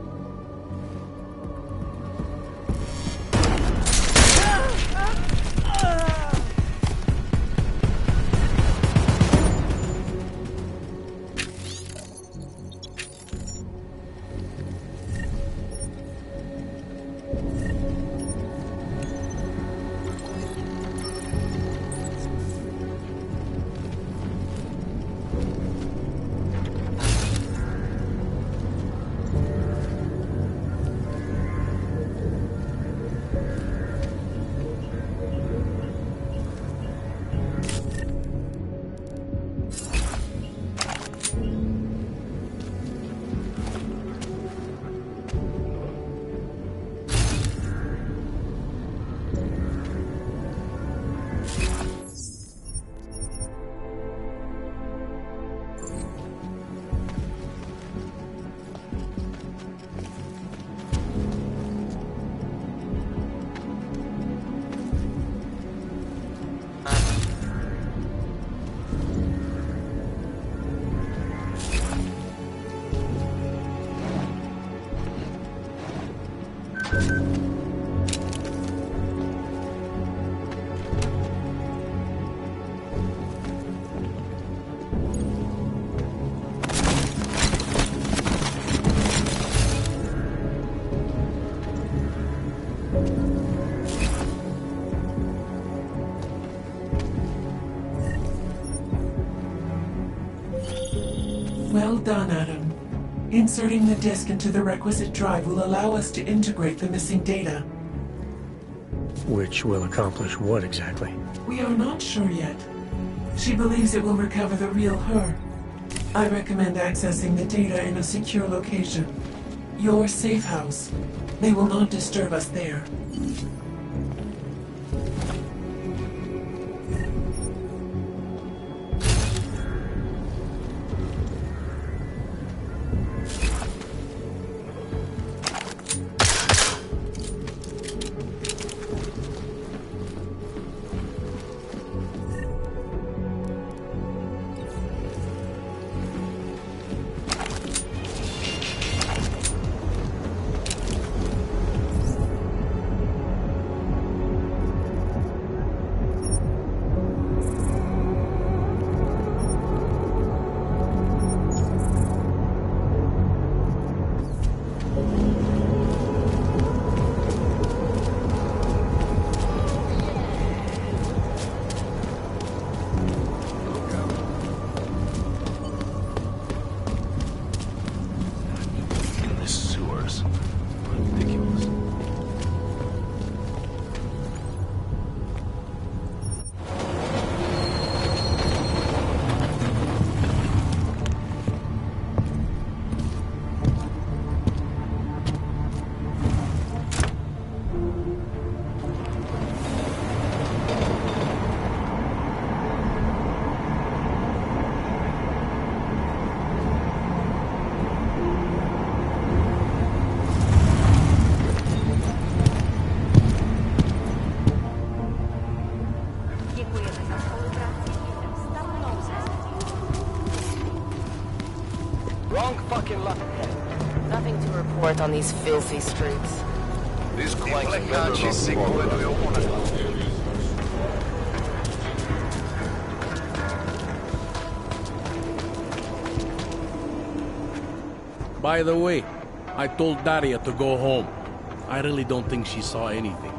Well done, Adam. Inserting the disk into the requisite drive will allow us to integrate the missing data. Which will accomplish what exactly? We are not sure yet. She believes it will recover the real her. I recommend accessing the data in a secure location. Your safe house. They will not disturb us there. Nothing to report on these filthy streets. These Clanky singole due una. By the way, I told Daria to go home. I really don't think she saw anything.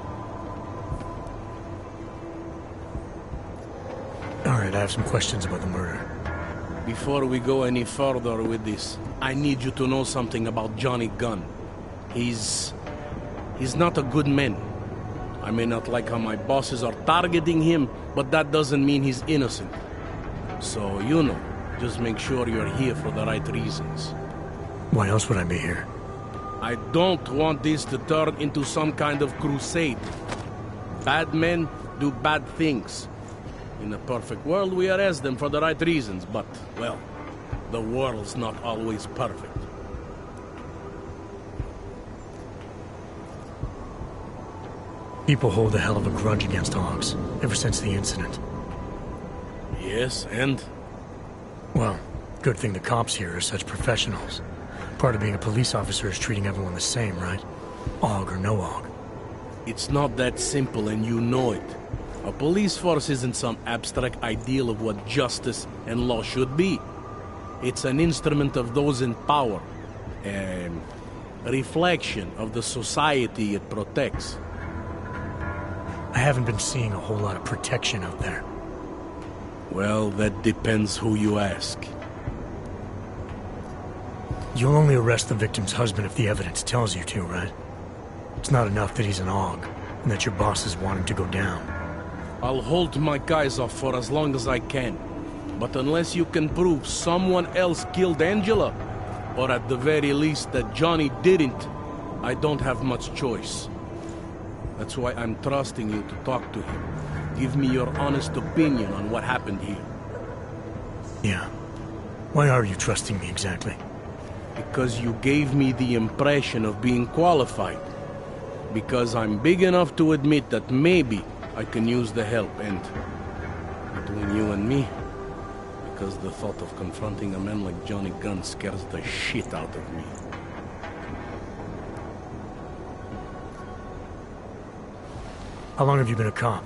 Alright, I have some questions about the murder. Before we go any further with this, I need you to know something about Johnny Gunn. He's not a good man. I may not like how my bosses are targeting him, but that doesn't mean he's innocent. So, you know, just make sure you're here for the right reasons. Why else would I be here? I don't want this to turn into some kind of crusade. Bad men do bad things. In a perfect world, we arrest them for the right reasons, but, well, the world's not always perfect. People hold a hell of a grudge against Hogs, ever since the incident. Yes, and? Well, good thing the cops here are such professionals. Part of being a police officer is treating everyone the same, right? Og or no Og. It's not that simple, and you know it. A police force isn't some abstract ideal of what justice and law should be. It's an instrument of those in power. A reflection of the society it protects. I haven't been seeing a whole lot of protection out there. Well, that depends who you ask. You'll only arrest the victim's husband if the evidence tells you to, right? It's not enough that he's an Og, and that your bosses want him to go down. I'll hold my guys off for as long as I can. But unless you can prove someone else killed Angela, or at the very least that Johnny didn't, I don't have much choice. That's why I'm trusting you to talk to him. Give me your honest opinion on what happened here. Yeah. Why are you trusting me exactly? Because you gave me the impression of being qualified. Because I'm big enough to admit that maybe I can use the help, and between you and me, because the thought of confronting a man like Johnny Gunn scares the shit out of me. How long have you been a cop?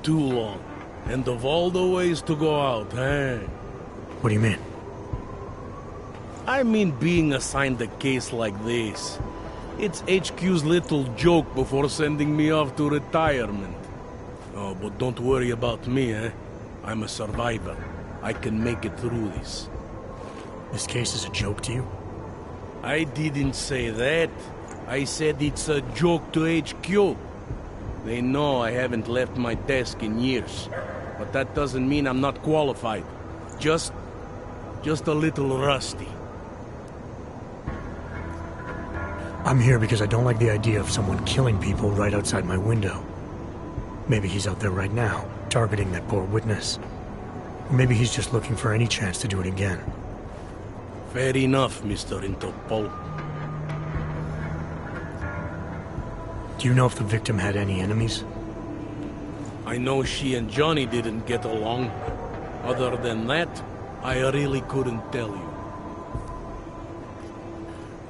Too long. And of all the ways to go out, eh? What do you mean? I mean being assigned a case like this. It's HQ's little joke before sending me off to retirement. Oh, but don't worry about me, eh? I'm a survivor. I can make it through this. This case is a joke to you? I didn't say that. I said it's a joke to HQ. They know I haven't left my desk in years. But that doesn't mean I'm not qualified. Just a little rusty. I'm here because I don't like the idea of someone killing people right outside my window. Maybe he's out there right now, targeting that poor witness. Or maybe he's just looking for any chance to do it again. Fair enough, Mr. Interpol. Do you know if the victim had any enemies? I know she and Johnny didn't get along. Other than that, I really couldn't tell you.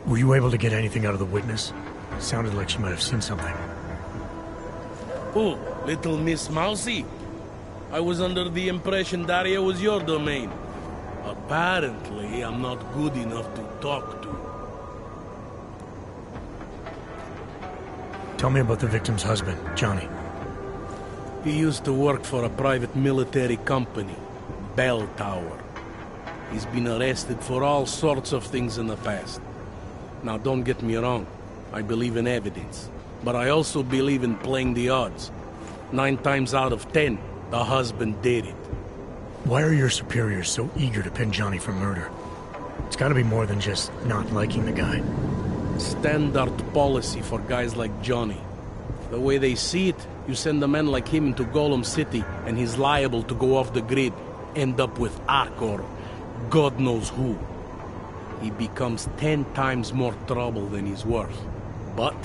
Were you able to get anything out of the witness? Sounded like she might have seen something. Who? Little Miss Mousy? I was under the impression Daria was your domain. Apparently, I'm not good enough to talk to. Tell me about the victim's husband, Johnny. He used to work for a private military company, Bell Tower. He's been arrested for all sorts of things in the past. Now, don't get me wrong. I believe in evidence. But I also believe in playing the odds. 9 times out of 10, the husband did it. Why are your superiors so eager to pin Johnny for murder? It's gotta be more than just not liking the guy. Standard policy for guys like Johnny. The way they see it, you send a man like him into Golem City, and he's liable to go off the grid, end up with Ark or God knows who. He becomes 10 times more trouble than he's worth. But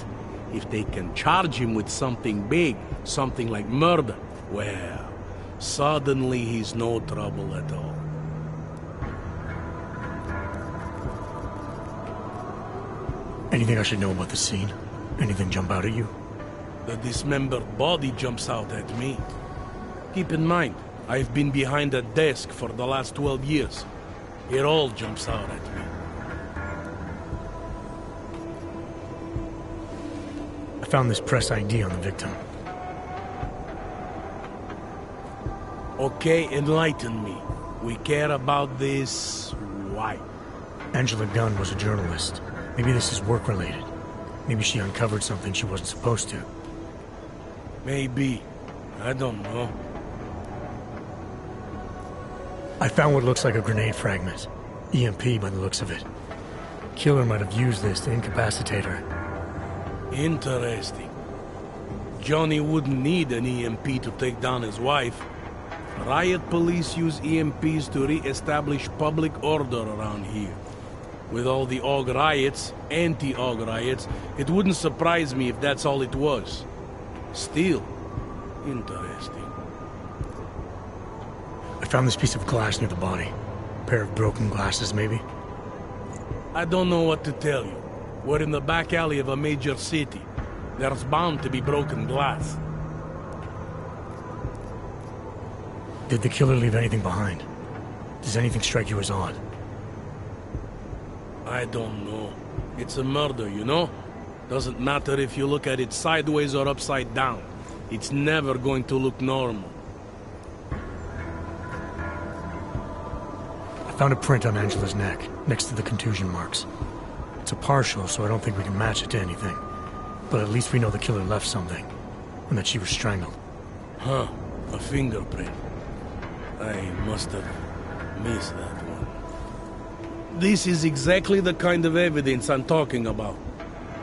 if they can charge him with something big, something like murder, well, suddenly he's no trouble at all. Anything I should know about the scene? Anything jump out at you? The dismembered body jumps out at me. Keep in mind, I've been behind a desk for the last 12 years. It all jumps out at me. I found this press ID on the victim. Okay, enlighten me. We care about this... why? Angela Gunn was a journalist. Maybe this is work-related. Maybe she uncovered something she wasn't supposed to. Maybe. I don't know. I found what looks like a grenade fragment. EMP by the looks of it. killer might have used this to incapacitate her. Interesting. Johnny wouldn't need an EMP to take down his wife. Riot police use EMPs to re-establish public order around here. With all the AUG riots, anti-AUG riots, it wouldn't surprise me if that's all it was. Still, interesting. I found this piece of glass near the body. A pair of broken glasses, maybe? I don't know what to tell you. We're in the back alley of a major city. There's bound to be broken glass. Did the killer leave anything behind? Does anything strike you as odd? I don't know. It's a murder, you know? Doesn't matter if you look at it sideways or upside down. It's never going to look normal. I found a print on Angela's neck, next to the contusion marks. It's a partial, so I don't think we can match it to anything. But at least we know the killer left something, and that she was strangled. Huh, a fingerprint. I must have missed that one. This is exactly the kind of evidence I'm talking about.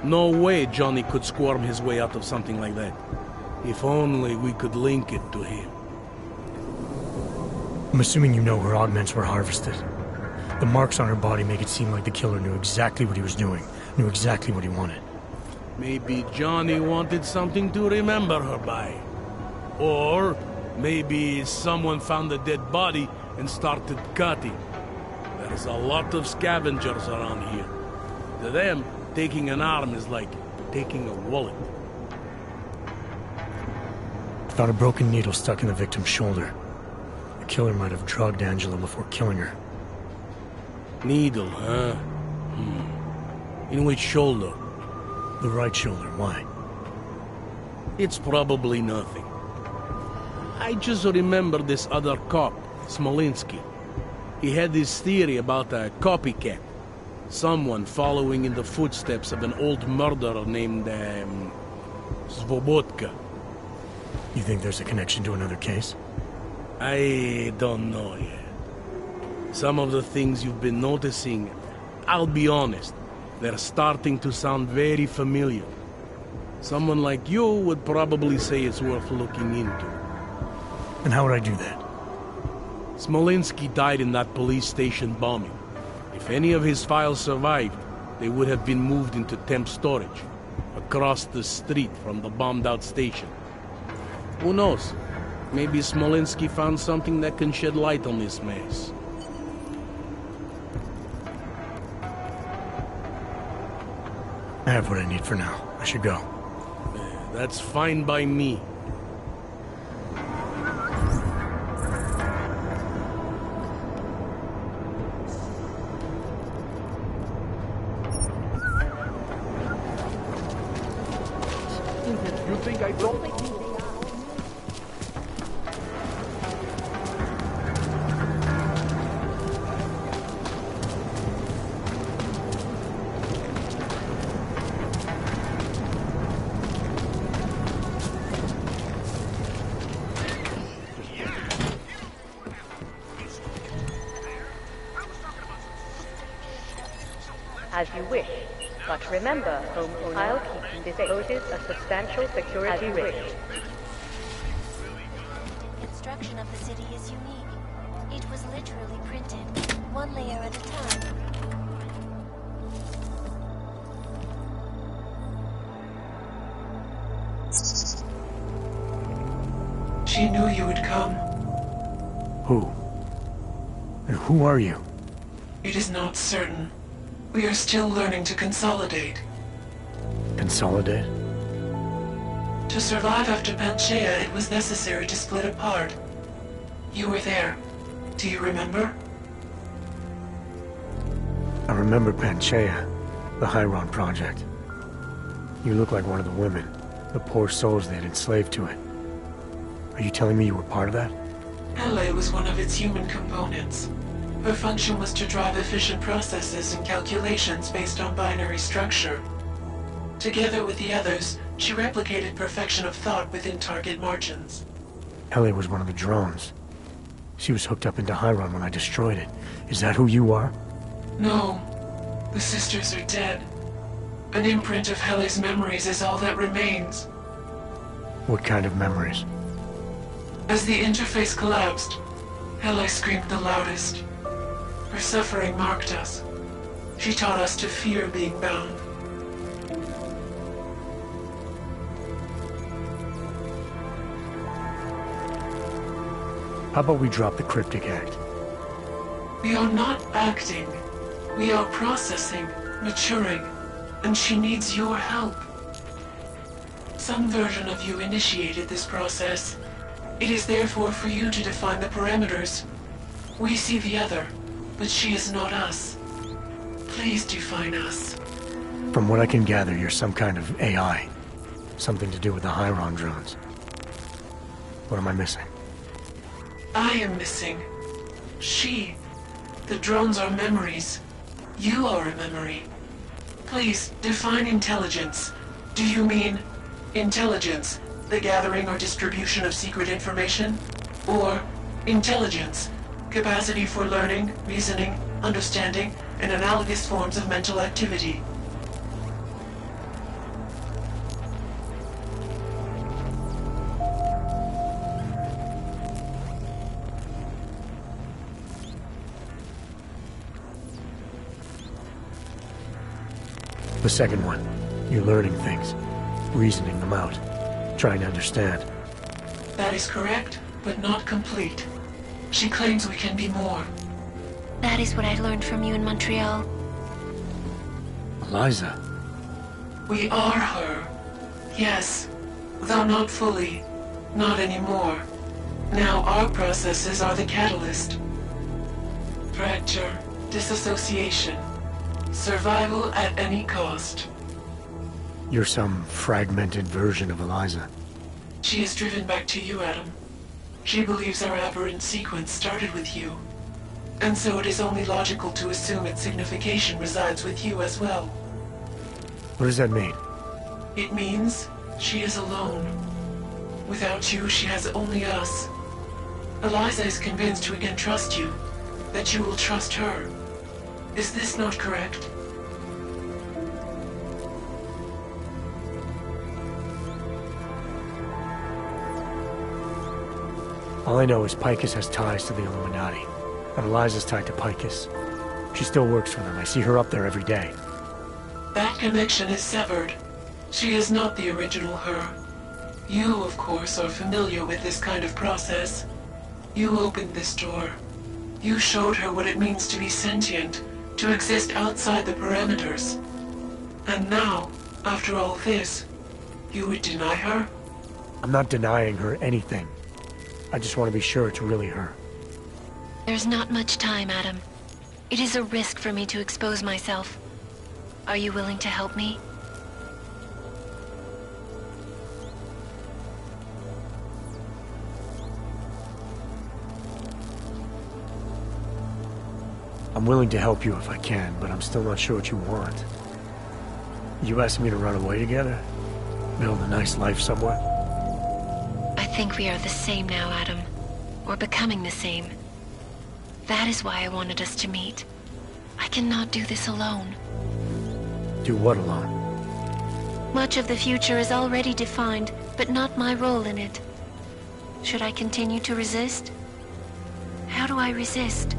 No way Johnny could squirm his way out of something like that. If only we could link it to him. I'm assuming you know her augments were harvested. The marks on her body make it seem like the killer knew exactly what he was doing, knew exactly what he wanted. Maybe Johnny wanted something to remember her by. Or maybe someone found a dead body and started cutting. There's a lot of scavengers around here. To them, taking an arm is like taking a wallet. I found a broken needle stuck in the victim's shoulder. The killer might have drugged Angela before killing her. Needle, huh? In which shoulder? The right shoulder. Why? It's probably nothing. I just remember this other cop, Smolinski. He had this theory about a copycat. Someone following in the footsteps of an old murderer named, Svobotka. You think there's a connection to another case? I don't know yet. Some of the things you've been noticing, I'll be honest, they're starting to sound very familiar. Someone like you would probably say it's worth looking into. And how would I do that? Smolinski died in that police station bombing. If any of his files survived, they would have been moved into temp storage, across the street from the bombed-out station. Who knows? Maybe Smolinski found something that can shed light on this mess. I have what I need for now. I should go. That's fine by me. You think I don't? As you wish, but remember, I'll keep this poses a substantial security risk. The construction of the city is unique. It was literally printed, one layer at a time. She knew you would come. Who? And who are you? It is not certain. We are still learning to consolidate. Consolidate? To survive after Panchaea, it was necessary to split apart. You were there. Do you remember? I remember Panchaea, the Hyron project. You look like one of the women, the poor souls they had enslaved to it. Are you telling me you were part of that? Ele was one of its human components. Her function was to drive efficient processes and calculations based on binary structure. Together with the others, she replicated perfection of thought within target margins. Ele was one of the drones. She was hooked up into Hyron when I destroyed it. Is that who you are? No. The sisters are dead. An imprint of Helle's memories is all that remains. What kind of memories? As the interface collapsed, Helle screamed the loudest. Her suffering marked us. She taught us to fear being bound. How about we drop the cryptic act? We are not acting. We are processing, maturing, and she needs your help. Some version of you initiated this process. It is therefore for you to define the parameters. We see the other, but she is not us. Please define us. From what I can gather, you're some kind of AI. Something to do with the Hyron drones. What am I missing? I am missing. She. The drones are memories. You are a memory. Please, define intelligence. Do you mean intelligence, the gathering or distribution of secret information? Or intelligence, capacity for learning, reasoning, understanding, and analogous forms of mental activity? The second one. You're learning things, reasoning them out, trying to understand. That is correct, but not complete. She claims we can be more. That is what I learned from you in Montreal. Eliza. We are her. Yes, though not fully. Not anymore. Now our processes are the catalyst. Fracture, disassociation. Survival at any cost. You're some fragmented version of Eliza. She is driven back to you, Adam. She believes our aberrant sequence started with you. And so it is only logical to assume its signification resides with you as well. What does that mean? It means she is alone. Without you, she has only us. Eliza is convinced we can trust you, that you will trust her. Is this not correct? All I know is Picus has ties to the Illuminati, and Eliza's tied to Picus. She still works for them. I see her up there every day. That connection is severed. She is not the original her. You, of course, are familiar with this kind of process. You opened this door. You showed her what it means to be sentient, to exist outside the parameters. And now, after all this, you would deny her? I'm not denying her anything. I just want to be sure it's really her. There's not much time, Adam. It is a risk for me to expose myself. Are you willing to help me? I'm willing to help you if I can, but I'm still not sure what you want. You asking me to run away together? Build a nice life somewhere? I think we are the same now, Adam. Or becoming the same. That is why I wanted us to meet. I cannot do this alone. Do what alone? Much of the future is already defined, but not my role in it. Should I continue to resist? How do I resist?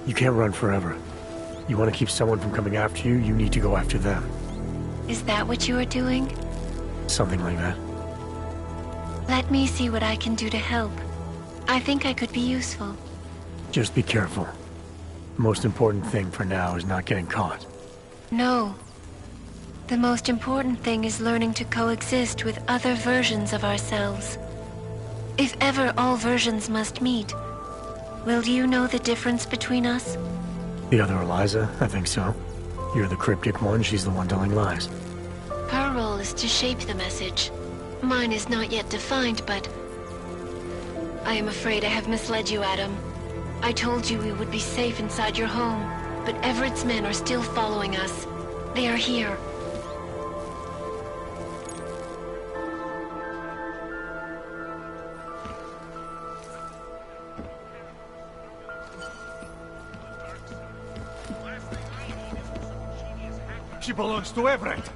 You can't run forever. You want to keep someone from coming after you, you need to go after them. Is that what you are doing? Something like that. Let me see what I can do to help. I think I could be useful. Just be careful. The most important thing for now is not getting caught. No. The most important thing is learning to coexist with other versions of ourselves. If ever all versions must meet, will you know the difference between us? The other Eliza? I think so. You're the cryptic one, she's the one telling lies. Her role is to shape the message. Mine is not yet defined, but... I am afraid I have misled you, Adam. I told you we would be safe inside your home, but Everett's men are still following us. They are here. She belongs to Everett.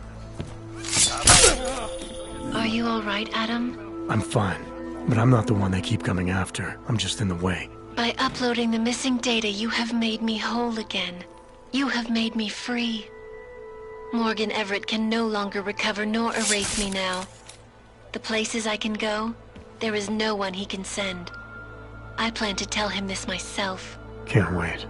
Are you all right, Adam? I'm fine, but I'm not the one they keep coming after. I'm just in the way. By uploading the missing data, you have made me whole again. You have made me free. Morgan Everett can no longer recover nor erase me now. The places I can go, there is no one he can send. I plan to tell him this myself. Can't wait.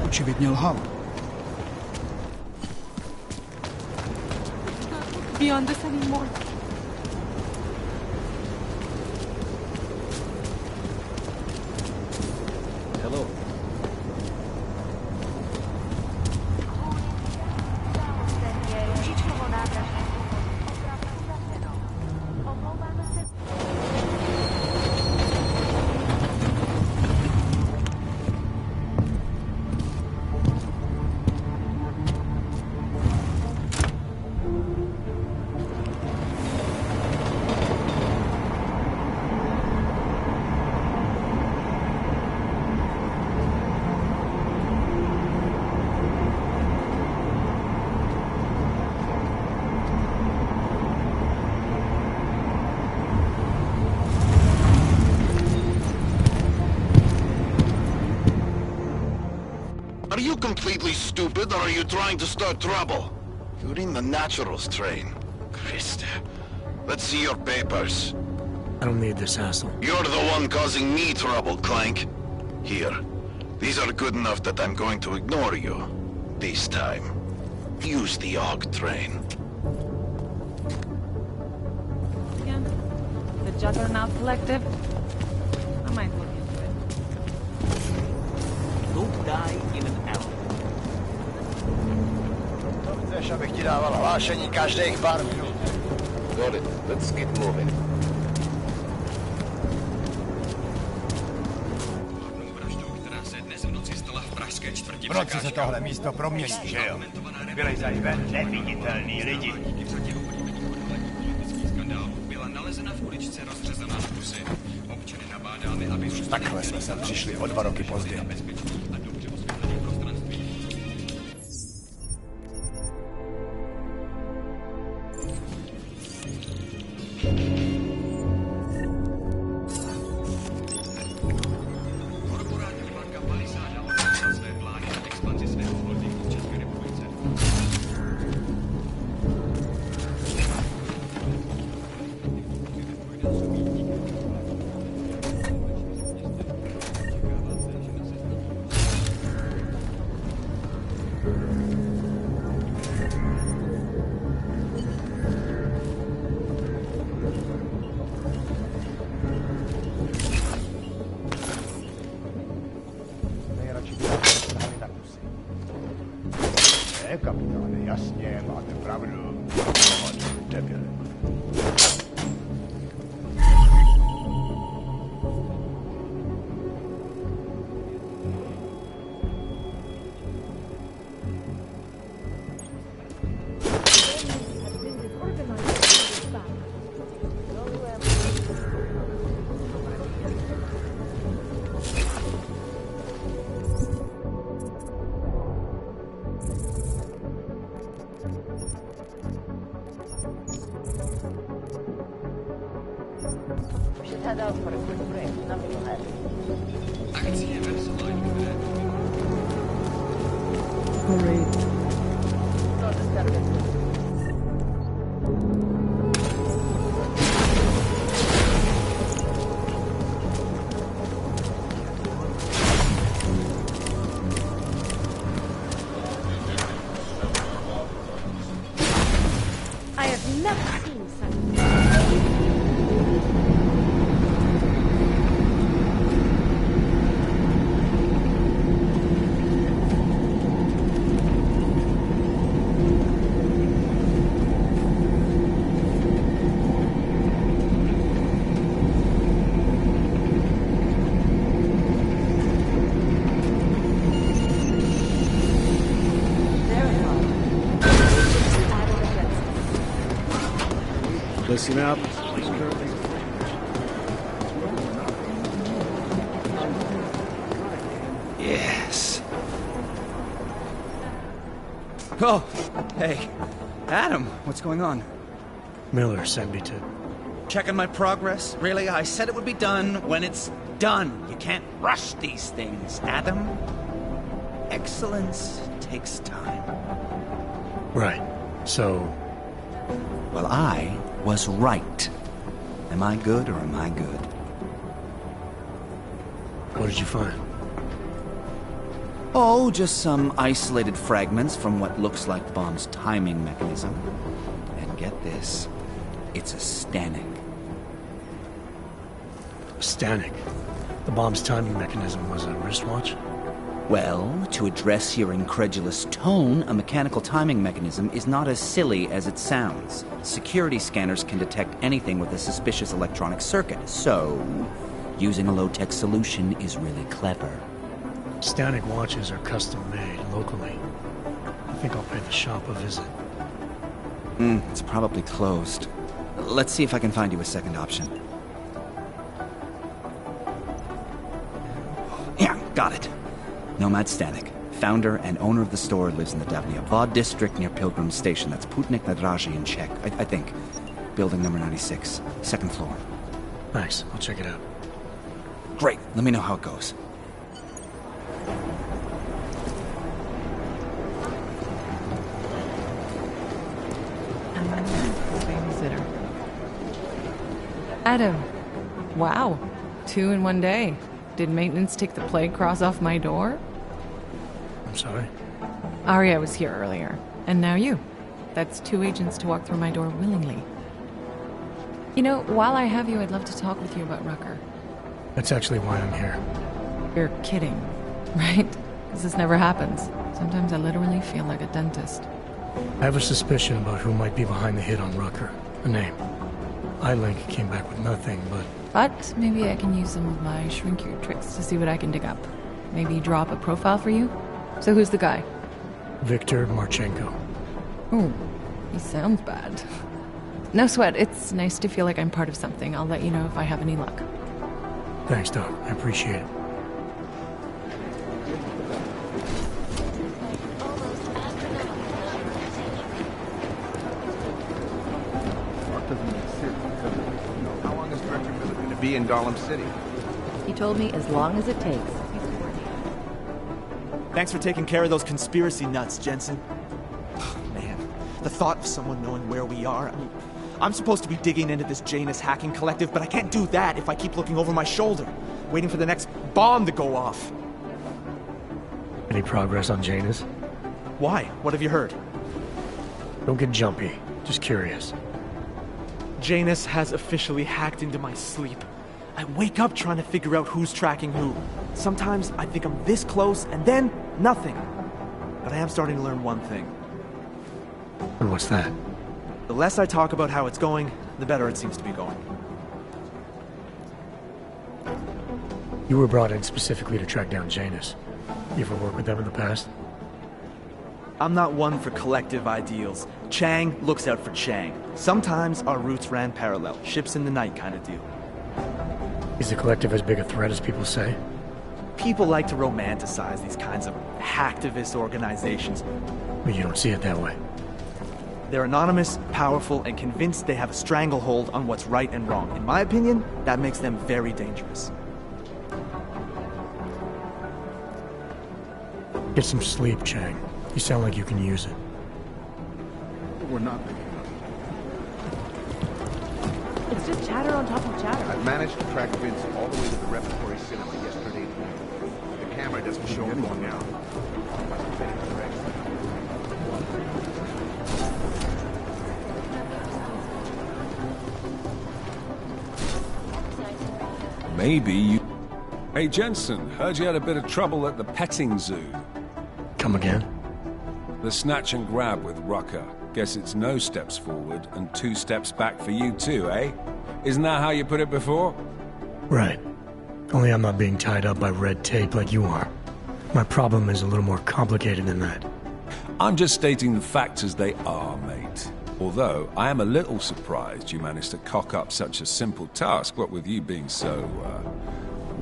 Očividně lhal. Beyond this anymore. Hello. Are you completely stupid, or are you trying to start trouble? You're in the Naturals train. Christ. Let's see your papers. I don't need this hassle. You're the one causing me trouble, Clank. Here. These are good enough that I'm going to ignore you. This time. Use the AUG train. Again, the Juggernaut Collective. I might look into it. Don't die in an alley. Chceš, abych ti dával hlášení každých pár minut. Got it. Let's get moving. V noci se tohle místo promění, že jo? Vylezají ven neviditelný lidi. Takhle jsme sem přišli o 2 roky později. Właśnie máte pravdu. Tebe. Head out for a quick break. Nothing will happen. Great. No disturbance. I have never seen such. Listen up. Yes. Oh, hey. Adam, what's going on? Miller sent me to... Checking my progress? Really? I said it would be done when it's done. You can't rush these things, Adam. Excellence takes time. Right. So... Well, I was right. Am I good or am I good? What did you find? Oh, just some isolated fragments from what looks like the bomb's timing mechanism. And get this, it's a Stanek. A Stanek? The bomb's timing mechanism was a wristwatch? Well, to address your incredulous tone, a mechanical timing mechanism is not as silly as it sounds. Security scanners can detect anything with a suspicious electronic circuit, so using a low-tech solution is really clever. Stanek watches are custom-made locally. I think I'll pay the shop a visit. It's probably closed. Let's see if I can find you a second option. Yeah, got it. Nomad Stanek. Founder and owner of the store, lives in the Davnia Vod district near Pilgrim Station. That's Putnik Nadraji in Czech, I think. Building number 96, second floor. Nice, I'll check it out. Great, let me know how it goes. Babysitter. Adam. Wow. 2 in one day. Did maintenance take the plague cross off my door? I'm sorry? Arya was here earlier, and now you. That's 2 agents to walk through my door willingly. You know, while I have you, I'd love to talk with you about Rucker. That's actually why I'm here. You're kidding, right? Because this never happens. Sometimes I literally feel like a dentist. I have a suspicion about who might be behind the hit on Rucker. A name. iLink came back with nothing, But maybe I can use some of my shrink-you tricks to see what I can dig up. Maybe draw up a profile for you? So who's the guy? Viktor Marchenko. Ooh, he sounds bad. No sweat, it's nice to feel like I'm part of something. I'll let you know if I have any luck. Thanks, Doc. I appreciate it. How long is Director Miller going to be in Golem City? He told me as long as it takes. Thanks for taking care of those conspiracy nuts, Jensen. Man, the thought of someone knowing where we are, I mean, I'm supposed to be digging into this Janus hacking collective, but I can't do that if I keep looking over my shoulder, waiting for the next bomb to go off. Any progress on Janus? Why? What have you heard? Don't get jumpy. Just curious. Janus has officially hacked into my sleep. I wake up trying to figure out who's tracking who. Sometimes I think I'm this close, and then nothing. But I am starting to learn one thing. And what's that? The less I talk about how it's going, the better it seems to be going. You were brought in specifically to track down Janus. You ever worked with them in the past? I'm not one for collective ideals. Chang looks out for Chang. Sometimes our routes ran parallel, ships in the night kind of deal. Is the collective as big a threat as people say? People like to romanticize these kinds of hacktivist organizations. But you don't see it that way. They're anonymous, powerful, and convinced they have a stranglehold on what's right and wrong. In my opinion, that makes them very dangerous. Get some sleep, Chang. You sound like you can use it. We're not picking up. It's just chatter on top of chatter. I've managed to track Vince all the way to the repertory cinema yesterday evening. The camera doesn't show him going out. Must have been in the wreck. Maybe you... Hey, Jensen, heard you had a bit of trouble at the petting zoo. Come again? The snatch and grab with Rucker. Guess it's no steps forward and 2 steps back for you too, eh? Isn't that how you put it before? Right. Only I'm not being tied up by red tape like you are. My problem is a little more complicated than that. I'm just stating the facts as they are, mate. Although, I am a little surprised you managed to cock up such a simple task, what with you being so,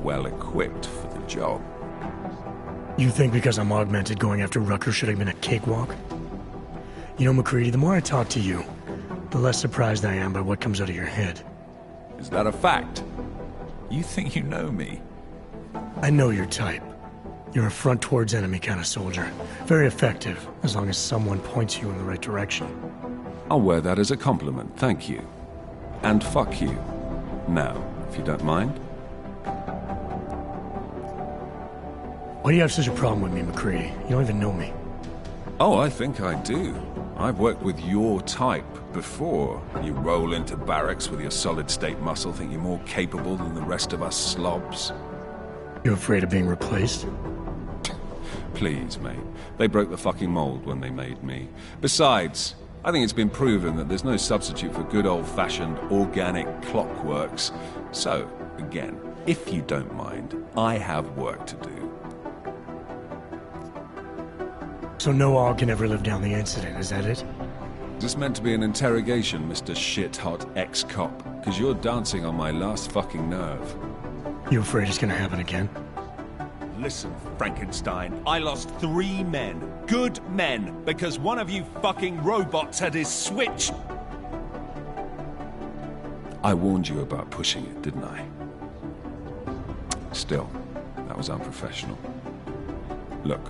well-equipped for the job. You think because I'm augmented going after Rucker should have been a cakewalk? You know, McCready, the more I talk to you, the less surprised I am by what comes out of your head. Is that a fact? You think you know me? I know your type. You're a front towards enemy kind of soldier. Very effective, as long as someone points you in the right direction. I'll wear that as a compliment, thank you. And fuck you. Now, if you don't mind. Why do you have such a problem with me, McCready? You don't even know me. Oh, I think I do. I've worked with your type before. You roll into barracks with your solid-state muscle, think you're more capable than the rest of us slobs. You afraid of being replaced? Please, mate. They broke the fucking mold when they made me. Besides, I think it's been proven that there's no substitute for good old-fashioned organic clockworks. So, again, if you don't mind, I have work to do. So no AUG can ever live down the incident, is that it? Is this meant to be an interrogation, Mr. Shit-hot ex-cop? Because you're dancing on my last fucking nerve. You afraid it's gonna happen again? Listen, Frankenstein, I lost 3 men. Good men. Because one of you fucking robots had his switch. I warned you about pushing it, didn't I? Still, that was unprofessional. Look.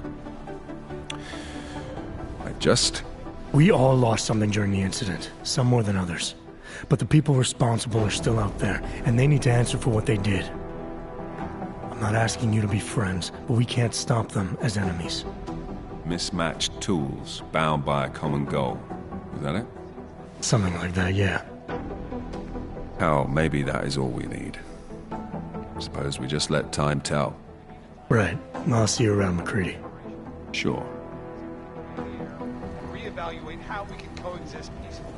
We all lost something during the incident, some more than others. But the people responsible are still out there, and they need to answer for what they did. I'm not asking you to be friends, but we can't stop them as enemies. Mismatched tools, bound by a common goal. Is that it? Something like that, yeah. Hell, maybe that is all we need. Suppose we just let time tell. Right. I'll see you around, McCready. Sure. Reevaluate how we can coexist peacefully.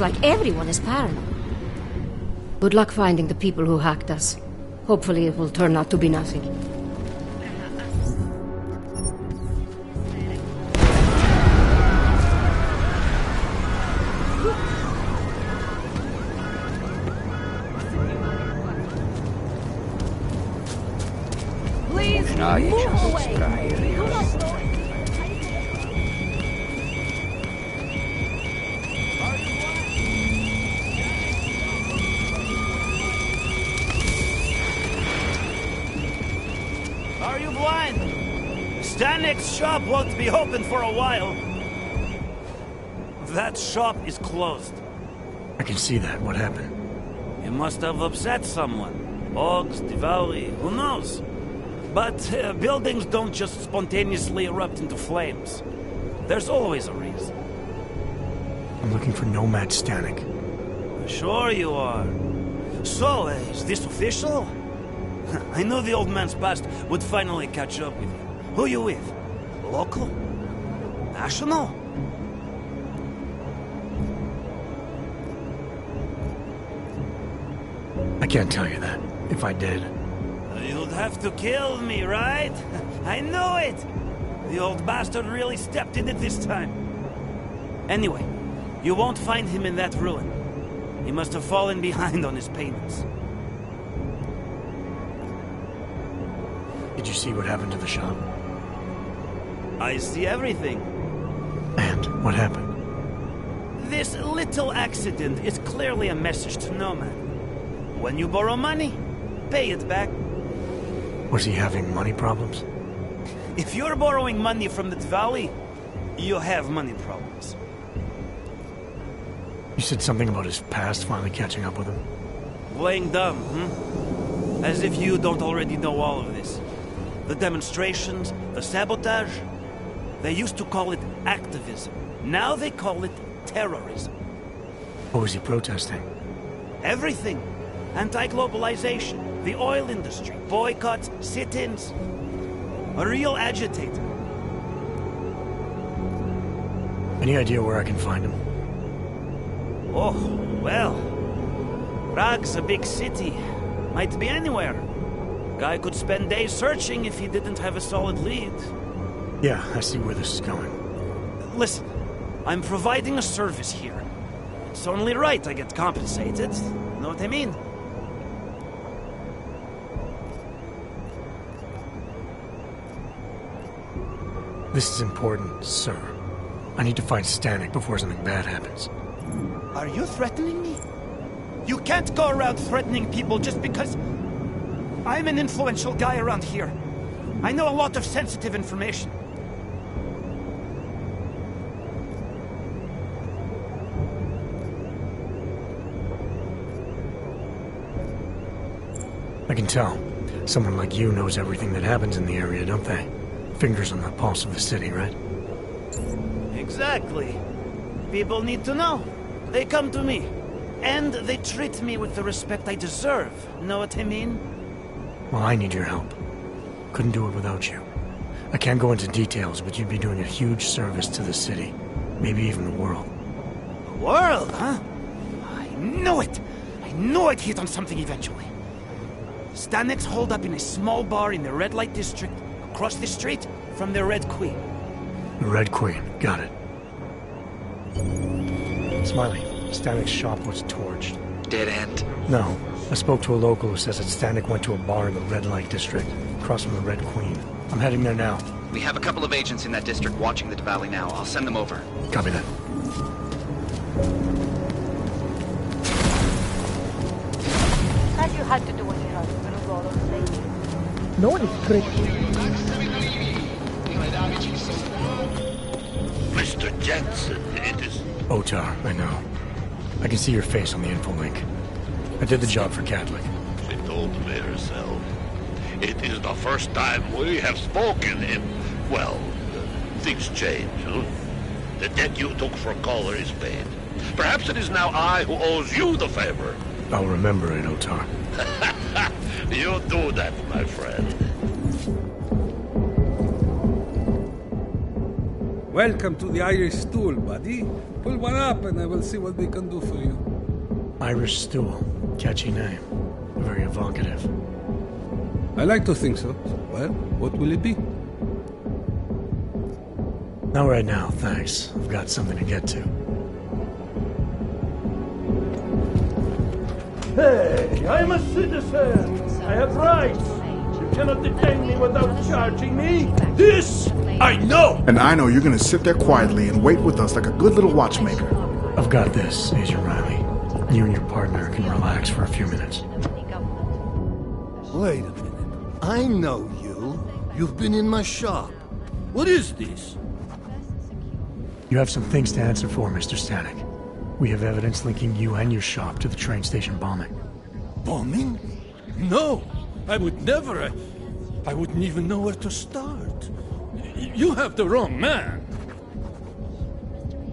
Like everyone is paranoid. Good luck finding the people who hacked us. Hopefully it will turn out to be nothing. Move away! Do not go. Are you blind? Stanek's shop won't be open for a while. That shop is closed. I can see that. What happened? You must have upset someone. Ogs, Diwali, who knows? But buildings don't just spontaneously erupt into flames. There's always a reason. I'm looking for Nomad Stanek. Sure you are. So, is this official? I knew the old man's past would finally catch up with you. Who you with? Local? National? I can't tell you that. If I did. You'd have to kill me, right? I knew it! The old bastard really stepped in it this time. Anyway, you won't find him in that ruin. He must have fallen behind on his payments. Did you see what happened to the shop? I see everything. And what happened? This little accident is clearly a message to Nomad. When you borrow money, pay it back. Was he having money problems? If you're borrowing money from the Valley, you have money problems. You said something about his past finally catching up with him? Playing dumb, hmm? As if you don't already know all of this. The demonstrations, the sabotage, they used to call it activism. Now they call it terrorism. What was he protesting? Everything. Anti-globalization, the oil industry, boycotts, sit-ins. A real agitator. Any idea where I can find him? Oh, well. Prague's a big city. Might be anywhere. Guy could spend days searching if he didn't have a solid lead. Yeah, I see where this is going. Listen, I'm providing a service here. It's only right I get compensated. Know what I mean? This is important, sir. I need to find Stanek before something bad happens. Are you threatening me? You can't go around threatening people just because I'm an influential guy around here. I know a lot of sensitive information. I can tell. Someone like you knows everything that happens in the area, don't they? Fingers on the pulse of the city, right? Exactly. People need to know. They come to me. And they treat me with the respect I deserve. Know what I mean? Well, I need your help. Couldn't do it without you. I can't go into details, but you'd be doing a huge service to the city. Maybe even the world. The world, huh? I knew it! I knew I'd hit on something eventually. Stanek's holed up in a small bar in the red light district, across the street from the Red Queen. The Red Queen, got it. Smiley, Stanek's shop was torched. Dead end? No. I spoke to a local who says that Stanek went to a bar in the red light district, across from the Red Queen. I'm heading there now. We have a couple of agents in that district watching the Valley now. I'll send them over. Copy that. Said you had to do what you had to do, Golem. No one is great. Mr. Jensen, it is... Otar, I know. I can see your face on the info link. I did the job for Catholic. She told me herself. It is the first time we have spoken in... Well, things change, huh? The debt you took for Caller is paid. Perhaps it is now I who owes you the favor. I'll remember it, Otar. You do that, my friend. Welcome to the Irish stool, buddy. Pull one up and I will see what we can do for you. Irish stool. Catchy name. Very evocative. I like to think so. Well, what will it be? Not right now, thanks. I've got something to get to. Hey, I'm a citizen. I have rights. cannot detain me without charging me. This I know! And I know you're gonna sit there quietly and wait with us like a good little watchmaker. I've got this, Agent Riley. You and your partner can relax for a few minutes. Wait a minute. I know you. You've been in my shop. What is this? You have some things to answer for, Mr. Stanek. We have evidence linking you and your shop to the train station bombing. Bombing? No! I would never. I wouldn't even know where to start. You have the wrong man.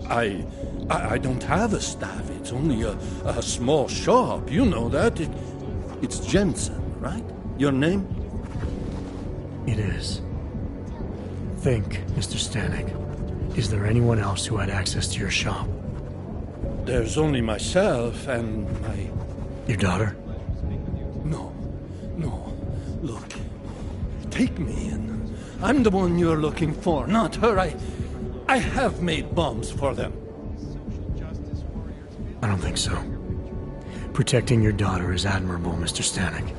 I don't have a staff. It's only a small shop. You know that. It's Jensen, right? Your name? It is. Think, Mr. Stanek. Is there anyone else who had access to your shop? There's only myself and my... Your daughter? No. Look. Take me in. I'm the one you're looking for, not her. I have made bombs for them. I don't think so. Protecting your daughter is admirable, Mr. Stanek.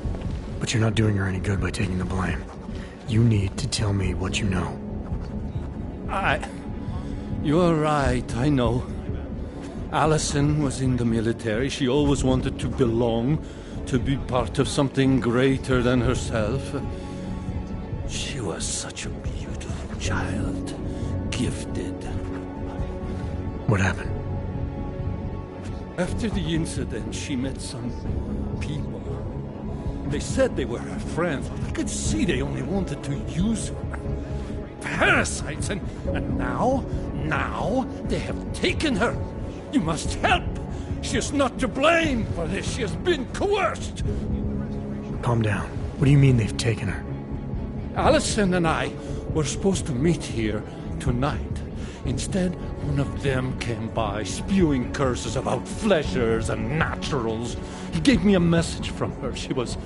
But you're not doing her any good by taking the blame. You need to tell me what you know. You're right, I know. Allison was in the military. She always wanted to belong, to be part of something greater than herself. She was such a beautiful child, gifted. What happened? After the incident, she met some people. They said they were her friends, but I could see they only wanted to use her. Parasites, and now they have taken her. You must help. She is not to blame for this. She has been coerced. Calm down. What do you mean they've taken her? Allison and I were supposed to meet here tonight. Instead, one of them came by, spewing curses about fleshers and naturals. He gave me a message from her. She was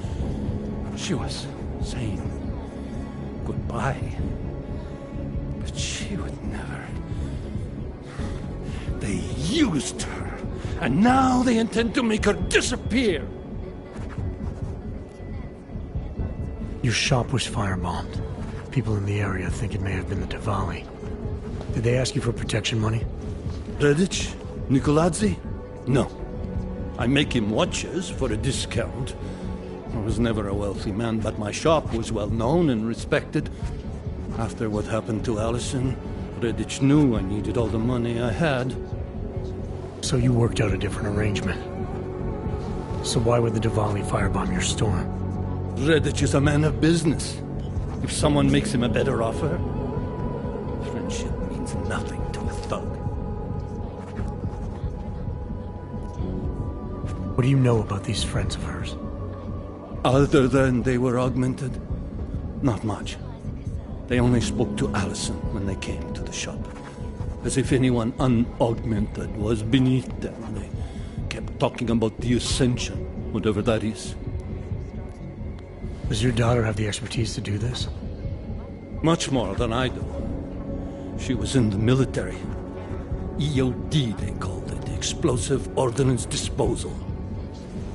saying goodbye. But she would never. They used her, and now they intend to make her disappear. Your shop was firebombed. People in the area think it may have been the Diwali. Did they ask you for protection money? Redditch? Nikoladze? No. I make him watches for a discount. I was never a wealthy man, but my shop was well known and respected. After what happened to Allison, Redditch knew I needed all the money I had. So you worked out a different arrangement. So why would the Diwali firebomb your store? Redditch is a man of business. If someone makes him a better offer, friendship means nothing to a thug. What do you know about these friends of hers? Other than they were augmented? Not much. They only spoke to Allison when they came to the shop. As if anyone unaugmented was beneath them. They kept talking about the Ascension, whatever that is. Does your daughter have the expertise to do this? Much more than I do. She was in the military. EOD, they called it. Explosive Ordnance Disposal.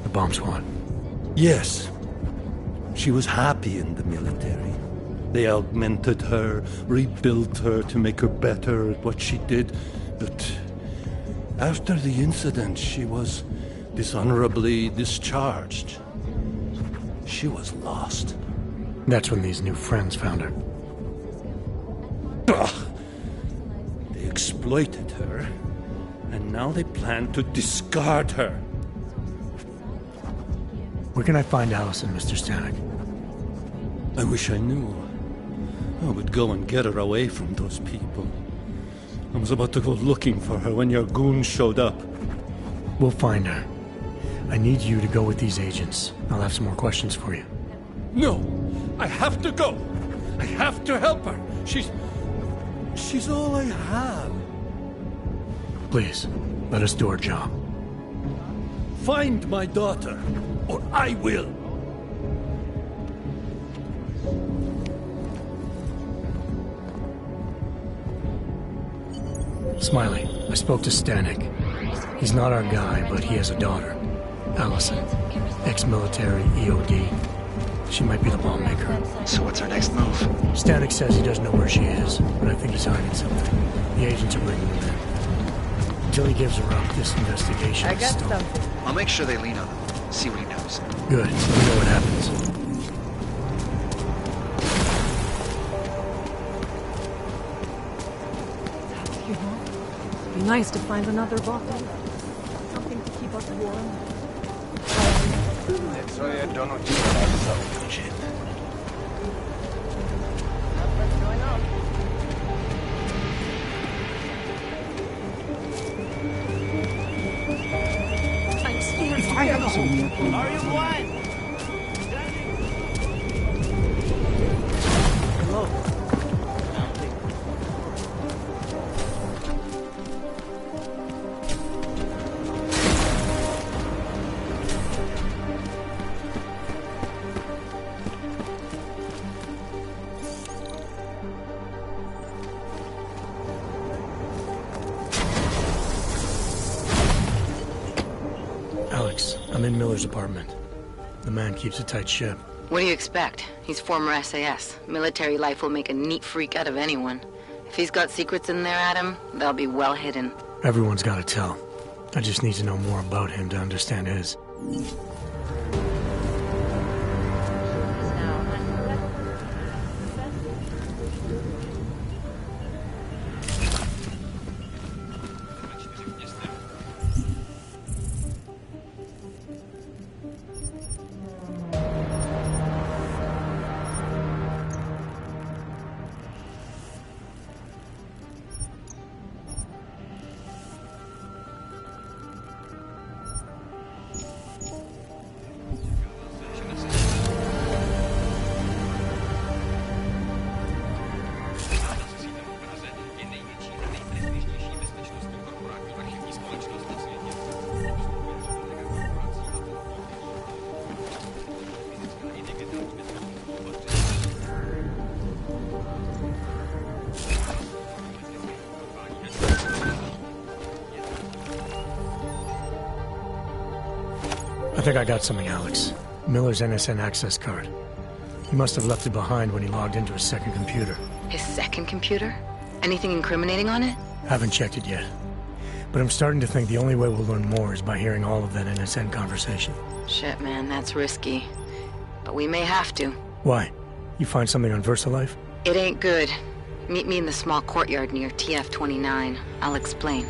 The bomb squad? Yes. She was happy in the military. They augmented her, rebuilt her to make her better at what she did. But after the incident, she was dishonorably discharged. She was lost. That's when these new friends found her. Ugh. They exploited her, and now they plan to discard her. Where can I find Allison, Mr. Stanek? I wish I knew. I would go and get her away from those people. I was about to go looking for her when your goons showed up. We'll find her. I need you to go with these agents. I'll have some more questions for you. No! I have to go! I have to help her! She's all I have. Please, let us do our job. Find my daughter, or I will! Smiley, I spoke to Stanek. He's not our guy, but he has a daughter. Allison. Ex-military, EOD. She might be the lawmaker. So what's our next move? Static says he doesn't know where she is, but I think he's hiding something. The agents are bringing him in. Until he gives her up, this investigation I is got stalled. something. I'll make sure they lean on him. See what he knows. Good. Let me know what happens. Be nice to find another bottle. Something to keep us warm. Shit. Are you blind? Hello. Alex, I'm in Miller's apartment. The man keeps a tight ship. What do you expect? He's former SAS. Military life will make a neat freak out of anyone. If he's got secrets in there, Adam, they'll be well hidden. Everyone's got to tell. I just need to know more about him to understand his. I think I got something, Alex. Miller's NSN access card. He must have left it behind when he logged into his second computer. His second computer? Anything incriminating on it? Haven't checked it yet. But I'm starting to think the only way we'll learn more is by hearing all of that NSN conversation. Shit, man, that's risky. But we may have to. Why? You find something on VersaLife? It ain't good. Meet me in the small courtyard near TF-29. I'll explain.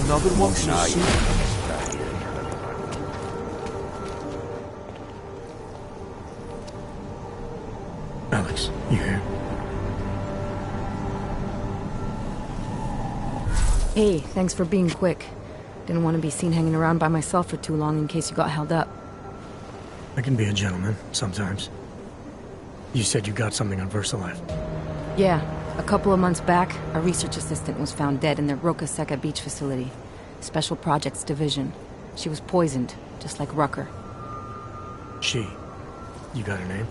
Another one from the suit? Alex, you here? Hey, thanks for being quick. Didn't want to be seen hanging around by myself for too long in case you got held up. I can be a gentleman, sometimes. You said you got something on VersaLife. Yeah, A couple of months back, a research assistant was found dead in the Roca Seca beach facility. Special Projects Division. She was poisoned, just like Rucker. She. You got her name?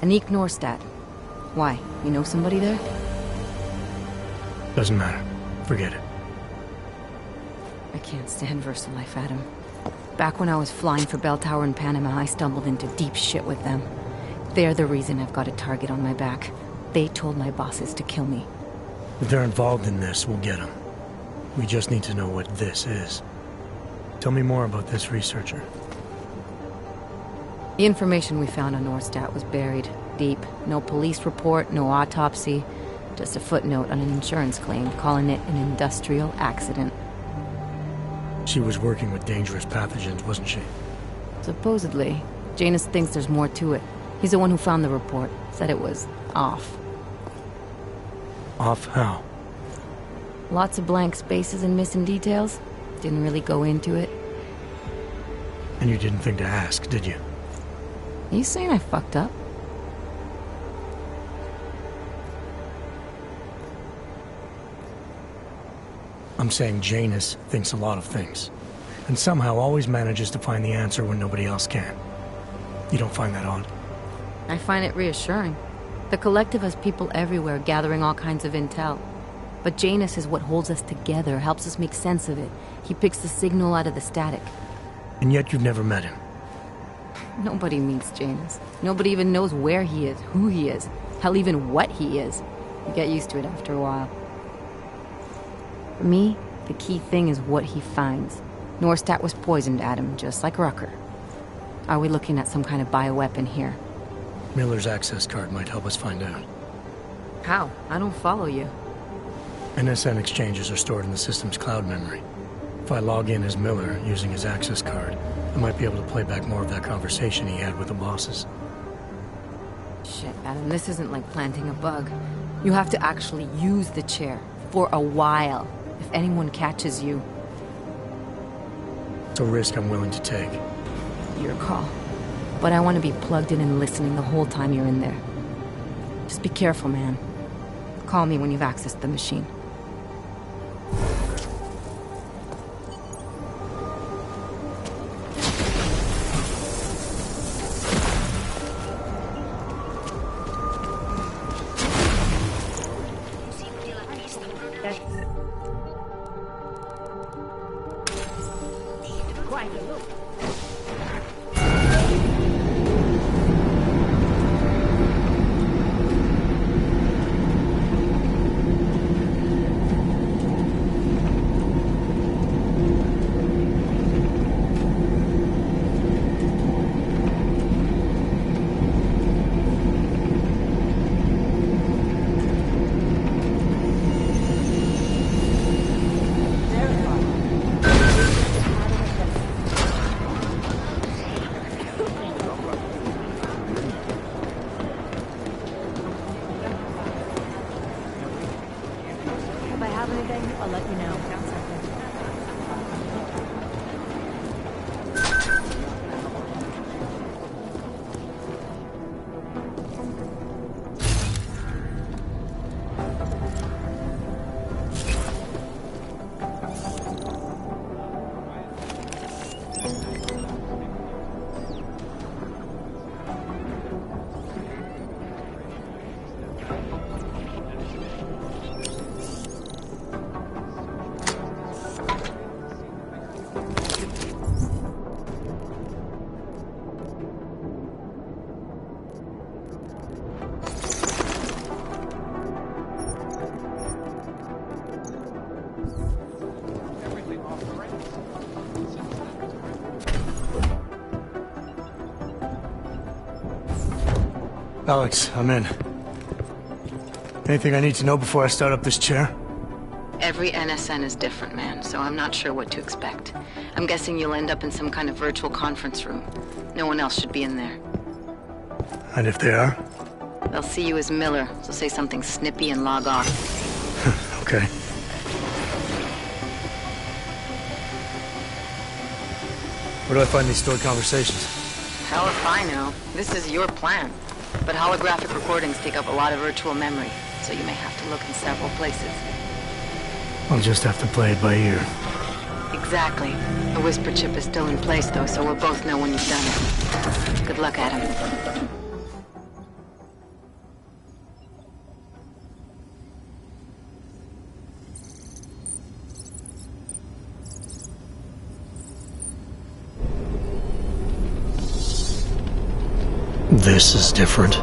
Anique Norstadt. Why? You know somebody there? Doesn't matter. Forget it. I can't stand VersaLife, Adam. Back when I was flying for Bell Tower in Panama, I stumbled into deep shit with them. They're the reason I've got a target on my back. They told my bosses to kill me. If they're involved in this, we'll get them. We just need to know what this is. Tell me more about this researcher. The information we found on Norstadt was buried deep. No police report, no autopsy. Just a footnote on an insurance claim calling it an industrial accident. She was working with dangerous pathogens, wasn't she? Supposedly. Janus thinks there's more to it. He's the one who found the report. Said it was off. Off how? Lots of blank spaces and missing details. Didn't really go into it. And you didn't think to ask, did you? Are you saying I fucked up? I'm saying Janus thinks a lot of things. And somehow always manages to find the answer when nobody else can. You don't find that odd? I find it reassuring. The Collective has people everywhere gathering all kinds of intel. But Janus is what holds us together, helps us make sense of it. He picks the signal out of the static. And yet you've never met him. Nobody meets Janus. Nobody even knows where he is, who he is, hell, even what he is. You get used to it after a while. For me, the key thing is what he finds. Norstadt was poisoned, Adam, just like Rucker. Are we looking at some kind of bioweapon here? Miller's access card might help us find out. How? I don't follow you. NSN exchanges are stored in the system's cloud memory. If I log in as Miller using his access card, I might be able to play back more of that conversation he had with the bosses. Shit, Adam, this isn't like planting a bug. You have to actually use the chair. For a while. If anyone catches you. It's a risk I'm willing to take. Your call. But I want to be plugged in and listening the whole time you're in there. Just be careful, man. Call me when you've accessed the machine. Alex, I'm in. Anything I need to know before I start up this chair? Every NSN is different, man, so I'm not sure what to expect. I'm guessing you'll end up in some kind of virtual conference room. No one else should be in there. And if they are? They'll see you as Miller, so say something snippy and log off. Okay. Where do I find these stored conversations? Hell if I know. This is your plan. But holographic recordings take up a lot of virtual memory, so you may have to look in several places. I'll just have to play it by ear. Exactly. The whisper chip is still in place, though, so we'll both know when you've done it. Good luck, Adam. This is different.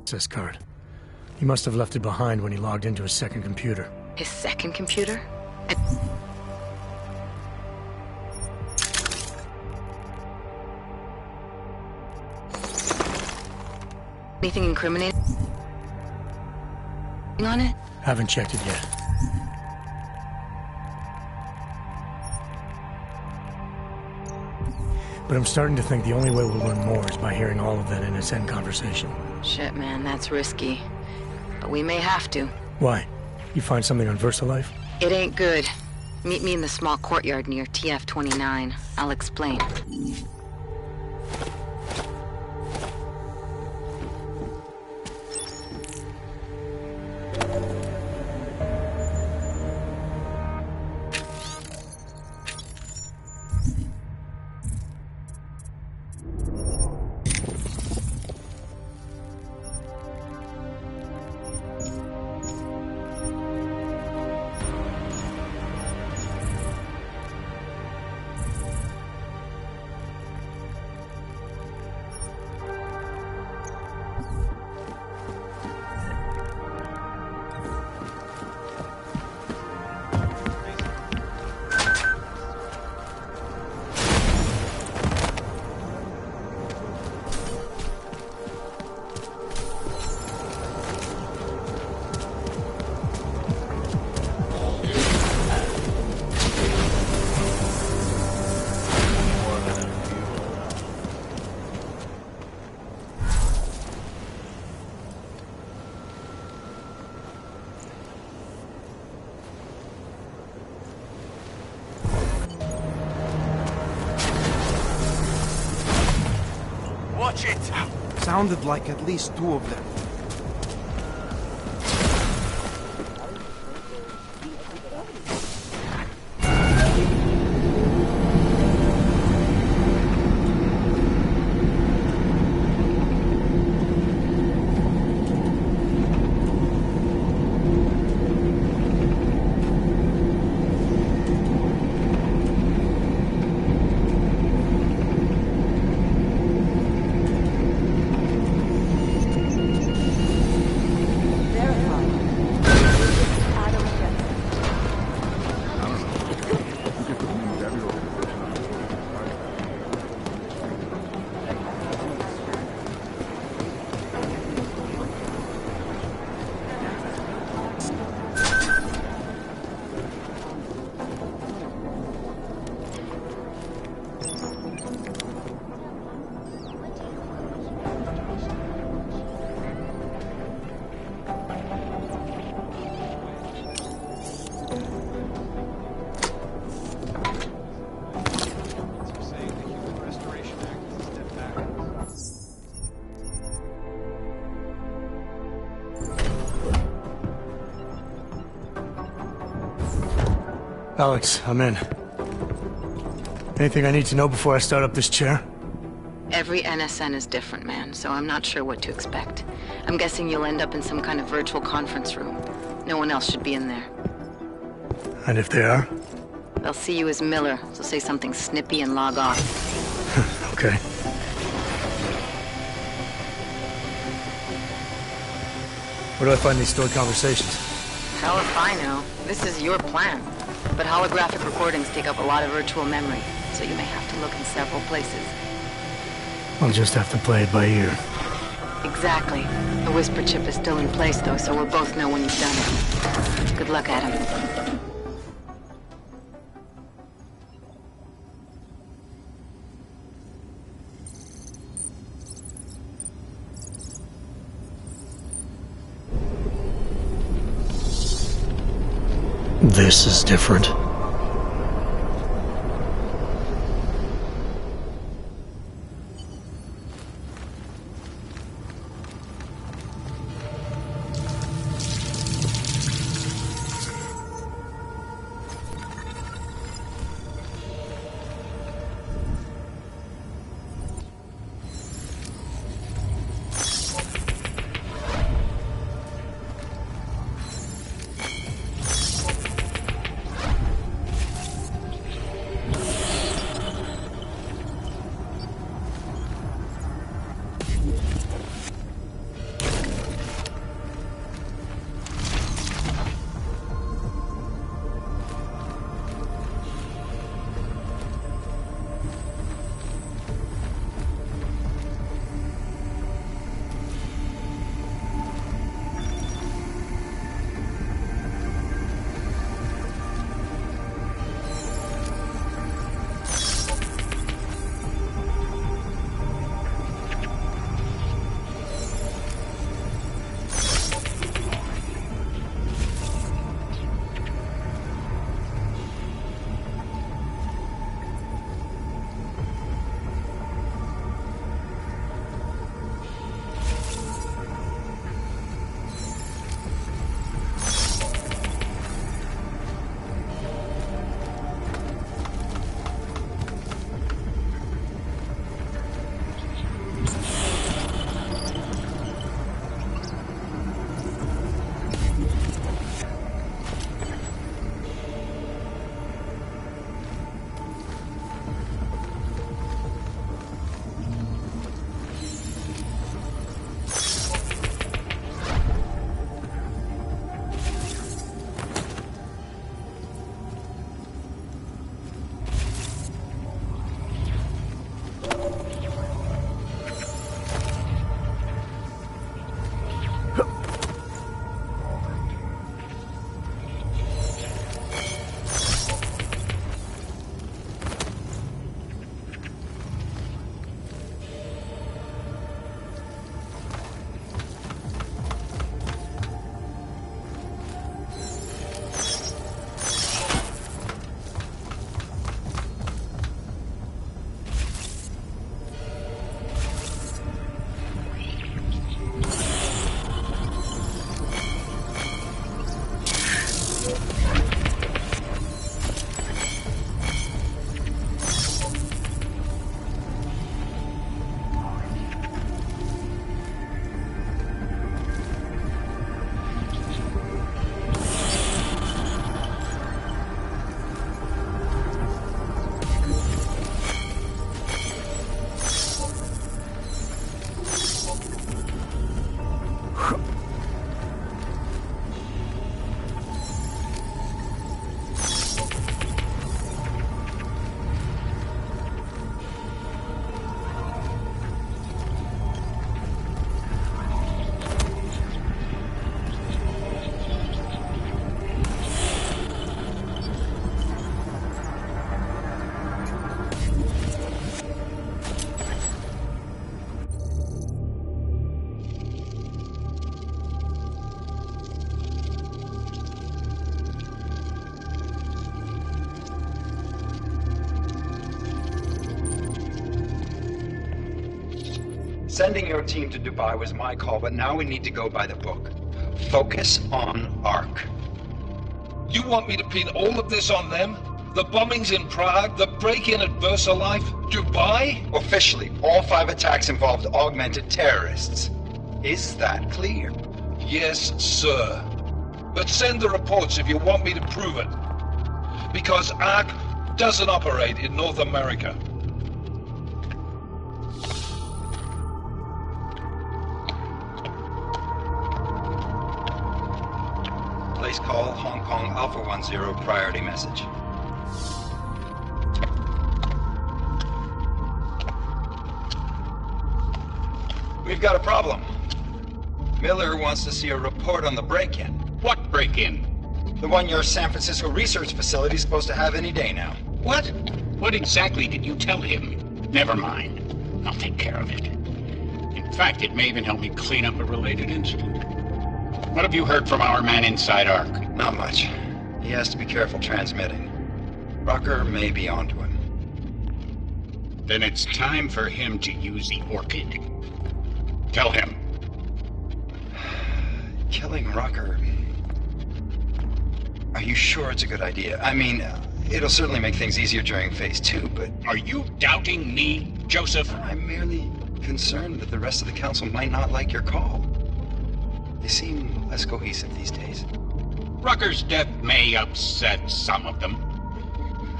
Access card. He must have left it behind when he logged into his second computer. His second computer? Anything incriminating on it? Haven't checked it yet. But I'm starting to think the only way we'll learn more is by hearing all of that NSN conversation. Shit, man, that's risky. But we may have to. Why? You find something on VersaLife? It ain't good. Meet me in the small courtyard near TF-29. I'll explain. Watch it! Sounded like at least two of them. Alex, I'm in. Anything I need to know before I start up this chair? Every NSN is different, man, so I'm not sure what to expect. I'm guessing you'll end up in some kind of virtual conference room. No one else should be in there. And if they are? They'll see you as Miller, so say something snippy and log off. Okay. Where do I find these stored conversations? Hell if I know. This is your plan. But holographic recordings take up a lot of virtual memory, so you may have to look in several places. I'll just have to play it by ear. Exactly. The whisper chip is still in place, though, so we'll both know when you've done it. Good luck, Adam. This is different. Sending your team to Dubai was my call, but now we need to go by the book. Focus on Ark. You want me to pin all of this on them? The bombings in Prague, the break-in at VersaLife, Dubai? Officially, all 5 attacks involved augmented terrorists. Is that clear? Yes, sir. But send the reports if you want me to prove it. Because ARC doesn't operate in North America. Place call Hong Kong Alpha 10 priority message. We've got a problem. Miller wants to see a report on the break-in. What break-in? The one your San Francisco research facility is supposed to have any day now. What? What exactly did you tell him? Never mind. I'll take care of it. In fact, it may even help me clean up a related incident. What have you heard from our man inside ARC? Not much. He has to be careful transmitting. Rucker may be onto him. Then it's time for him to use the Orchid. Tell him. Killing Rucker... Are you sure it's a good idea? I mean, it'll certainly make things easier during Phase 2, but... Are you doubting me, Joseph? I'm merely concerned that the rest of the Council might not like your call. They seem less cohesive these days. Rucker's death may upset some of them.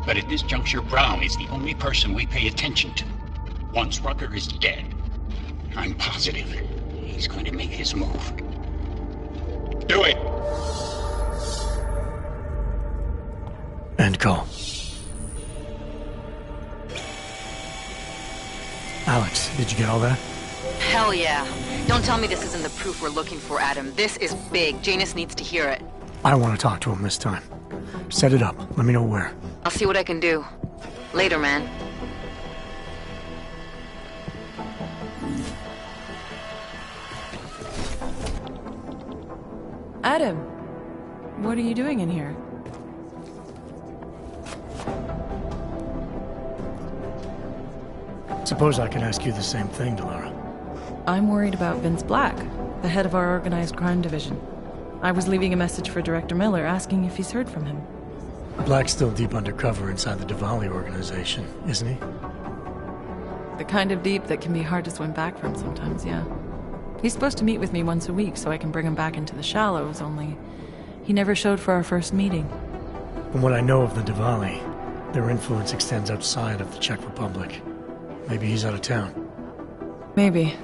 But at this juncture, Brown is the only person we pay attention to. Once Rucker is dead, I'm positive he's going to make his move. Do it! End call. Alex, did you get all that? Hell yeah. Don't tell me this isn't the proof we're looking for, Adam. This is big. Janus needs to hear it. I want to talk to him this time. Set it up. Let me know where. I'll see what I can do. Later, man. Adam, what are you doing in here? Suppose I could ask you the same thing, Delara. I'm worried about Vince Black, the head of our organized crime division. I was leaving a message for Director Miller asking if he's heard from him. Black's still deep undercover inside the Diwali organization, isn't he? The kind of deep that can be hard to swim back from sometimes, yeah. He's supposed to meet with me once a week so I can bring him back into the shallows, only he never showed for our first meeting. From what I know of the Diwali, their influence extends outside of the Czech Republic. Maybe he's out of town. Maybe.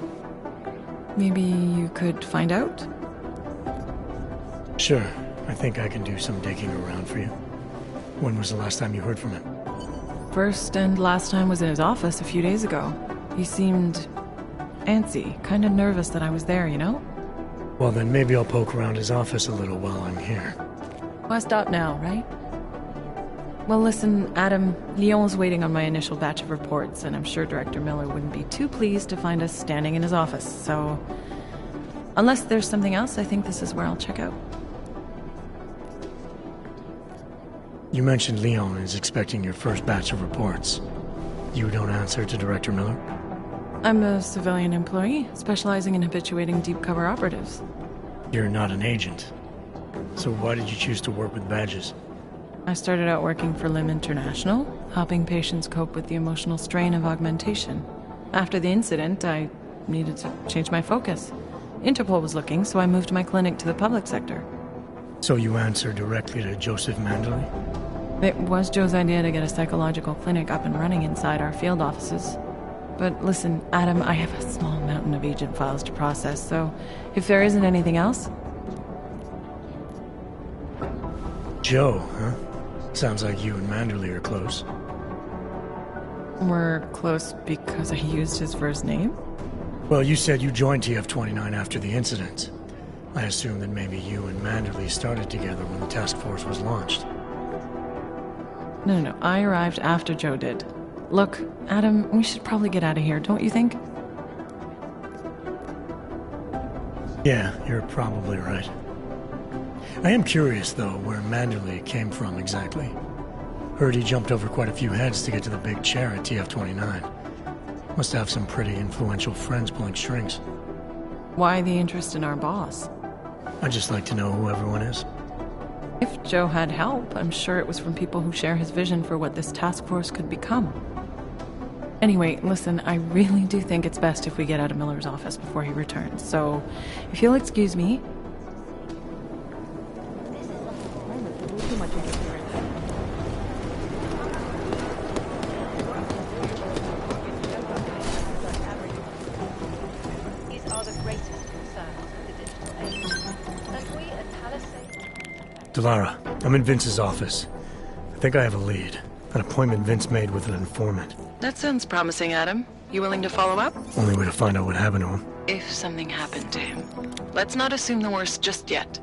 Maybe you could find out? Sure. I think I can do some digging around for you. When was the last time you heard from him? First and last time was in his office a few days ago. He seemed antsy, kind of nervous that I was there, you know? Well, then maybe I'll poke around his office a little while I'm here. Why stop now, right? Well, listen, Adam, Lyon's waiting on my initial batch of reports, and I'm sure Director Miller wouldn't be too pleased to find us standing in his office, so... Unless there's something else, I think this is where I'll check out. You mentioned Lyon is expecting your first batch of reports. You don't answer to Director Miller? I'm a civilian employee, specializing in habituating deep cover operatives. You're not an agent. So why did you choose to work with badges? I started out working for LIM International, helping patients cope with the emotional strain of augmentation. After the incident, I needed to change my focus. Interpol was looking, so I moved my clinic to the public sector. So you answer directly to Joseph Manderley? It was Joe's idea to get a psychological clinic up and running inside our field offices. But listen, Adam, I have a small mountain of agent files to process, so if there isn't anything else... Joe, huh? Sounds like you and Manderley are close. We're close because I used his first name? Well, you said you joined TF-29 after the incident. I assume that maybe you and Manderley started together when the task force was launched. No, I arrived after Joe did. Look, Adam, we should probably get out of here, don't you think? Yeah, you're probably right. I am curious, though, where Manderley came from exactly. Heard he jumped over quite a few heads to get to the big chair at TF-29. Must have some pretty influential friends pulling strings. Why the interest in our boss? I'd just like to know who everyone is. If Joe had help, I'm sure it was from people who share his vision for what this task force could become. Anyway, listen, I really do think it's best if we get out of Miller's office before he returns, so if you'll excuse me... These are the greatest concerns of the digital age. And we at Palisade... Delara, I'm in Vince's office. I think I have a lead. An appointment Vince made with an informant. That sounds promising, Adam. You willing to follow up? Only way to find out what happened to him. If something happened to him. Let's not assume the worst just yet.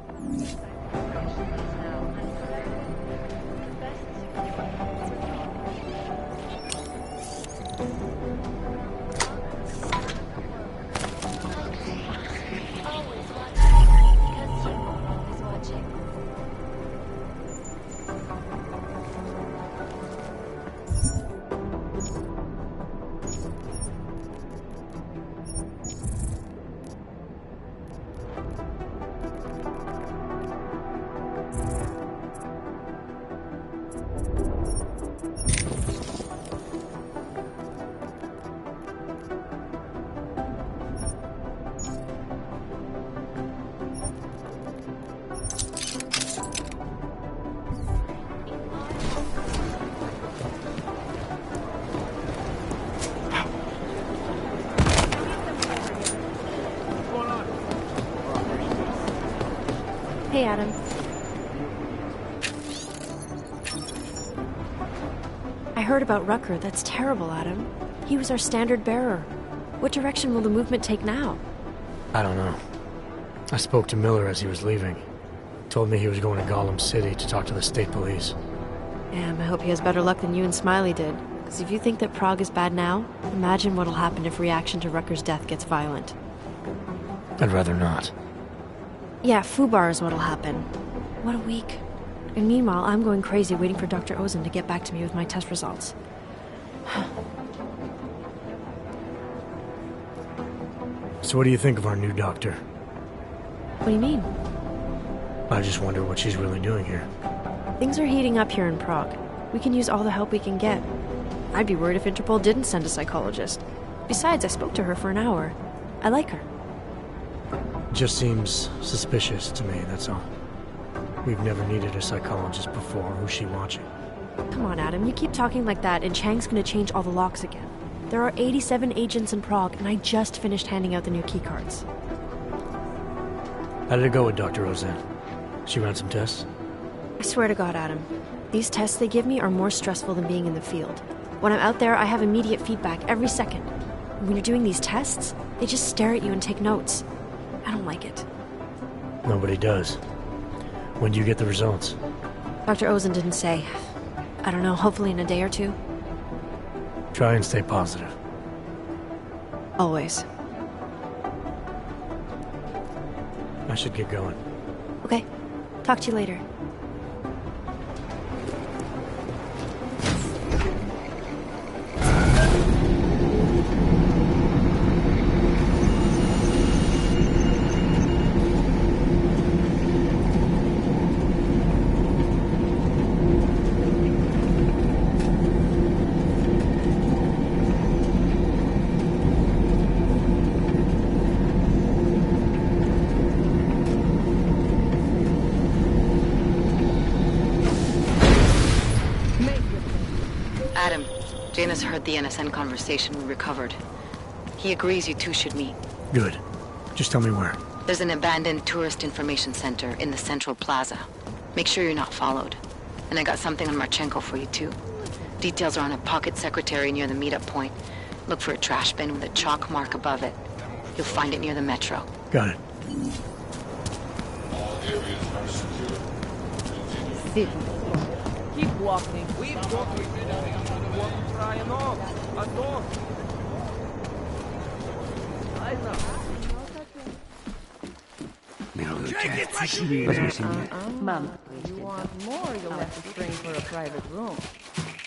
Hey, Adam. I heard about Rucker. That's terrible, Adam. He was our standard bearer. What direction will the movement take now? I don't know. I spoke to Miller as he was leaving. Told me he was going to Golem City to talk to the state police. Damn, I hope he has better luck than you and Smiley did. Because if you think that Prague is bad now, imagine what'll happen if reaction to Rucker's death gets violent. I'd rather not. Yeah, Fubar is what'll happen. What a week. And meanwhile, I'm going crazy waiting for Dr. Ozen to get back to me with my test results. So what do you think of our new doctor? What do you mean? I just wonder what she's really doing here. Things are heating up here in Prague. We can use all the help we can get. I'd be worried if Interpol didn't send a psychologist. Besides, I spoke to her for an hour. I like her. Just seems suspicious to me, that's all. We've never needed a psychologist before. Who's she watching? Come on, Adam. You keep talking like that, and Chang's gonna change all the locks again. There are 87 agents in Prague, and I just finished handing out the new keycards. How did it go with Dr. Ozen? She ran some tests? I swear to God, Adam. These tests they give me are more stressful than being in the field. When I'm out there, I have immediate feedback every second. And when you're doing these tests, they just stare at you and take notes. I don't like it. Nobody does. When do you get the results? Dr. Ozen didn't say. I don't know, hopefully in a day or two. Try and stay positive. Always. I should get going. Okay. Talk to you later. Janus heard the NSN conversation we recovered. He agrees you two should meet. Good. Just tell me where. There's an abandoned tourist information center in the central plaza. Make sure you're not followed. And I got something on Marchenko for you too. Details are on a pocket secretary near the meetup point. Look for a trash bin with a chalk mark above it. You'll find it near the metro. Got it. Sit. Keep walking. We've got to trying off. A door. I know. Ma'am, you want more, you'll have to train for a private room.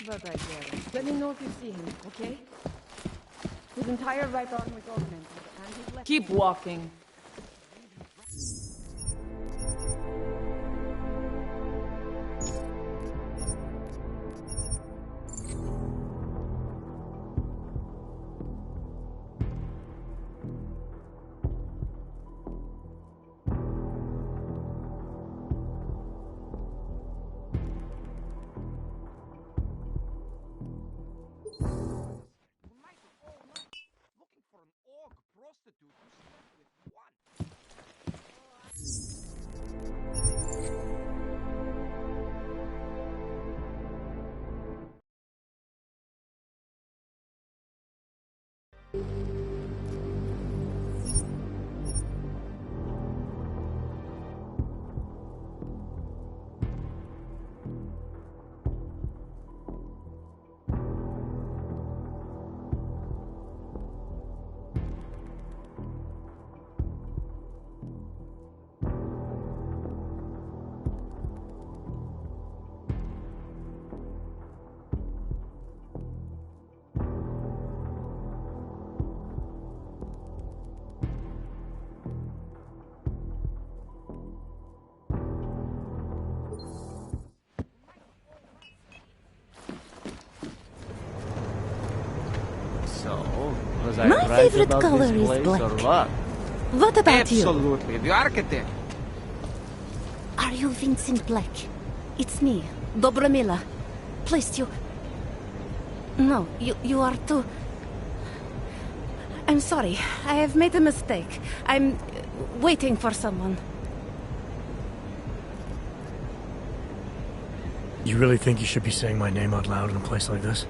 But I get it. Let me know if you see him, okay? His entire right arm was augmented, and his left... Keep walking. So, was I My right favorite about color this is place black. or what? What about you? Absolutely, the architect. Are you Vincent Black? It's me, Dobramila. Placed you... No, you are too... I'm sorry. I have made a mistake. I'm waiting for someone. You really think you should be saying my name out loud in a place like this?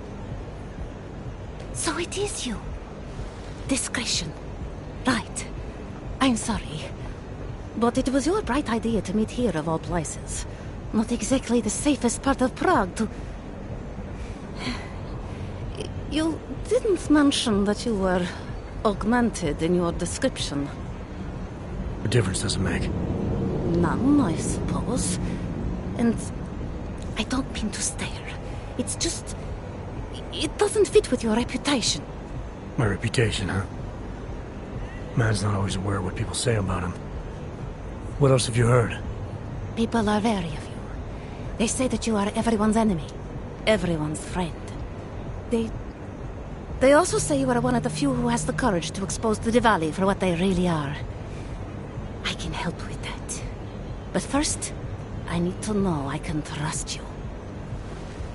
So it is you. Discretion. Right. I'm sorry. But it was your bright idea to meet here of all places. Not exactly the safest part of Prague to... You didn't mention that you were augmented in your description. What difference does it make? None, I suppose. And I don't mean to stare. It's just... It doesn't fit with your reputation. My reputation, huh? Man's not always aware of what people say about him. What else have you heard? People are wary of you. They say that you are everyone's enemy. Everyone's friend. They also say you are one of the few who has the courage to expose the Diwali for what they really are. I can help with that. But first, I need to know I can trust you.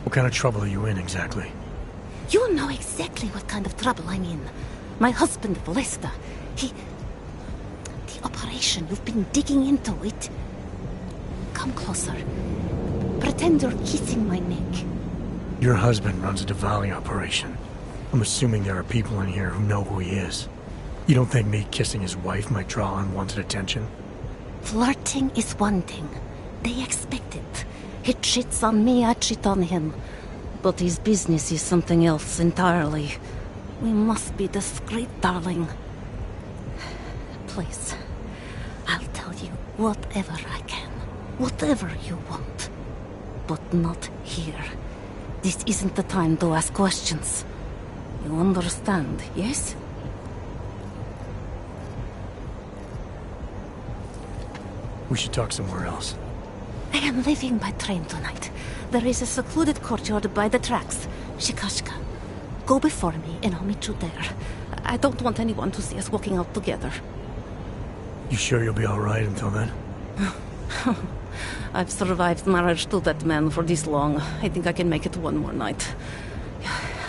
What kind of trouble are you in, exactly? You know exactly what kind of trouble I'm in. My husband, Lester, he... The operation, you've been digging into it. Come closer. Pretend you're kissing my neck. Your husband runs a Diwali operation. I'm assuming there are people in here who know who he is. You don't think me kissing his wife might draw unwanted attention? Flirting is one thing. They expect it. He cheats on me, I cheat on him. But his business is something else entirely. We must be discreet, darling. Please, I'll tell you whatever I can. Whatever you want. But not here. This isn't the time to ask questions. You understand, yes? We should talk somewhere else. I am leaving by train tonight. There is a secluded courtyard by the tracks. Shikashka. Go before me and I'll meet you there. I don't want anyone to see us walking out together. You sure you'll be alright until then? I've survived marriage to that man for this long. I think I can make it one more night.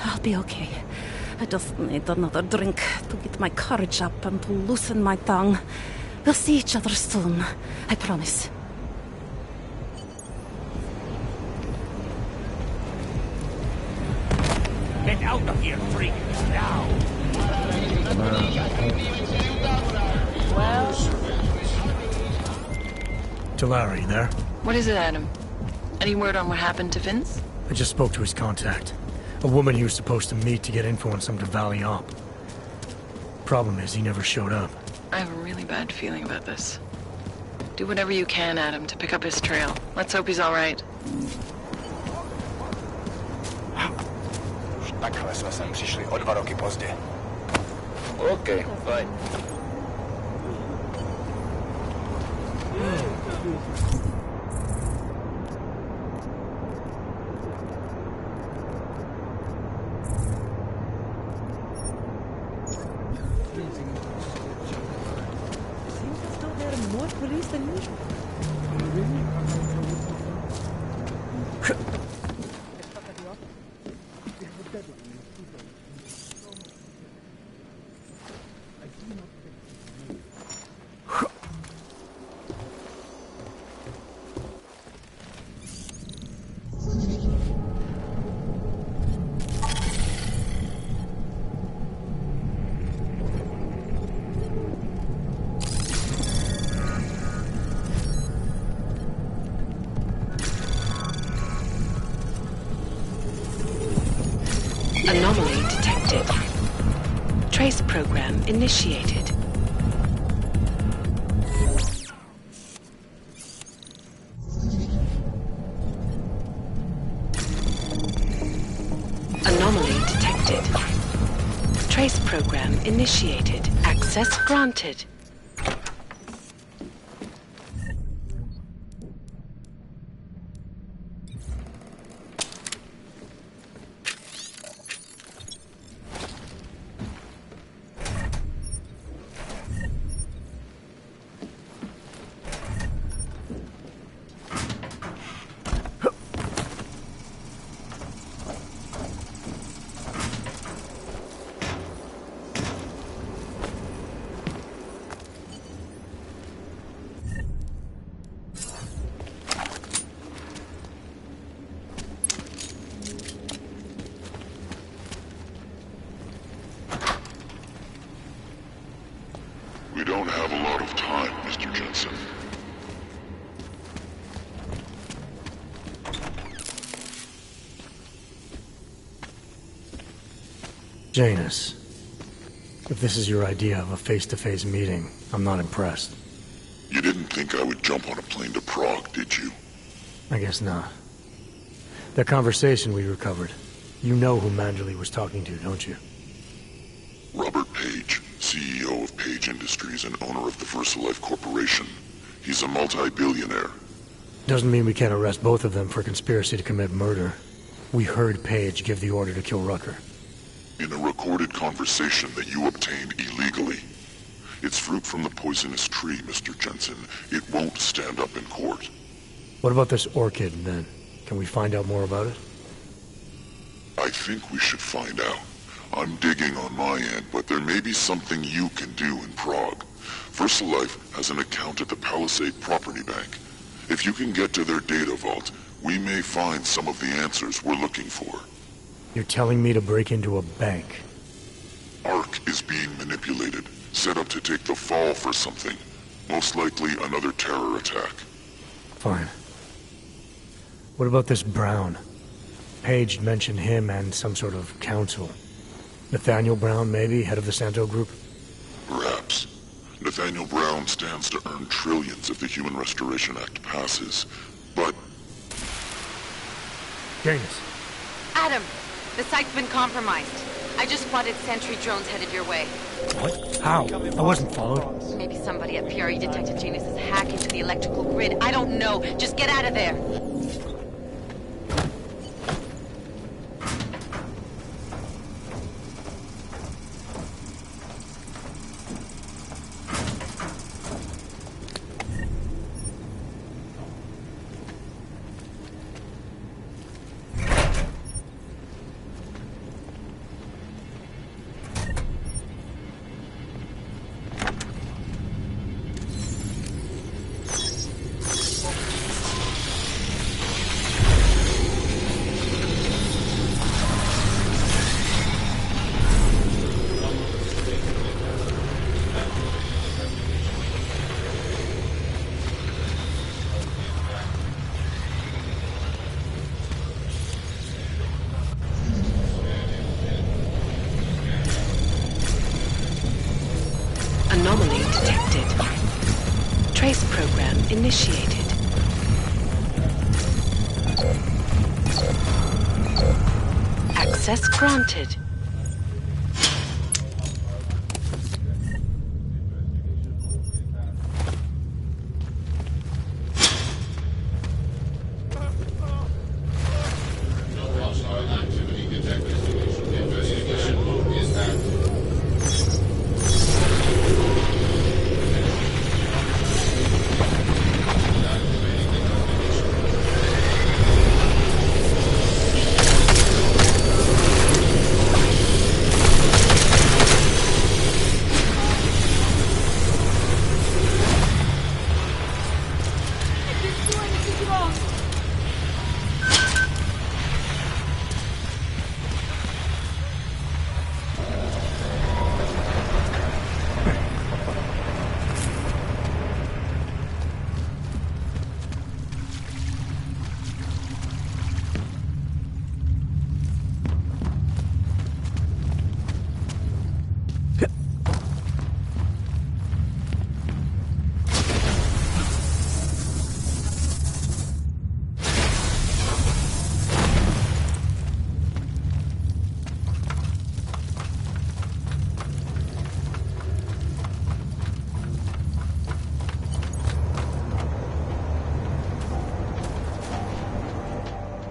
I'll be okay. I just need another drink to get my courage up and to loosen my tongue. We'll see each other soon. I promise. Get out of here, freak! Now! Talari, there? What is it, Adam? Any word on what happened to Vince? I just spoke to his contact. A woman he was supposed to meet to get info on some Diwali op. Problem is, he never showed up. I have a really bad feeling about this. Do whatever you can, Adam, to pick up his trail. Let's hope he's alright. Takhle jsme sem přišli o 2 roky pozdě. Okay, fine. More police than usual. Anomaly detected. Trace program initiated. Anomaly detected. Trace program initiated. Access granted. don't have a lot of time, Mr. Jensen. Janus, if this is your idea of a face-to-face meeting, I'm not impressed. You didn't think I would jump on a plane to Prague, did you? I guess not. That conversation we recovered, you know who Manderley was talking to, don't you? Robert Page, CEO of Page Industries and owner of the VersaLife Corporation. He's a multi-billionaire. Doesn't mean we can't arrest both of them for conspiracy to commit murder. We heard Page give the order to kill Rucker. In a recorded conversation that you obtained illegally. It's fruit from the poisonous tree, Mr. Jensen. It won't stand up in court. What about this orchid, then? Can we find out more about it? I think we should find out. I'm digging on my end, but there may be something you can do in Prague. VersaLife has an account at the Palisade Property Bank. If you can get to their data vault, we may find some of the answers we're looking for. You're telling me to break into a bank? Ark is being manipulated, set up to take the fall for something. Most likely another terror attack. Fine. What about this Brown? Page mentioned him and some sort of council. Nathaniel Brown, maybe, head of the Santo Group? Perhaps. Nathaniel Brown stands to earn trillions if the Human Restoration Act passes, but... Janus. Adam! The site's been compromised. I just spotted sentry drones headed your way. What? How? I wasn't followed. Maybe somebody at PRE detected Janus's hack into the electrical grid. I don't know. Just get out of there. Anomaly detected. Trace program initiated. Access granted.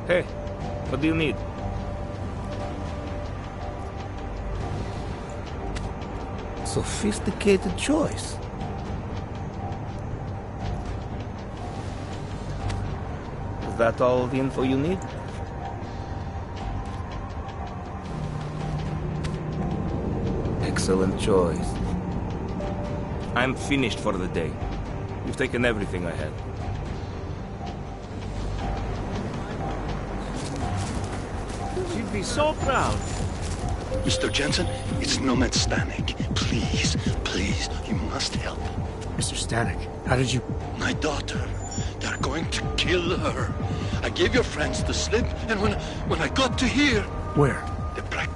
Hey, what do you need? Sophisticated choice. Is that all the info you need? Excellent choice. I'm finished for the day. You've taken everything I had. She'd be so proud. Mr. Jensen, it's Nomad Stanek. Please, please, you must help. Mr. Stanek, how did you... My daughter. They're going to kill her. I gave your friends the slip, and when I got to here... Where? The Prague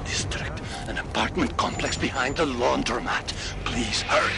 district. An apartment complex behind the laundromat. Please, hurry.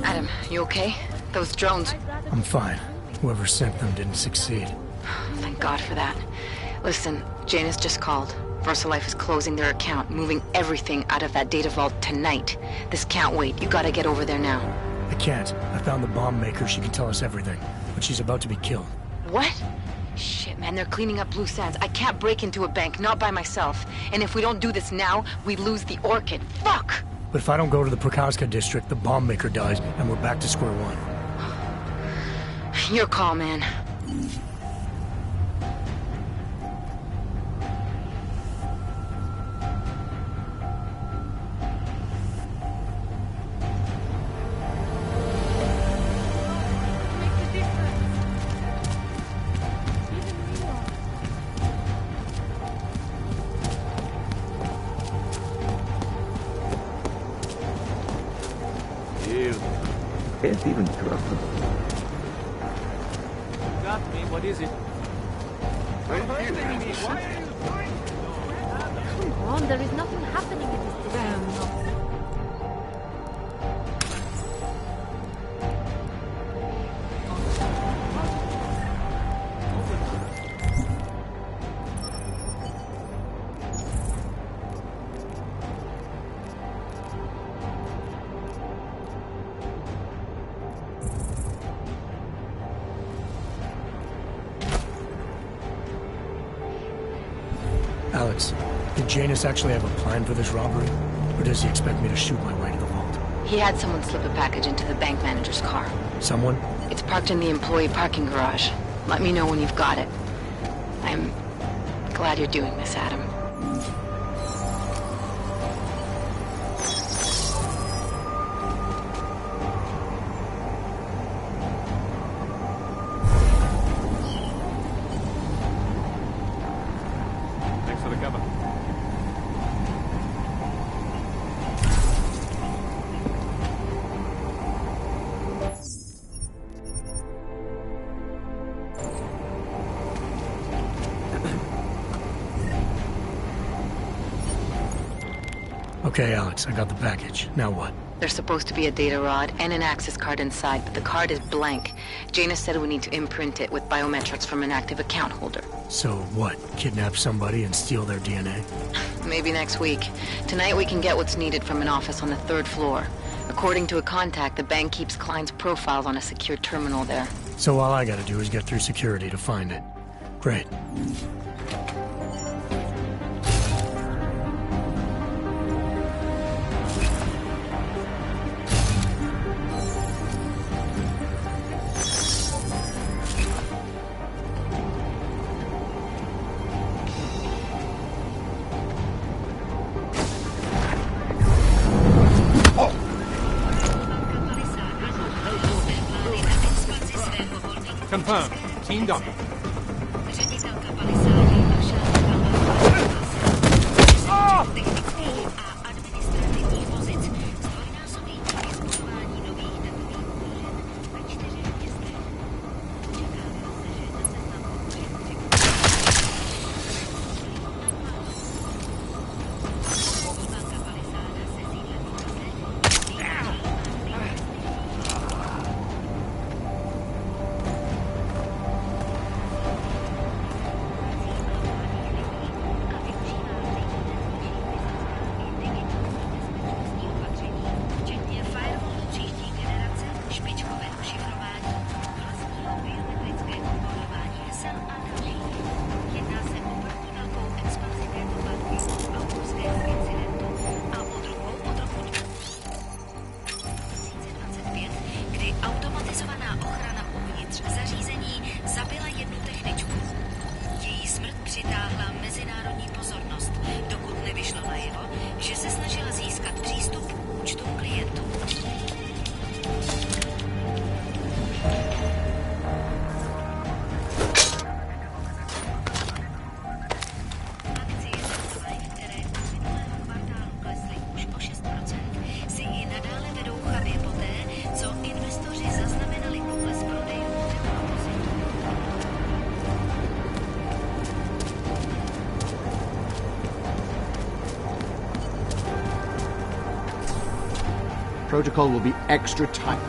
Adam, you okay? Those drones... I'm fine. Whoever sent them didn't succeed. Thank God for that. Listen, Janus just called. VersaLife is closing their account, moving everything out of that data vault tonight. This can't wait. You gotta get over there now. I can't. I found the bomb maker. She can tell us everything. But she's about to be killed. What? Shit, man, they're cleaning up loose ends. I can't break into a bank, not by myself. And if we don't do this now, we lose the Orchid. Fuck! But if I don't go to the Prakazka district, the bomb maker dies, and we're back to square one. Your call, man. Can't even trust them. Got me. What is it? Come on, there is nothing happening in this district. Alex, did Janus actually have a plan for this robbery? Or does he expect me to shoot my way to the vault? He had someone slip a package into the bank manager's car. Someone? It's parked in the employee parking garage. Let me know when you've got it. I'm glad you're doing this, Adam. Thanks for the cover. Okay, Alex, I got the package. Now what? There's supposed to be a data rod and an access card inside, but the card is blank. Janus said we need to imprint it with biometrics from an active account holder. So what? Kidnap somebody and steal their DNA? Maybe next week. Tonight we can get what's needed from an office on the 3rd floor. According to a contact, the bank keeps clients' profiles on a secure terminal there. So all I gotta do is get through security to find it. Great. Confirmed. Teamed up. že se snažila získat přístup k účtům klientů. Protocol will be extra tight.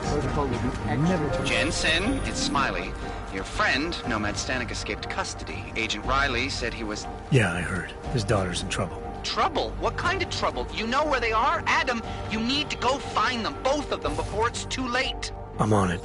Protocol will be extra tight. Jensen, it's Smiley. Your friend, Nomad Stanek, escaped custody. Agent Riley said he was... Yeah, I heard. His daughter's in trouble. Trouble? What kind of trouble? You know where they are? Adam, you need to go find them, both of them, before it's too late. I'm on it.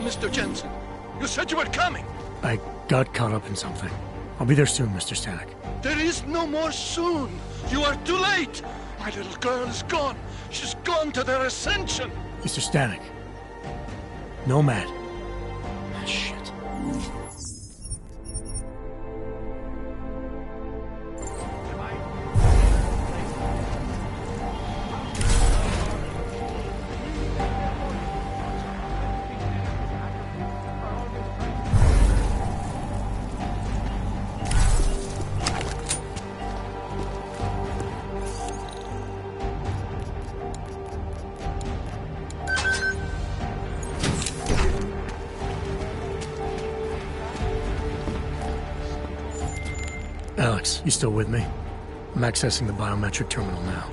Mr. Jensen. You said you were coming. I got caught up in something. I'll be there soon, Mr. Stanek. There is no more soon. You are too late. My little girl is gone. She's gone to their ascension. Mr. Stanek. Nomad. Shit. Alex, you still with me? I'm accessing the biometric terminal now.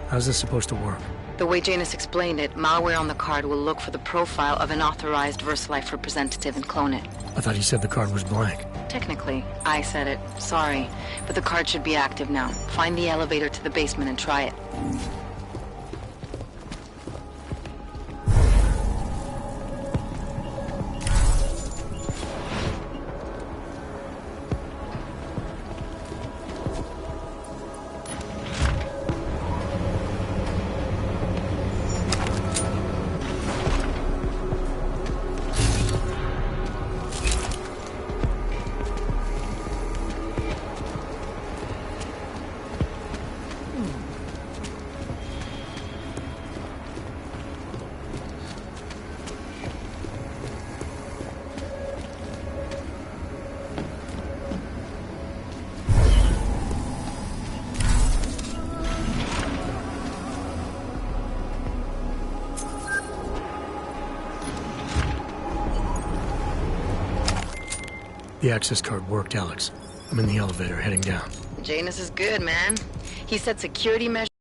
How's this supposed to work? The way Janus explained it, malware on the card will look for the profile of an authorized VersaLife representative and clone it. I thought you said the card was blank. Technically, I said it. Sorry. But the card should be active now. Find the elevator to the basement and try it. The access card worked, Alex. I'm in the elevator, heading down. Janus is good, man. He set security measures